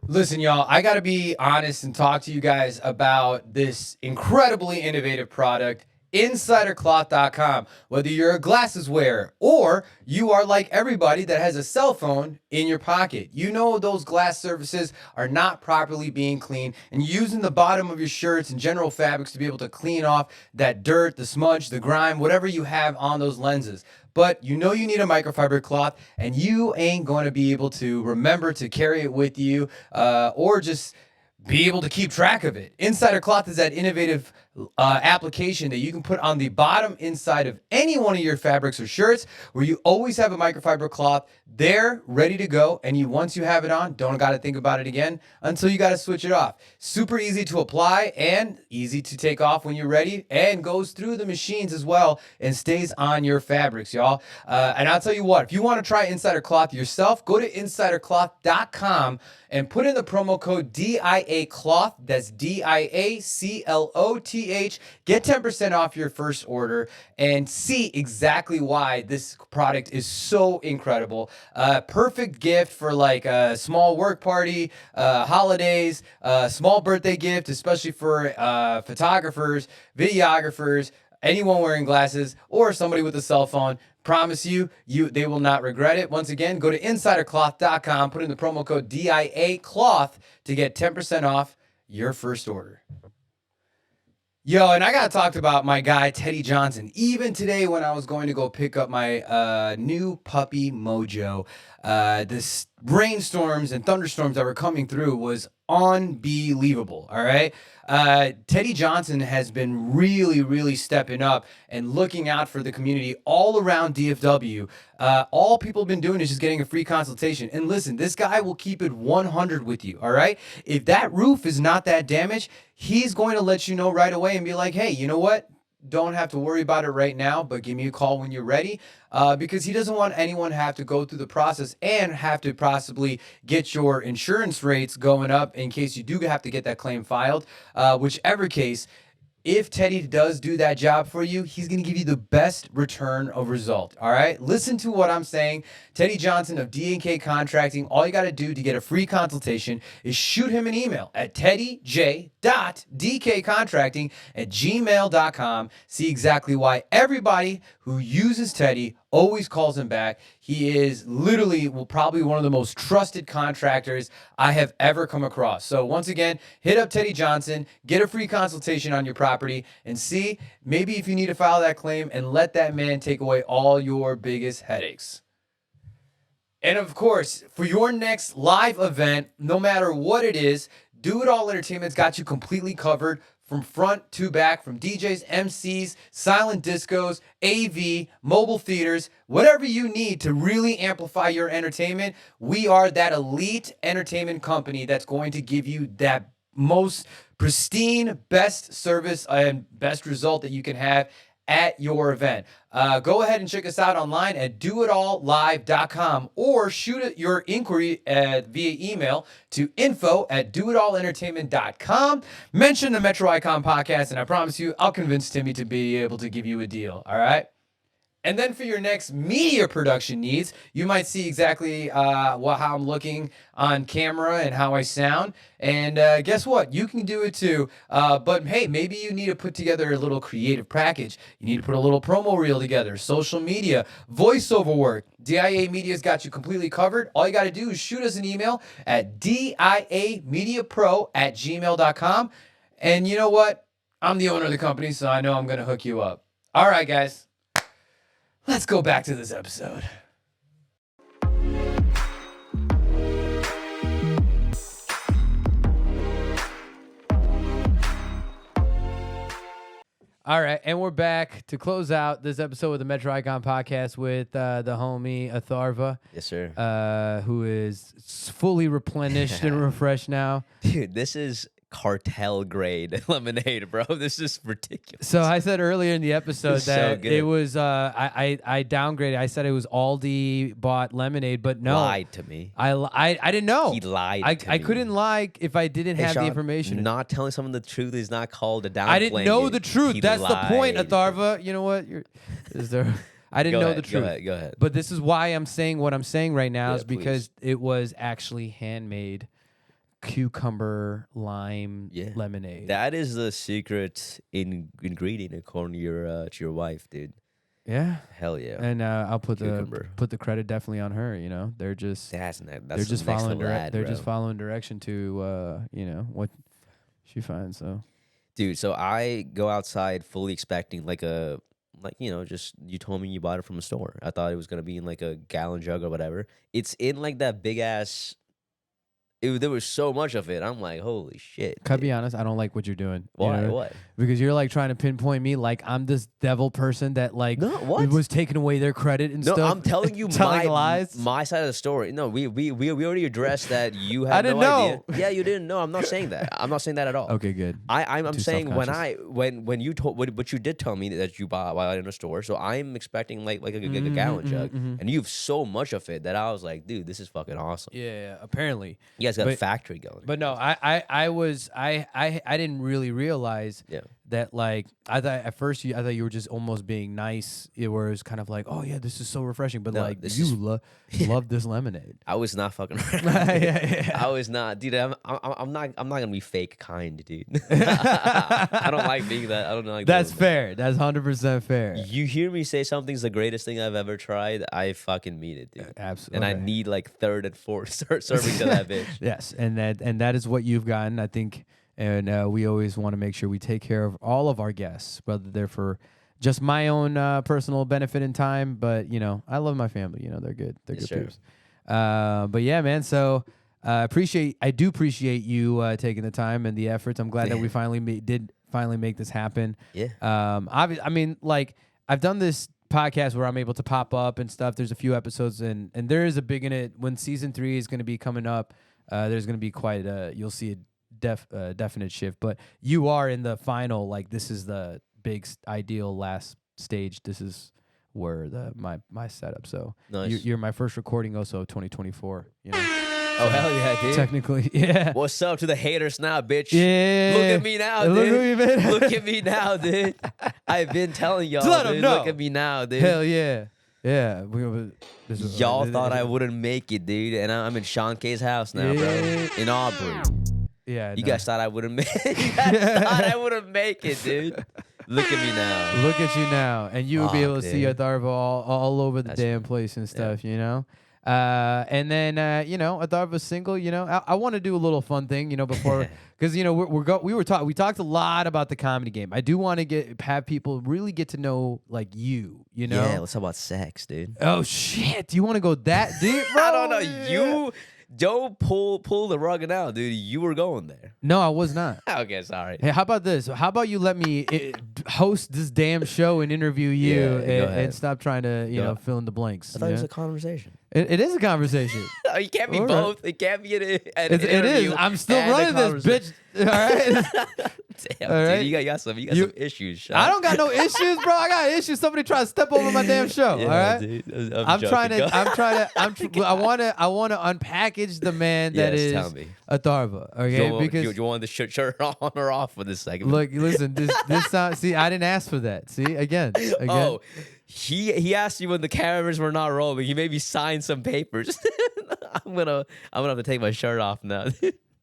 Listen, y'all, I got to be honest and talk to you guys about this incredibly innovative product, InsiderCloth.com. Whether you're a glasses wearer or you are like everybody that has a cell phone in your pocket, those glass surfaces are not properly being cleaned, and using the bottom of your shirts and general fabrics to be able to clean off that dirt, the smudge, the grime, whatever you have on those lenses. But you need a microfiber cloth, and you ain't going to be able to remember to carry it with you or just be able to keep track of it. Insider Cloth is that innovative application that you can put on the bottom inside of any one of your fabrics or shirts, where you always have a microfiber cloth there ready to go, and once you have it on, don't got to think about it again until you got to switch it off. Super easy to apply and easy to take off when you're ready, and goes through the machines as well and stays on your fabrics, y'all. And I'll tell you what, if you want to try Insider Cloth yourself, go to insidercloth.com and put in the promo code DIA Cloth. That's DIACLOTH. Get 10% off your first order and see exactly why this product is so incredible. Perfect gift for like a small work party, holidays, small birthday gift, especially for photographers, videographers, anyone wearing glasses, or somebody with a cell phone. Promise you, they will not regret it. Once again, go to insidercloth.com, put in the promo code DIA Cloth to get 10% off your first order. Yo, and I got to talk about my guy, Teddy Johnson. Even today when I was going to go pick up my new puppy, Mojo, this rainstorms and thunderstorms that were coming through was unbelievable, all right? Teddy Johnson has been really, really stepping up and looking out for the community all around DFW. All people have been doing is just getting a free consultation. And listen, this guy will keep it 100 with you, all right? If that roof is not that damaged, he's going to let you know right away and be like, hey, you know what? Don't have to worry about it right now, but give me a call when you're ready, because he doesn't want anyone to have to go through the process and have to possibly get your insurance rates going up in case you do have to get that claim filed. Whichever case, if Teddy does do that job for you, he's going to give you the best return of result. All right. Listen to what I'm saying. Teddy Johnson of D&K Contracting. All you got to do to get a free consultation is shoot him an email at teddyj.dkcontracting@gmail.com. See exactly why everybody who uses Teddy always calls him back. He is literally probably one of the most trusted contractors I have ever come across. So once again, hit up Teddy Johnson, get a free consultation on your property, and see maybe if you need to file that claim, and let that man take away all your biggest headaches. And of course, for your next live event, no matter what it is, Do It All Entertainment's got you completely covered from front to back, from DJs, MCs, silent discos, AV, mobile theaters, whatever you need to really amplify your entertainment. We are that elite entertainment company that's going to give you that most pristine, best service and best result that you can have at your event. Go ahead and check us out online at doitallive.com, or shoot your inquiry via email to info@doitallentertainment.com. Mention the Metro Icon podcast, and I promise you, I'll convince Timmy to be able to give you a deal. All right? And then for your next media production needs, you might see exactly how I'm looking on camera and how I sound. And guess what? You can do it too. But hey, maybe you need to put together a little creative package. You need to put a little promo reel together, social media, voiceover work. DIA Media's got you completely covered. All you got to do is shoot us an email at diamediapro@gmail.com. And you know what? I'm the owner of the company, so I know I'm going to hook you up. All right, guys. Let's go back to this episode. All right, and we're back to close out this episode of the Metro Icon podcast with the homie Atharva. Yes, sir. Who is fully replenished and refreshed now. Dude, this is cartel grade lemonade, bro. This is ridiculous. So I said earlier in the episode It's so that good. it was I downgraded. I said it was Aldi bought lemonade, but no, Lied to me. I didn't know. He lied to I me. couldn't lie if I didn't have the Sean, information. Not telling someone the truth is not called a downplaying. I didn't know it. the truth. He That's the point, lied. Atharva. You know what? I didn't Go know ahead, the truth. Go ahead. But this is why I'm saying what I'm saying right now Yeah, is because it was actually handmade cucumber lime lemonade. That is the secret ingredient according to your wife, dude. Yeah. Hell yeah. And I'll put Cucumber. the credit definitely on her. You know, they're just That's they're the just next following level ad, they're bro. just following direction to you know what she finds. So Dude, so I go outside fully expecting just you told me you bought it from a store. I thought it was gonna be in like a gallon jug or whatever. It's in like that big ass. There was so much of it. I'm like, holy shit. can I be dude. honest? I don't like what you're doing. You Why? know? What? Because you're like trying to pinpoint me like I'm this devil person that like No, what? was taking away their credit and No, stuff. I'm telling you telling lies. my side of the story. No, we already addressed that you had I didn't no know. idea. Yeah, you didn't know. I'm not saying that. I'm not saying that at all. Okay, good. I'm Too saying self-conscious. when you told what you did tell me that you bought in a store, so I'm expecting like a gallon jug, and you have so much of it that I was like, dude, this is fucking awesome. Yeah, apparently. You guys got a But- factory going. But no, I didn't really realize Yeah. that like I thought at first I thought you were just almost being nice. It was kind of like, oh yeah, this is so refreshing. But No, like this you is- love this lemonade. I was not fucking around. Yeah. I was not, dude. I'm not gonna be fake kind, dude. I don't like being that. I don't like. That's doing that. fair. That's 100% fair. You hear me say something's the greatest thing I've ever tried, I fucking mean it, dude. Absolutely. And I need like third and fourth serving to that bitch. Yes, and that is what you've gotten, I think. And we always want to make sure we take care of all of our guests, whether they're for just my own personal benefit and time. But you know, I love my family. You know, they're good. They're Yes, good sir. peeps. But yeah, man. So I do appreciate you taking the time and the efforts. I'm glad that we finally did make this happen. Yeah. I mean, like I've done this podcast where I'm able to pop up and stuff. There's a few episodes and there is a big in it when season 3 is going to be coming up. There's going to be quite you'll see a definite shift, but you are in the final, like this is the big ideal last stage. This is where my setup. So Nice. you're my first recording also 2024, you know. Oh hell yeah, dude. Technically, yeah. What's up to the haters now, bitch? Yeah. Look at me now, Look dude. at me, man. Look at me now, dude. I've been telling y'all, Let 'em dude. know. Look at me now, dude. Hell yeah. Yeah. Y'all thought I wouldn't make it, dude, and I'm in Shawn Kay's house now, bro. Yeah. In Aubrey. Yeah. You no. guys thought I wouldn't make it. You guys thought I wouldn't make it, dude. Look at me now. Look at you now, and you will be able to see dude. Atharva all over the That's damn place and stuff, you know. And then you know, Atharva's single. You know, I want to do a little fun thing, you know, before because you know we talked a lot about the comedy game. I do want to have people really get to know like you know. Yeah, let's talk about sex, dude. Oh shit! Do you want to go that deep, bro? I don't know. You don't pull the rug out, dude. You were going there. No, I was not. Okay, sorry. Hey, how about this? How about you let me host this damn show and interview you Yeah, go ahead. and stop trying to, you Go know, ahead. fill in the blanks. I thought it was yeah? a conversation. It is a conversation. You can't be All right. both. It can't be an It is. interview I'm still and a running this, bitch. All right. Damn, All dude, right. you got some issues. Sean. I don't got no issues, bro. I got issues. Somebody trying to step over my damn show. Yeah, all right. dude. I'm trying joking. to. I want to unpackage the man that Yes, is tell me. Atharva. Okay, because you want the shirt on or off for this segment? look, listen. This sound. See, I didn't ask for that. See, again. Oh, He asked you when the cameras were not rolling. He made me sign some papers. I'm gonna have to take my shirt off now.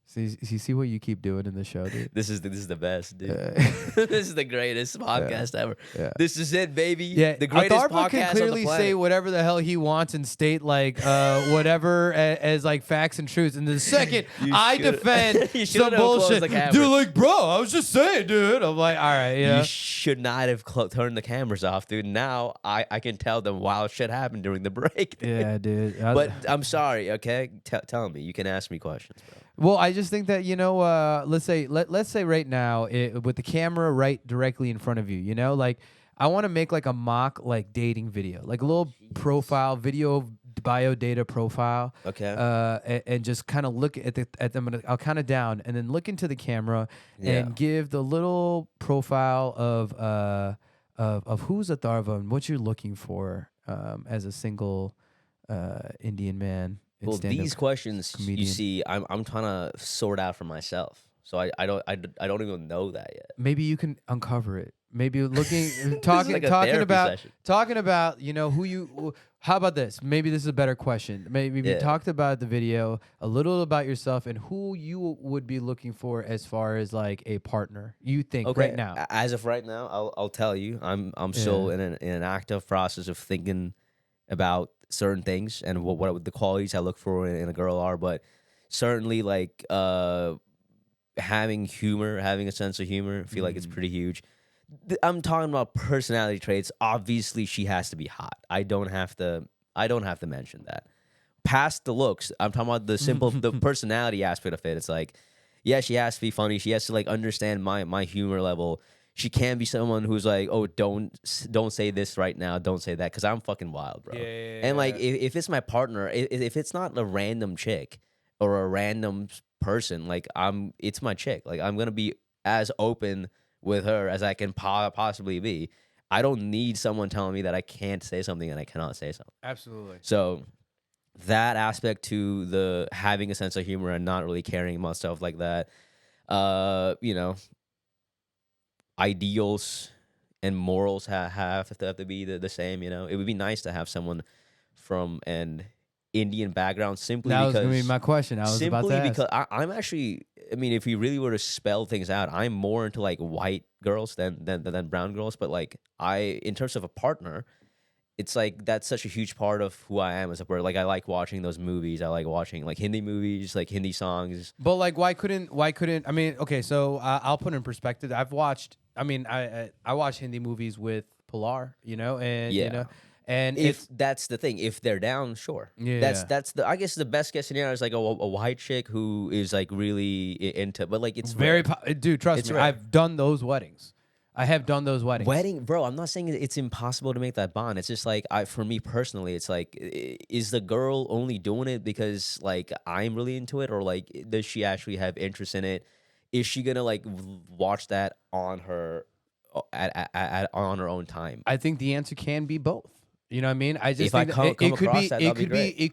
See what you keep doing in the show, dude. This is the best, dude. Yeah. This is the greatest podcast ever. Yeah. This is it, baby. Yeah, The greatest Atharva podcast can clearly on the planet. say whatever the hell he wants and state like whatever as like facts and truths. And the second You I should- defend You some should've closed bullshit, the camera. dude, like, bro, I was just saying, dude. I'm like, all right, yeah. You should not have turned the cameras off, dude. Now I can tell them wild shit happened during the break. Yeah, dude. But I'm sorry, okay? Tell me. You can ask me questions, bro. Well, I just think that let's say right now with the camera right directly in front of you, like I want to make like a mock like dating video, like a little profile video, bio data profile. Okay. And just kind of look at them. I'll count it down and then look into the camera and give the little profile of who's Atharva and what you're looking for as a single Indian man. Well, these questions, comedian. you see, I'm trying to sort out for myself. So I don't even know that yet. Maybe you can uncover it. Maybe looking, like a talking therapy about, session. who you. How about this? Maybe this is a better question. Maybe you Yeah. talked about the video, a little about yourself and who you would be looking for as far as like a partner. You think Okay. right now? As of right now, I'll tell you, I'm still in an active process of thinking about certain things and what the qualities I look for in a girl are. But certainly, like having humor, having a sense of humor, I feel like it's pretty huge. I'm talking about personality traits. Obviously, she has to be hot. I don't have to mention that. Past the looks, I'm talking about the personality aspect of it. It's like, yeah, she has to be funny. She has to like understand my humor level. She can't be someone who's like, oh, don't say this right now. Don't say that, because I'm fucking wild, bro. And like, if it's my partner, if it's not a random chick or a random person, like it's my chick. Like I'm gonna be as open with her as I can possibly be. I don't need someone telling me that I can't say something and I cannot say something. Absolutely. So that aspect to the having a sense of humor and not really caring about stuff like that, ideals and morals have to be the same. It would be nice to have someone from an Indian background simply That was because gonna be my question. I was about to ask. because I'm actually, I mean, if we really were to spell things out, I'm more into like white girls than brown girls. But like in terms of a partner, it's like that's such a huge part of who I am as a person. Like I like watching those movies. I like watching like Hindi movies, like Hindi songs. But like, why couldn't? I mean, okay, so I'll put it in perspective. I've watched. I mean, I watch Hindi movies with Pilar, and and If that's the thing, if they're down, sure. Yeah. That's the, I guess the best case scenario is like a white chick who is like really into, but like it's very, rare. dude. Trust It's me, rare. I've done those weddings. I have done those weddings. Wedding, bro. I'm not saying it's impossible to make that bond. It's just like for me personally, it's like, is the girl only doing it because like I'm really into it, or like does she actually have interest in it? Is she gonna like watch that on her on her own time? I think the answer can be both. You know what I mean? I just If I think come it could across be that, it that'd be could great. be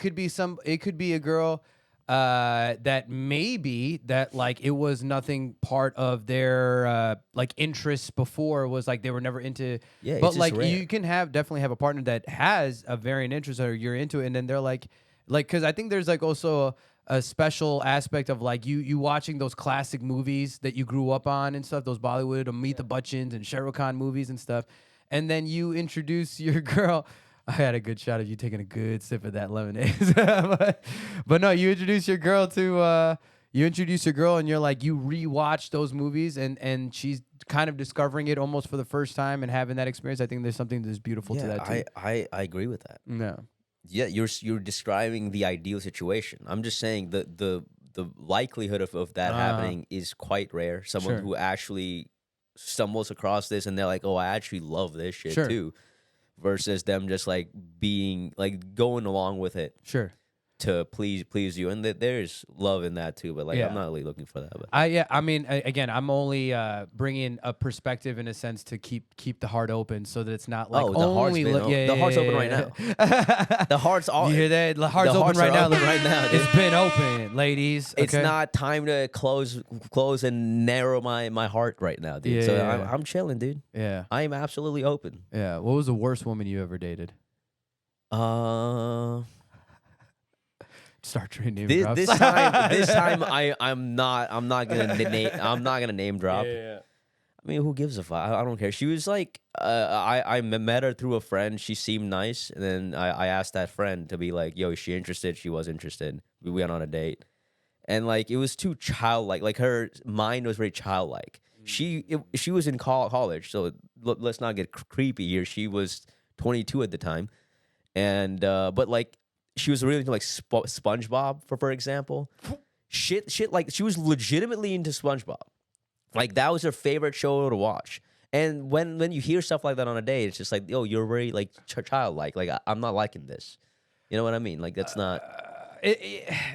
it could be a girl that maybe that like it was nothing part of their like interests before, was like they were never into. Yeah, but it's just like rare. you can definitely have a partner that has a varying interest or you're into it, and then they're like because I think there's like also a special aspect of like you watching those classic movies that you grew up on and stuff, those Bollywood Amitabh Bachchan and Shah Rukh Khan movies and stuff, and then you introduce your girl. I had a good shot of you taking a good sip of that lemonade, but no, you introduce your girl and you're like you rewatch those movies and she's kind of discovering it almost for the first time and having that experience. I think there's something that's beautiful to that too. I agree with that. No. Yeah, you're describing the ideal situation. I'm just saying the likelihood of that happening is quite rare. Someone Sure. who actually stumbles across this and they're like, "Oh, I actually love this shit Sure. too," versus them just like being like going along with it. Sure. to please you, and there's love in that too. But like, Yeah. I'm not really looking for that. But I mean, again, I'm only bringing a perspective in a sense to keep the heart open, so that it's not like the heart's only been the heart's open right now. The heart's all. You hear that? The heart's the open hearts right are now. open right now, dude. It's been open, ladies. It's okay? not time to close and narrow my heart right now, dude. So Yeah. I'm chilling, dude. Yeah, I am absolutely open. yeah. What was the worst woman you ever dated? Start trying name drops. This time I'm not gonna name drop. Yeah. I mean, who gives a fuck? I don't care. She was like, I met her through a friend. She seemed nice, and then I asked that friend to be like, yo, is she interested? She was interested. We went on a date, and like it was too childlike. Like her mind was very childlike. She was in college, so let's not get creepy here. She was 22 at the time, and but like she was really into like SpongeBob for example. Shit, like she was legitimately into SpongeBob. Like that was her favorite show to watch. And when you hear stuff like that on a date, it's just like, yo, you're very like childlike. Like I'm not liking this. You know what I mean? Like that's not.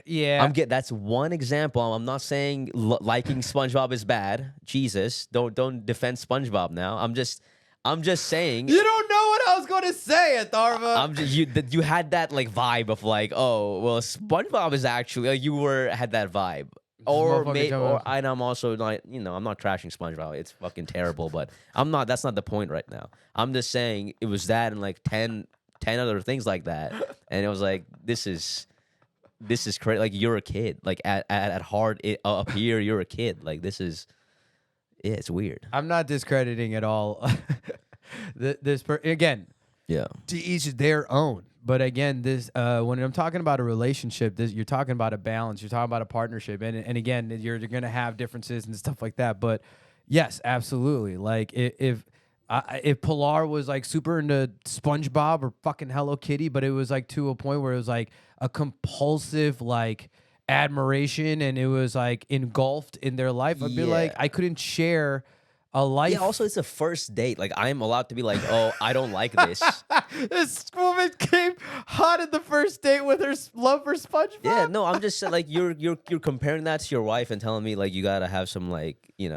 Yeah. That's one example. I'm not saying liking SpongeBob is bad. Jesus, don't defend SpongeBob now. I'm just saying. You don't know what I was going to say, Atharva. You had that like vibe of like, oh well, SpongeBob is actually like, had that vibe. And I'm also not, I'm not trashing SpongeBob. It's fucking terrible, but I'm not. That's not the point right now. I'm just saying it was that and like 10 other things like that, and it was like this is crazy. Like you're a kid. Like at heart, up here, you're a kid. Like this is, yeah, it's weird. I'm not discrediting at all. Again, Yeah. to each their own. But again, this when I'm talking about a relationship, you're talking about a balance. You're talking about a partnership, and again, you're going to have differences and stuff like that. But yes, absolutely. Like if Pilar was like super into SpongeBob or fucking Hello Kitty, but it was like to a point where it was like a compulsive like admiration, and it was like engulfed in their life, I'd be like, I couldn't share a life. Yeah, also, it's a first date. Like, I'm allowed to be like, oh, I don't like this. This woman came hot at the first date with her love for SpongeBob. Yeah, no, I'm just saying, like, you're comparing that to your wife and telling me, like, you gotta have some, like, you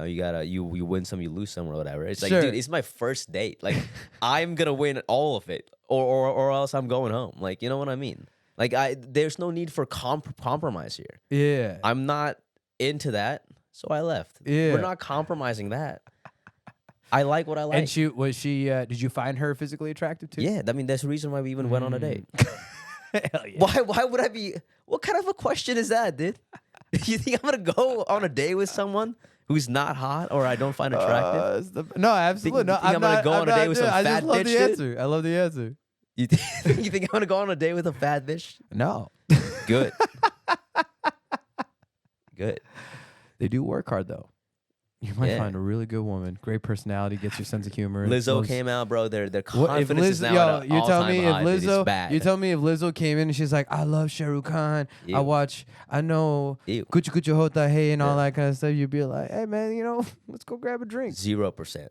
win some, you lose some, or whatever. It's like, Sure. dude, it's my first date. Like, I'm gonna win all of it, or else I'm going home. Like, you know what I mean? Like, there's no need for compromise here. Yeah. I'm not into that, so I left. Yeah. We're not compromising that. I like what I like. And did you find her physically attractive too? Yeah, I mean, that's the reason why we even went on a date. Hell yeah. Why would I be? What kind of a question is that, dude? You think I'm gonna go on a date with someone who's not hot or I don't find attractive? No, absolutely. No, think I'm gonna go on a date with some I fat just love bitch, the dude? answer. I love the answer. You think I'm gonna go on a date with a fat bitch? No. Good. Good. They do work hard though. You might Yeah. find a really good woman, great personality, gets your sense of humor. Lizzo came out, bro. Their What, if confidence is Lizzo, now at an you tell me all-time if high, dude. It's Lizzo, bad. you tell me if Lizzo came in and she's like, I love Shah Rukh Khan. Ew. I know Ew. Kuchu Kuchu Hota Hey and all Yeah. that kind of stuff. You'd be like, hey man, let's go grab a drink. 0%.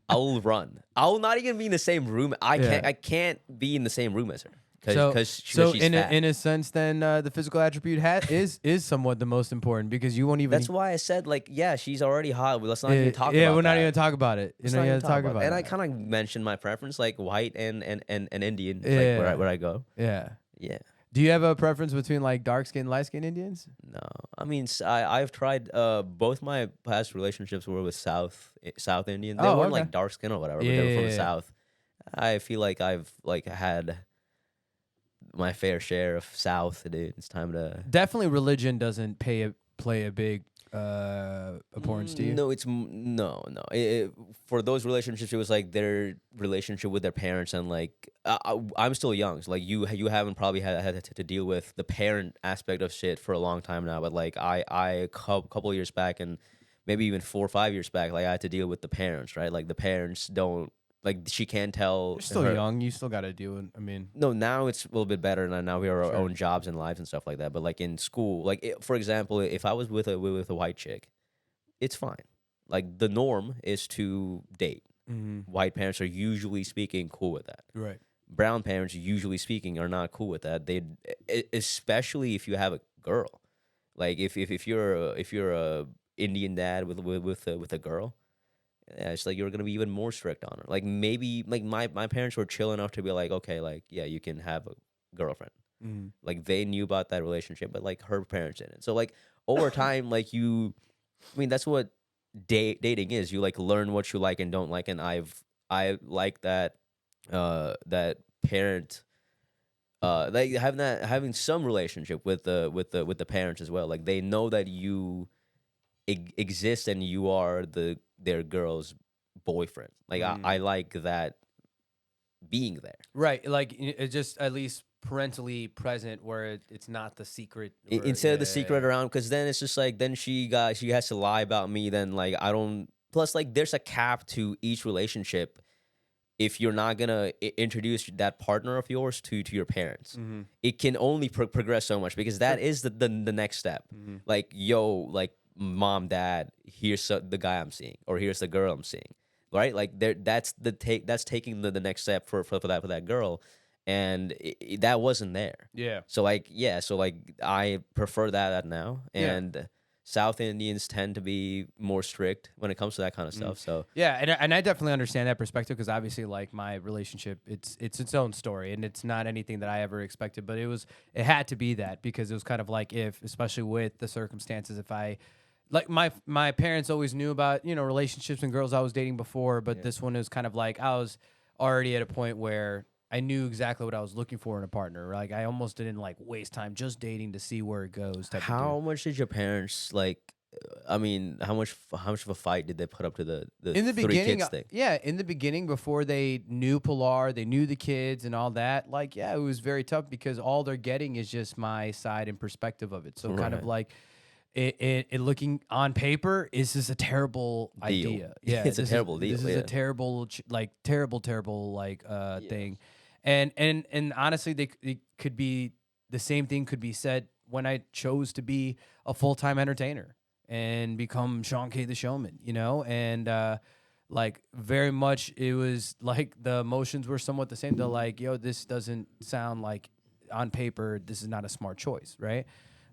I will run. I will not even be in the same room. Yeah. I can't be in the same room as her So she's in fat. a sense, then the physical attribute is somewhat the most important because you won't even. That's why I said, like, yeah, she's already hot. Let's not even talk about Yeah, we're not that. even talk about it. Let's You know, not you even gotta talk about it. And I kind of mentioned my preference, like white and Indian, Yeah. like where I go. Yeah. Yeah. Do you have a preference between like dark skin, light skin Indians? No, I mean, I've tried. Both my past relationships were with South Indian. They Oh, weren't okay. like dark skin or whatever, but they were from the Yeah. South. I feel like I've like had my fair share of South, dude. It's time to. Definitely, religion doesn't play a big importance to you. No, no. For those relationships, it was like their relationship with their parents, and like I'm still young, so like you haven't probably had to deal with the parent aspect of shit for a long time now. But like I a couple years back, and maybe even 4 or 5 years back, like I had to deal with the parents, right? Like the parents don't. Like she can't tell. You're still her- young. You still got to deal with. I mean, No, now it's a little bit better. Now we have our Sure. own jobs and lives and stuff like that. But like in school, like for example, if I was with a white chick, it's fine. Like the norm is to date. mm-hmm. White parents are usually speaking cool with that. Right. brown parents, usually speaking, are not cool with that. Especially if you have a girl. Like if you're a Indian dad with a girl, yeah, it's like you're gonna be even more strict on her. Like maybe like my parents were chill enough to be like, okay, like yeah, you can have a girlfriend. Like they knew about that relationship, but like her parents didn't. So like over time, like I mean that's what dating is. You like learn what you like and don't like, and I like that that parent like having some relationship with the parents as well. Like they know that you exist and you are their girl's boyfriend. Like I like that being there. Right, like it's just at least parentally present where it's not the secret. Instead of the secret around, because then it's just like then she has to lie about me. Then like I don't. Plus, like there's a cap to each relationship. If you're not gonna introduce that partner of yours to your parents, it can only progress so much because that is the next step. Like like mom, dad, here's the guy I'm seeing, or here's the girl I'm seeing, right? Like that's taking the next step for that girl, and that wasn't there. Yeah. So like so like I prefer that now, and South Indians tend to be more strict when it comes to that kind of stuff. So yeah, and I definitely understand that perspective because obviously, like my relationship, it's its own story, and it's not anything that I ever expected. But it had to be that because it was kind of like especially with the circumstances, if I. Like my parents always knew about relationships and girls I was dating before, but this one was kind of like I was already at a point where I knew exactly what I was looking for in a partner. Like I almost didn't like waste time just dating to see where it goes. How much did your parents like? I mean, how much of a fight did they put up to the in the 3 beginning? kids thing? Yeah, in the beginning before they knew Pilar, they knew the kids and all that. Like it was very tough because all they're getting is just my side and perspective of it. So kind of like. It looking on paper is this a terrible idea? Yeah, it's a terrible deal. This is a terrible, terrible thing, and honestly, it could be the same thing could be said when I chose to be a full-time entertainer and become Shawn Kay the Showman, and like very much it was like the emotions were somewhat the same. They're like, yo, this doesn't sound like on paper this is not a smart choice, right?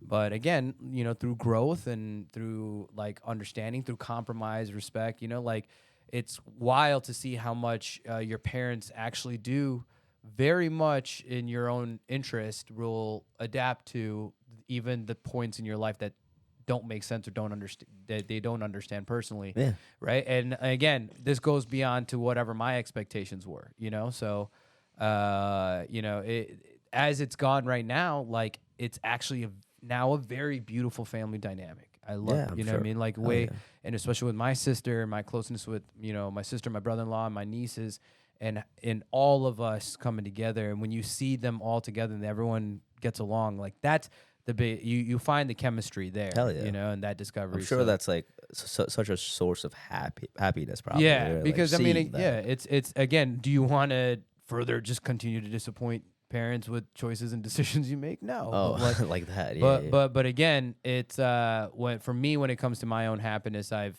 But again, through growth and through like understanding, through compromise, respect, like it's wild to see how much your parents actually do very much in your own interest will adapt to even the points in your life that don't make sense or don't understand that they don't understand personally. Yeah. Right. And again, this goes beyond to whatever my expectations were, so, as it's gone right now, like it's actually now a very beautiful family dynamic. I love, what I mean? Like and especially with my sister, my closeness with, my sister, my brother-in-law, and my nieces, and all of us coming together. And when you see them all together and everyone gets along, like that's the big, you find the chemistry there, Hell yeah. And that discovery. I'm sure that's like such a source of happiness probably. Yeah, right? because like I mean, it's again, do you want to further just continue to disappoint parents with choices and decisions you make? No. Oh, like that. Yeah. But again, it's for me when it comes to my own happiness, I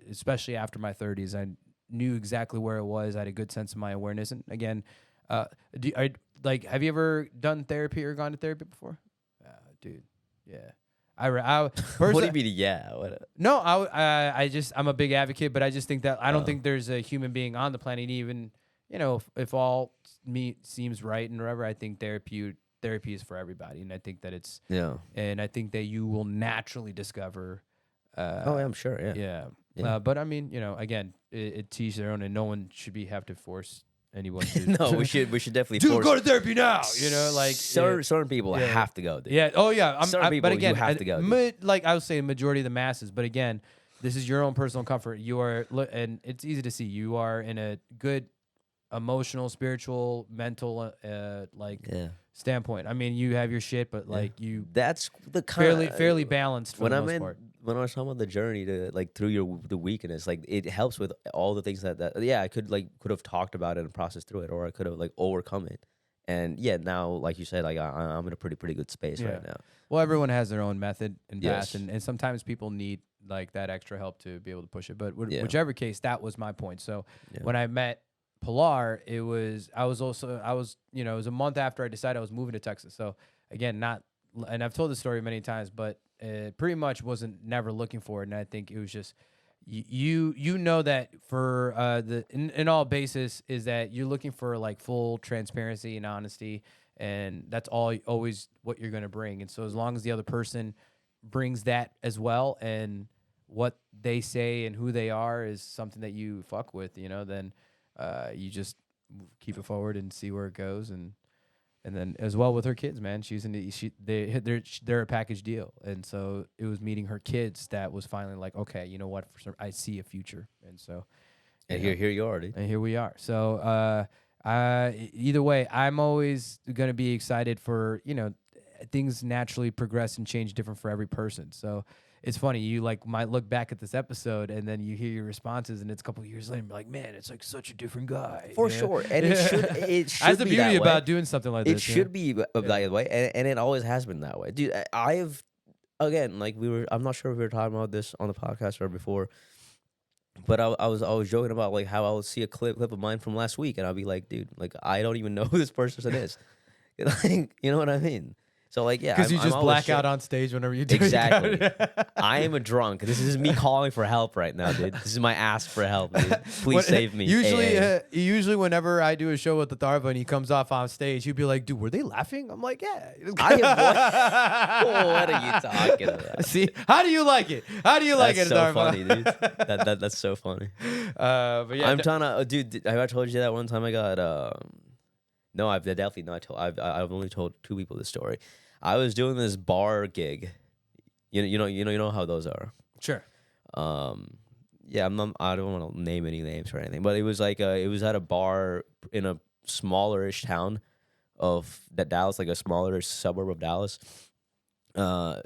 especially after my 30s, I knew exactly where it was. I had a good sense of my awareness. And again, have you ever done therapy or gone to therapy before? Dude, yeah. I what do you mean? Yeah. No, I'm a big advocate, but I just think that I don't think there's a human being on the planet even. If all seems right and whatever, I think therapy is for everybody, and I think that it's and I think that you will naturally discover. I'm sure. Yeah. But I mean, again, it teach their own, and no one should have to force anyone to. No, we should definitely dude, go to therapy now. Like certain people have to go. Dude. Yeah. Oh yeah. Certain people, but again, you have to go. Like I would say, majority of the masses. But again, this is your own personal comfort. You are, and it's easy to see you are in a good emotional, spiritual, mental standpoint. I mean, you have your shit, but like that's the kind fairly balanced for the most part. When I was talking about the journey to like through the weakness, like it helps with all the things that I could have talked about it and processed through it, or I could have like overcome it. And now, like you said, like I'm in a pretty good space right now. Well, everyone has their own method and path, and sometimes people need like that extra help to be able to push it. But whichever case, that was my point. So when I met Pilar, it was it was a month after I decided I was moving to Texas. So again, and I've told this story many times, but pretty much wasn't never looking for it. And I think it was just you know that for in all basis is that you're looking for like full transparency and honesty, and that's always what you're gonna bring. And so as long as the other person brings that as well, and what they say and who they are is something that you fuck with, then you just keep it forward and see where it goes. And then as well with her kids, man, they're a package deal. And so it was meeting her kids that was finally like, okay, you know what, I see a future. And so, and here you are, dude. and here we are. So either way, I'm always going to be excited for, things naturally progress and change different for every person. So it's funny, you might look back at this episode and then you hear your responses, and it's a couple of years later, and be like, man, it's like such a different guy. For sure, and it should That's the be beauty that way. about doing something like It this. should be that way, and it always has been that way, dude. Again, like I'm not sure if we were talking about this on the podcast or before, but I was joking about like how I would see a clip of mine from last week, and I'll be like, dude, like I don't even know who this person is. Like, you know what I mean? So like, yeah, because you just I'm black out on stage whenever you do exactly. I am a drunk. This is me calling for help right now, dude. This is my ask for help, dude. Please save me. Usually, whenever I do a show with Atharva and he comes off on stage, he'd be like, "Dude, were they laughing?" I'm like, "Yeah." What are you talking about? See, how do you like it? How do you like it, That's so Atharva? funny, dude. That's so funny. But yeah, I'm trying to, dude. Have I told you that one time I got? No, I've definitely not told. I've only told 2 people this story. I was doing this bar gig. You know how those are. Sure. Yeah, I don't want to name any names or anything, but it was like it was at a bar in a smallerish town of Dallas, like a smallerish suburb of Dallas.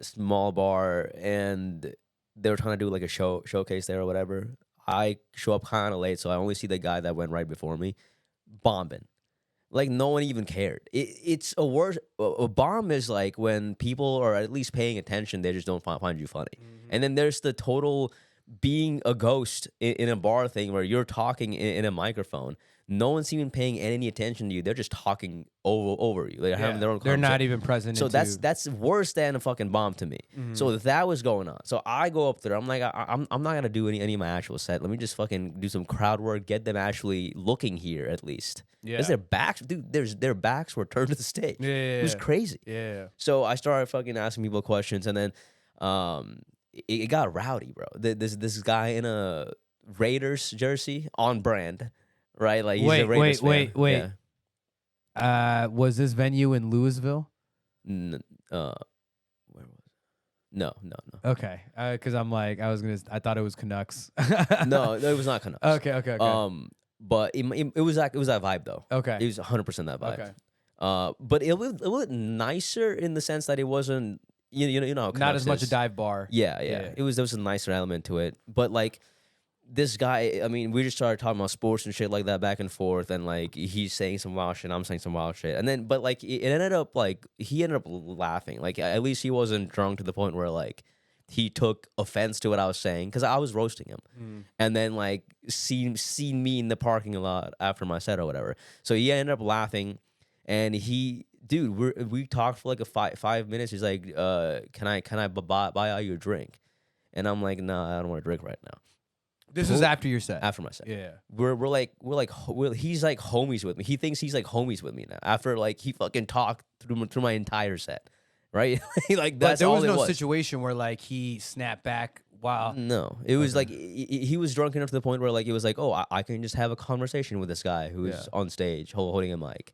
Small bar, and they were trying to do like a showcase there or whatever. I show up kind of late, so I only see the guy that went right before me, bombing. Like, no one even cared. It's a worse. A bomb is like when people are at least paying attention, they just don't find you funny. Mm-hmm. And then there's the total being a ghost in a bar thing where you're talking in a microphone. No one's even paying any attention to you. They're just talking over you. They're having their own conversation. They're not even present. So that's worse than a fucking bomb to me. Mm-hmm. So that was going on. So I go up there. I'm like, I'm not gonna do any of my actual set. Let me just fucking do some crowd work. Get them actually looking here at least. Yeah. Because their backs, dude, their backs were turned to the stage. Yeah. It was crazy. Yeah. So I started fucking asking people questions, and then it got rowdy, bro. This guy in a Raiders jersey, on brand. Right, like he's a Raiders fan. Wait. Yeah. Was this venue in Louisville? Where was it? No. Okay, because I thought it was Canucks. No, it was not Canucks. Okay. But it was that vibe though. Okay, it was 100% that vibe. Okay. But it was nicer in the sense that it wasn't you know not as much a dive bar. Yeah. There was a nicer element to it, but like. This guy, I mean, we just started talking about sports and shit like that back and forth, and like he's saying some wild shit, I'm saying some wild shit, and then but like it ended up like he ended up laughing, like at least he wasn't drunk to the point where like he took offense to what I was saying because I was roasting him, and then like seen me in the parking lot after my set or whatever, so he ended up laughing, and we talked for like a 5 minutes. He's like, can I buy you a drink, and I'm like, no, I don't want to drink right now. This was after your set. After my set. Yeah. He's like homies with me. He thinks he's like homies with me now. After like he fucking talked through my entire set, right? Like that's there was all no it situation where like he snapped back. Wow. No, it was like he was drunk enough to the point where like it was like, oh, I can just have a conversation with this guy who's on stage holding a mic.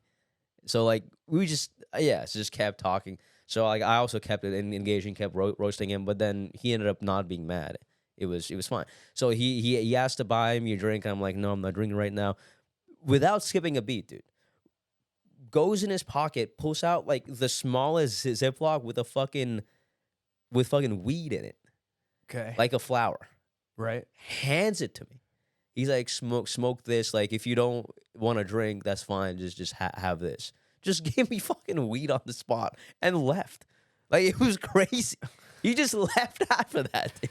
So like we just kept talking. So like I also kept it engaging, kept roasting him, but then he ended up not being mad. It was fine. So he asked to buy me a drink, and I'm like, no, I'm not drinking right now. Without skipping a beat, dude. Goes in his pocket, pulls out like the smallest Ziploc with fucking weed in it. Okay. Like a flower. Right. Hands it to me. He's like, smoke this. Like if you don't want to drink, that's fine. Just have this. Just gave me fucking weed on the spot and left. Like it was crazy. He just left after that, dude.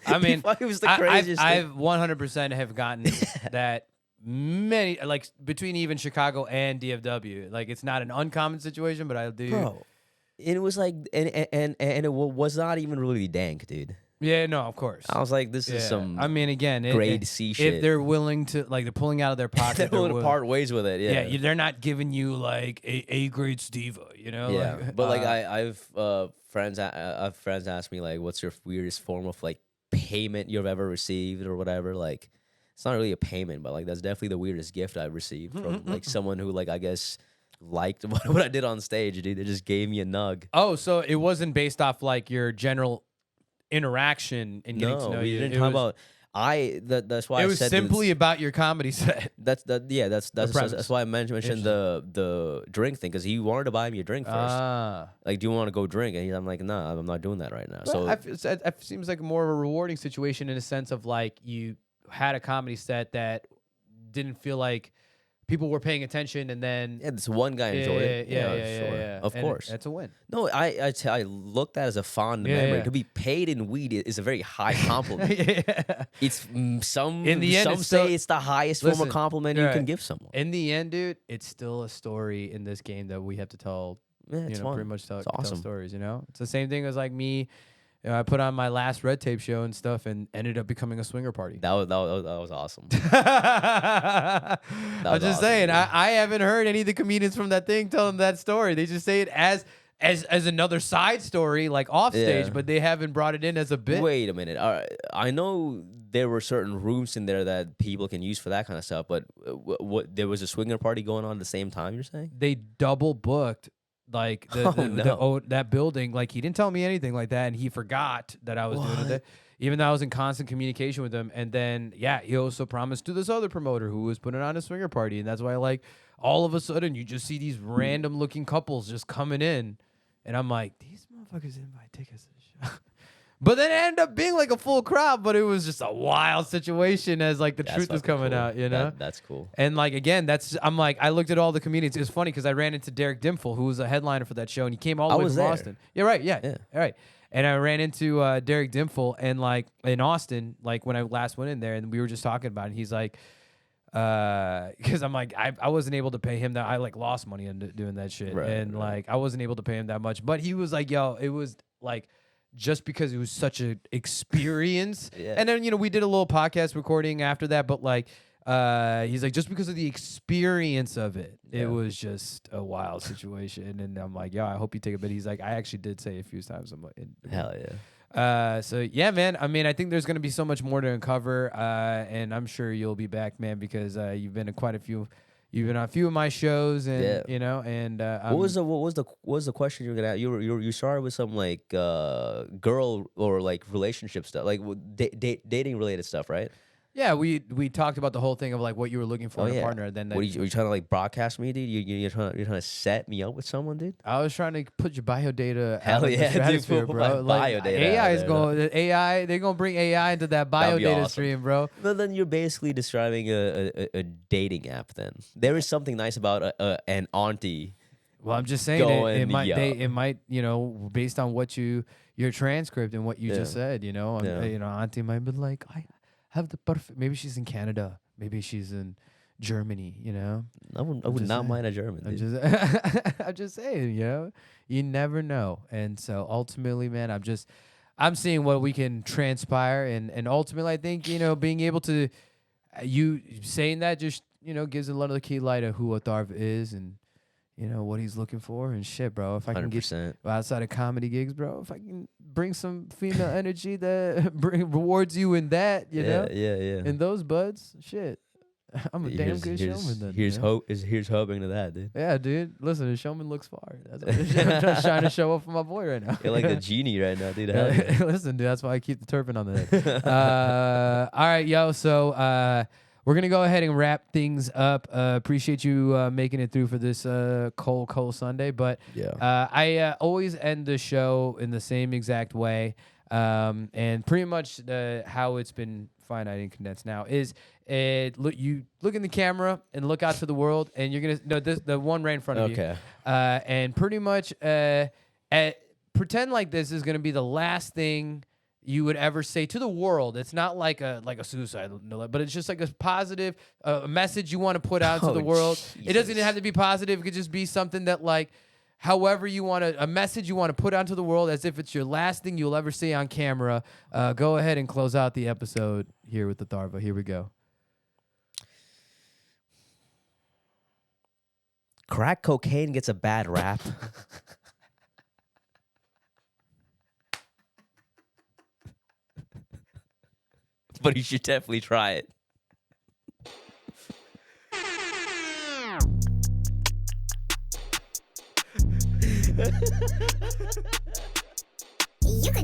I mean, it was the craziest I've 100% have gotten that many, like between even Chicago and DFW. Like it's not an uncommon situation, but I do. Bro, it was like, and it was not even really dank, dude. Yeah, no, of course. I was like, this is some. I mean, again, grade C shit. If they're willing to, like, they're pulling out of their pocket, they're willing to part ways with it. Yeah, they're not giving you like a grade Steva, you know? Yeah, like, but like I've friends ask me like, what's your weirdest form of like payment you've ever received or whatever. Like, it's not really a payment, but like that's definitely the weirdest gift I've received from like someone who like I guess liked what I did on stage, dude. They just gave me a nug. Oh, so it wasn't based off like your general interaction and getting to know we you. didn't talk about. That's why it I was said simply about your comedy set. That's premise. why I mentioned the drink thing, because he wanted to buy me a drink first. Like, do you want to go drink? And I'm like, nah, I'm not doing that right now. Well, So it seems like more of a rewarding situation in a sense of like you had a comedy set that didn't feel like people were paying attention, and then yeah, this one guy enjoyed it. Yeah, Of course. That's a win. No, I looked at it as a fond memory. To be paid in weed is a very high compliment. It's some In the end, some it's say still- it's the highest form Listen, of compliment you right. can give someone. In the end, dude, it's still a story in this game that we have to tell. Yeah, it's fun. Pretty much tell awesome. stories. You know, it's the same thing as like me. You know, I put on my last Red Tape show and stuff, and ended up becoming a swinger party. That was awesome. I'm just awesome, saying, dude. I haven't heard any of the comedians from that thing tell them that story. They just say it as another side story, like off stage, Yeah. but they haven't brought it in as a bit. Wait a minute. I know there were certain rooms in there that people can use for that kind of stuff, but what there was a swinger party going on at the same time, you're saying? They double booked like that building. Like he didn't tell me anything like that, and he forgot that I was doing it. Even though I was in constant communication with him, and then he also promised to this other promoter who was putting on a swinger party, and that's why like all of a sudden you just see these random looking couples just coming in, and I'm like, these motherfuckers didn't buy tickets to the show. But then it ended up being like a full crowd, but it was just a wild situation as like the truth was coming out, you know? That's cool. And like, again, I'm like, I looked at all the comedians. It was funny because I ran into Derek Dimful, who was a headliner for that show, and he came all the way from Austin. Yeah, right. Yeah. All right. And I ran into Derek Dimful and like in Austin, like when I last went in there, and we were just talking about it. And he's like, because I'm like, I wasn't able to pay him that. I like lost money on doing that shit. Like, I wasn't able to pay him that much. But he was like, yo, it was like, just because it was such an experience. And then, we did a little podcast recording after that, but like, he's like, just because of the experience of it, it was just a wild situation. And I'm like, yo, I hope you take a bit. He's like, I actually did say a few times. I'm like, hell yeah. So yeah, man. I mean, I think there's gonna be so much more to uncover, and I'm sure you'll be back, man, because you've been in quite a few. You've been on a few of my shows, and and what was the question you were gonna ask? You started with some like girl or like relationship stuff, like dating related stuff, right? Yeah, we talked about the whole thing of like what you were looking for in a partner. Then what are you trying to like broadcast me, dude? You're trying to set me up with someone, dude? I was trying to put your bio data Hell out yeah, the stratosphere, dude, bro. my bio like, data AI out is there, going. They're gonna bring AI into that bio data awesome. stream, bro. But then you're basically describing a dating app. Then there is something nice about an auntie. Well, I'm just saying it might based on what your transcript and what you just said, auntie might be like, I have the perfect. Maybe she's in Canada. Maybe she's in Germany. I would not mind a German. I'm just saying, you never know. And so ultimately, man, I'm seeing what we can transpire, and ultimately, I think being able to, you saying that just gives a lot of the key light of who Atharva is and. What he's looking for and shit, bro. If I can 100%. get outside of comedy gigs, bro, if I can bring some female energy that rewards you in that, Yeah. in those buds, shit. I'm a damn good showman then. Here's hoping to that, dude. Yeah, dude. Listen, the showman looks far. That's what I'm just trying to show up for my boy right now. You're like the genie right now, dude. Hell yeah. Listen, dude, that's why I keep the turpin on the head. All right, yo. So we're going to go ahead and wrap things up. Appreciate you making it through for this cold Sunday. But I always end the show in the same exact way. And pretty much how it's been finite and condensed now is you look in the camera and look out to the world, and you're going to the one right in front of you. And pretty much pretend like this is going to be the last thing you would ever say to the world? It's not like a suicide note, but it's just like a positive message you want to put out to the world. It doesn't even have to be positive. It could just be something that like, however you want to, a message you want to put out to the world as if it's your last thing you'll ever say on camera. Go ahead and close out the episode here with Atharva. Here we go. Crack cocaine gets a bad rap. But you should definitely try it. You could